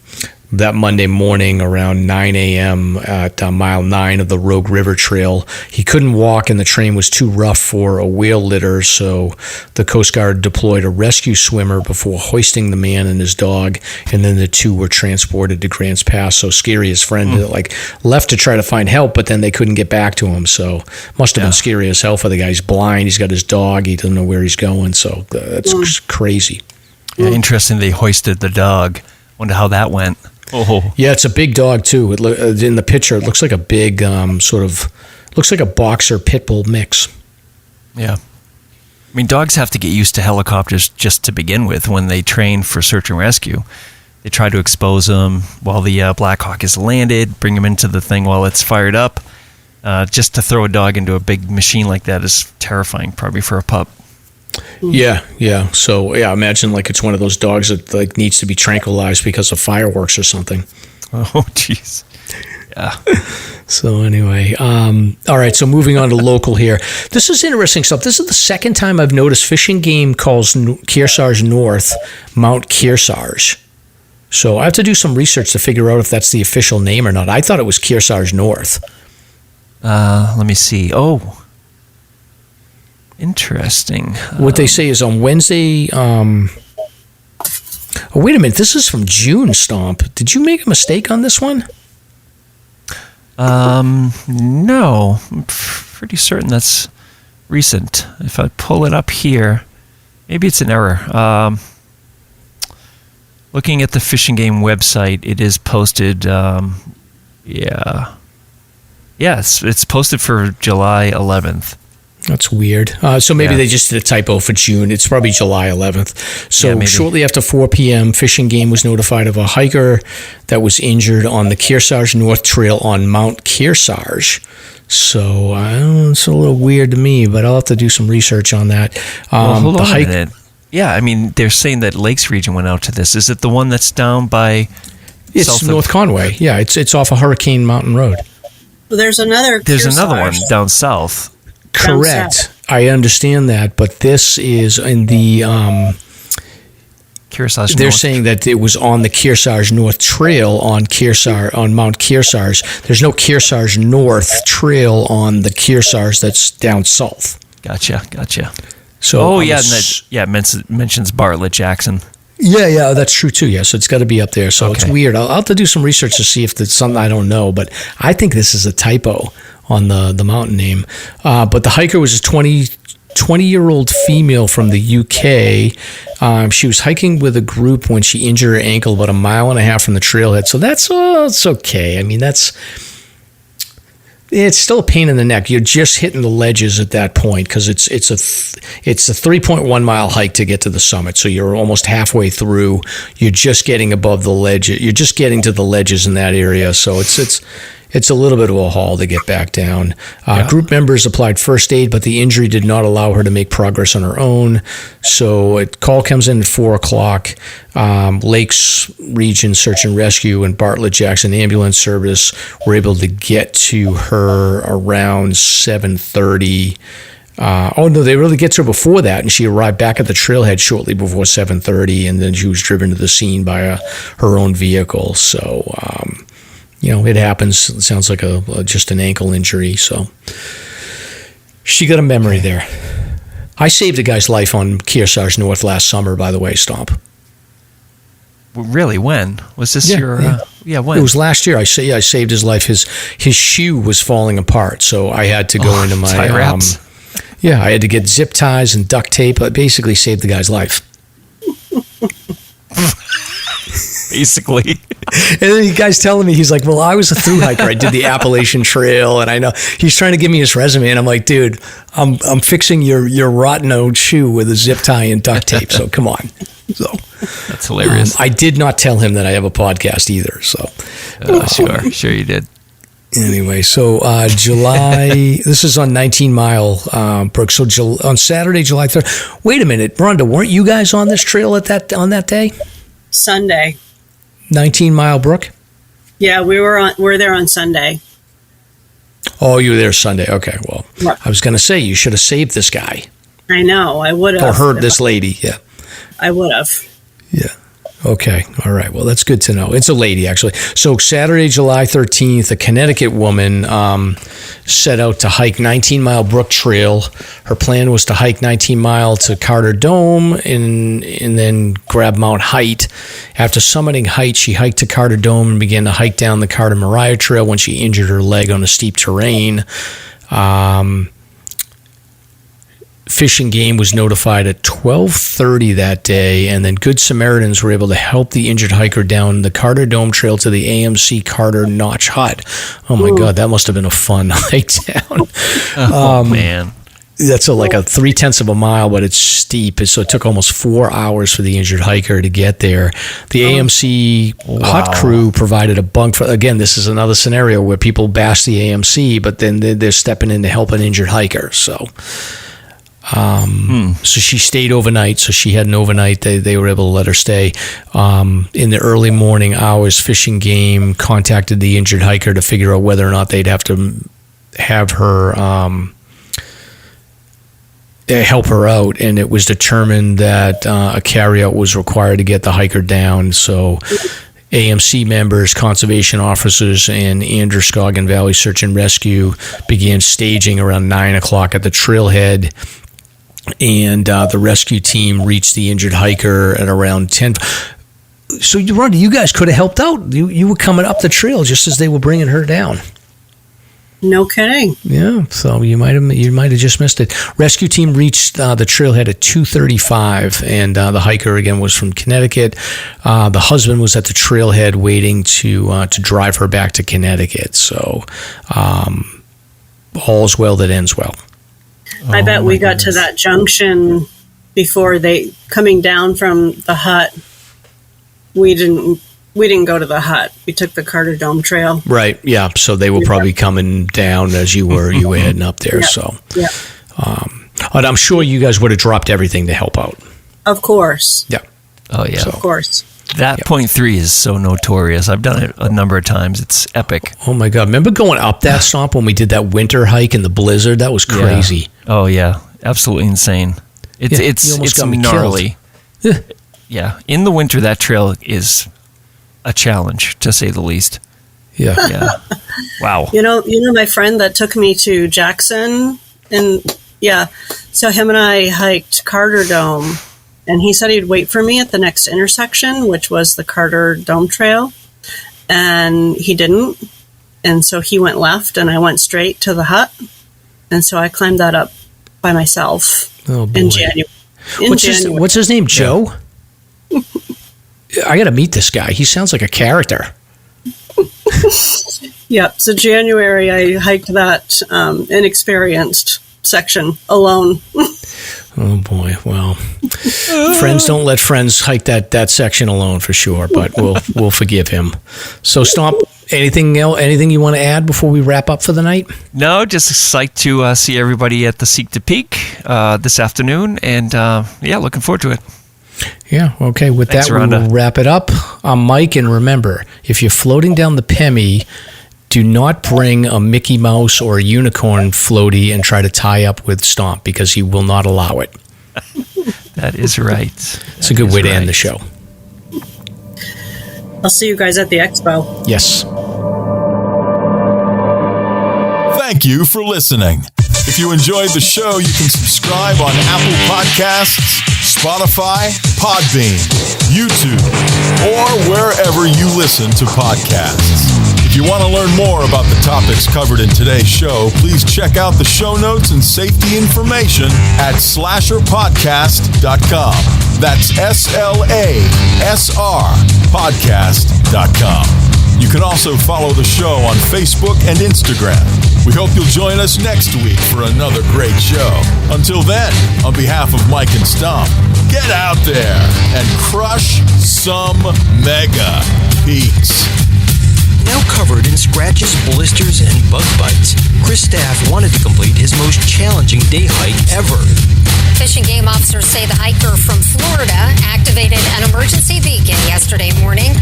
that Monday morning around 9 a.m. at mile 9 of the Rogue River Trail. He couldn't walk and the terrain was too rough for a whale litter, so the Coast Guard deployed a rescue swimmer before hoisting the man and his dog, and then the two were transported to Grants Pass. So scary, his friend left to try to find help, but then they couldn't get back to him, so must have been scary as hell for the guy. He's blind, he's got his dog, he doesn't know where he's going, so that's crazy. Yeah, interesting they hoisted the dog. Wonder how that went. Oh. Yeah, it's a big dog too. In the picture, it looks like a big looks like a boxer pit bull mix. Yeah. I mean, dogs have to get used to helicopters just to begin with when they train for search and rescue. They try to expose them while the Black Hawk is landed, bring them into the thing while it's fired up. Just to throw a dog into a big machine like that is terrifying, probably for a pup. Yeah. So imagine like it's one of those dogs that like needs to be tranquilized because of fireworks or something. Oh, jeez. Yeah. So anyway, all right. So moving on to local here. This is interesting stuff. This is the second time I've noticed Fish and Game calls Kearsarge North Mount Kearsarge. So I have to do some research to figure out if that's the official name or not. I thought it was Kearsarge North. Let me see. Oh. Interesting. What they say is on Wednesday. Oh, wait a minute. This is from June, Stomp. Did you make a mistake on this one? No. I'm pretty certain that's recent. If I pull it up here, maybe it's an error. Looking at the Fish and Game website, it is posted. It's posted for July 11th. That's weird. So maybe they just did a typo for June. It's probably July 11th. So shortly after 4 p.m., Fish and Game was notified of a hiker that was injured on the Kearsarge North Trail on Mount Kearsarge. So it's a little weird to me, but I'll have to do some research on that. Hold on a minute. Yeah, I mean, they're saying that Lakes Region went out to this. Is it the one that's down by... It's North Conway. Yeah, it's off of Hurricane Mountain Road. Well, there's another one down south. Correct. I understand that, but this is in the... Kearsarge they're North. saying that it was on the Kearsarge North Trail on Mount Kearsarge. There's no Kearsarge North Trail on the Kearsarge that's down south. Gotcha. So it mentions Bartlett Jackson. Yeah, that's true too. Yeah, so it's got to be up there. So It's weird. I'll have to do some research to see if it's something I don't know, but I think this is a typo on the mountain name. But the hiker was a 20-year-old female from the UK. She was hiking with a group when she injured her ankle about 1.5 miles from the trailhead. So that's it's okay. I mean, it's still a pain in the neck. You're just hitting the ledges at that point because it's a 3.1 mile hike to get to the summit. So you're almost halfway through. You're just getting above the ledge. You're just getting to the ledges in that area. So it's a little bit of a haul to get back down. Group members applied first aid, but the injury did not allow her to make progress on her own. So a call comes in at 4:00. Lakes Region Search and Rescue and Bartlett Jackson Ambulance Service were able to get to her around 7:30. They really get to her before that, and she arrived back at the trailhead shortly before 7:30, and then she was driven to the scene by her own vehicle. So, it happens. It sounds like just an ankle injury. So she got a memory there. I saved a guy's life on Kearsarge North last summer, by the way, Stomp. Really? When? Was this when? It was last year. I saved his life. His shoe was falling apart, so I had to go into my... tie wraps? I had to get zip ties and duct tape. I basically saved the guy's life. Basically. And then the guy's telling me, he's like, well, I was a thru hiker. I did the Appalachian Trail, and I know he's trying to give me his resume, and I'm like, dude, I'm fixing your rotten old shoe with a zip tie and duct tape, so come on. So that's hilarious. I did not tell him that I have a podcast either. So sure you did. Anyway, so July, this is on 19 Mile Brook. So on Saturday, July 3rd. Wait a minute, Rhonda, weren't you guys on this trail on that day? Sunday. 19 Mile Brook? Yeah, we're there on Sunday. Oh, you were there Sunday. Okay, well, What? I was going to say you should have saved this guy. I know, I would have. Or heard this lady, yeah. I would have. Yeah. Okay. All right. Well, that's good to know. It's a lady, actually. So Saturday, July 13th, a Connecticut woman set out to hike 19 Mile Brook Trail. Her plan was to hike 19 Mile to Carter Dome and then grab Mount Height. After summiting Height, she hiked to Carter Dome and began to hike down the Carter Mariah Trail when she injured her leg on a steep terrain. Fish and Game was notified at 12:30 that day, and then Good Samaritans were able to help the injured hiker down the Carter Dome Trail to the AMC Carter Notch Hut. Oh my God, that must have been a fun hike down. Man. That's like a 0.3 of a mile, but it's steep. So it took almost 4 hours for the injured hiker to get there. The AMC hut crew provided a bunk for, again, this is another scenario where people bash the AMC, but then they're stepping in to help an injured hiker. So she stayed overnight. So she had an overnight. They were able to let her stay. In the early morning hours, Fish and Game contacted the injured hiker to figure out whether or not they'd have to have her help her out, and it was determined that a carryout was required to get the hiker down. So AMC members, conservation officers, and Androscoggin Valley Search and Rescue began staging around 9 o'clock at the trailhead. and the rescue team reached the injured hiker at around 10. So, Rhonda, you guys could have helped out. You were coming up the trail just as they were bringing her down. No kidding. Yeah, so you might have just missed it. Rescue team reached the trailhead at 2:35, and the hiker again was from Connecticut. The husband was at the trailhead waiting to drive her back to Connecticut. So all's well that ends well. I bet we got to that junction before they coming down from the hut. We didn't go to the hut. We took the Carter Dome Trail. Right. Yeah. So they were probably coming down as you were heading up there. Yeah. So, yeah. But I'm sure you guys would have dropped everything to help out. Of course. Yeah. Oh yeah. Of course. That point 3 is so notorious. I've done it a number of times. It's epic. Oh my God! Remember going up that Stomp when we did that winter hike in the blizzard? That was crazy. Yeah. Oh yeah, absolutely insane. It's gnarly. Yeah, in the winter, that trail is a challenge, to say the least. Yeah. Yeah. Wow. You know, my friend that took me to Jackson, so him and I hiked Carter Dome, and he said he'd wait for me at the next intersection, which was the Carter Dome Trail, and he didn't, and so he went left, and I went straight to the hut, and so I climbed that up by myself in January. What's his name? Joe? I got to meet this guy. He sounds like a character. Yep. So January, I hiked that inexperienced section alone. Oh boy! Well, friends don't let friends hike that section alone for sure. But we'll forgive him. So Stomp. Anything else? Anything you want to add before we wrap up for the night? No, just psyched to see everybody at the Seek to Peak this afternoon, and looking forward to it. Yeah, okay. With Thanks, that, Rhonda. we'll wrap it up. I'm Mike, and remember, if you're floating down the Pemi, do not bring a Mickey Mouse or a unicorn floaty and try to tie up with Stomp, because he will not allow it. That is right. It's a good way to end the show. I'll see you guys at the expo. Yes. Thank you for listening. If you enjoyed the show, you can subscribe on Apple Podcasts, Spotify, Podbean, YouTube, or wherever you listen to podcasts. If you want to learn more about the topics covered in today's show, please check out the show notes and safety information at SLASRPodcast.com. That's SLASRPodcast.com. You can also follow the show on Facebook and Instagram. We hope you'll join us next week for another great show. Until then, on behalf of Mike and Stomp, get out there and crush some mega peaks. Now covered in scratches, blisters, and bug bites, Chris Staff wanted to complete his most challenging day hike ever. Fish and Game officers say the hiker from Florida activated an emergency beacon yesterday morning.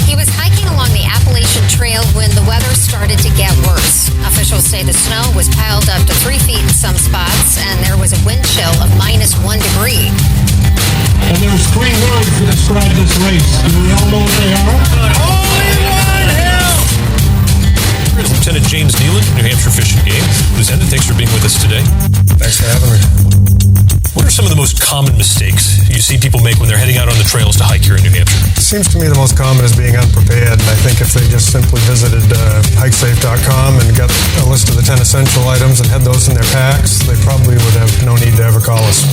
He was hiking along the Appalachian Trail when the weather started to get worse. Officials say the snow was piled up to 3 feet in some spots, and there was a wind chill of -1 degree. And there's 3 words to describe this race. Do we all know what they are? Only one hell! Here's Lieutenant James Nealon, New Hampshire Fish and Game. Lieutenant, thanks for being with us today. Thanks for having me. What are some of the most common mistakes you see people make when they're heading out on the trails to hike here in New Hampshire? It seems to me the most common is being unprepared, and I think if they just simply visited hikesafe.com and got a list of the 10 essential items and had those in their packs, they probably would have no need to ever call us.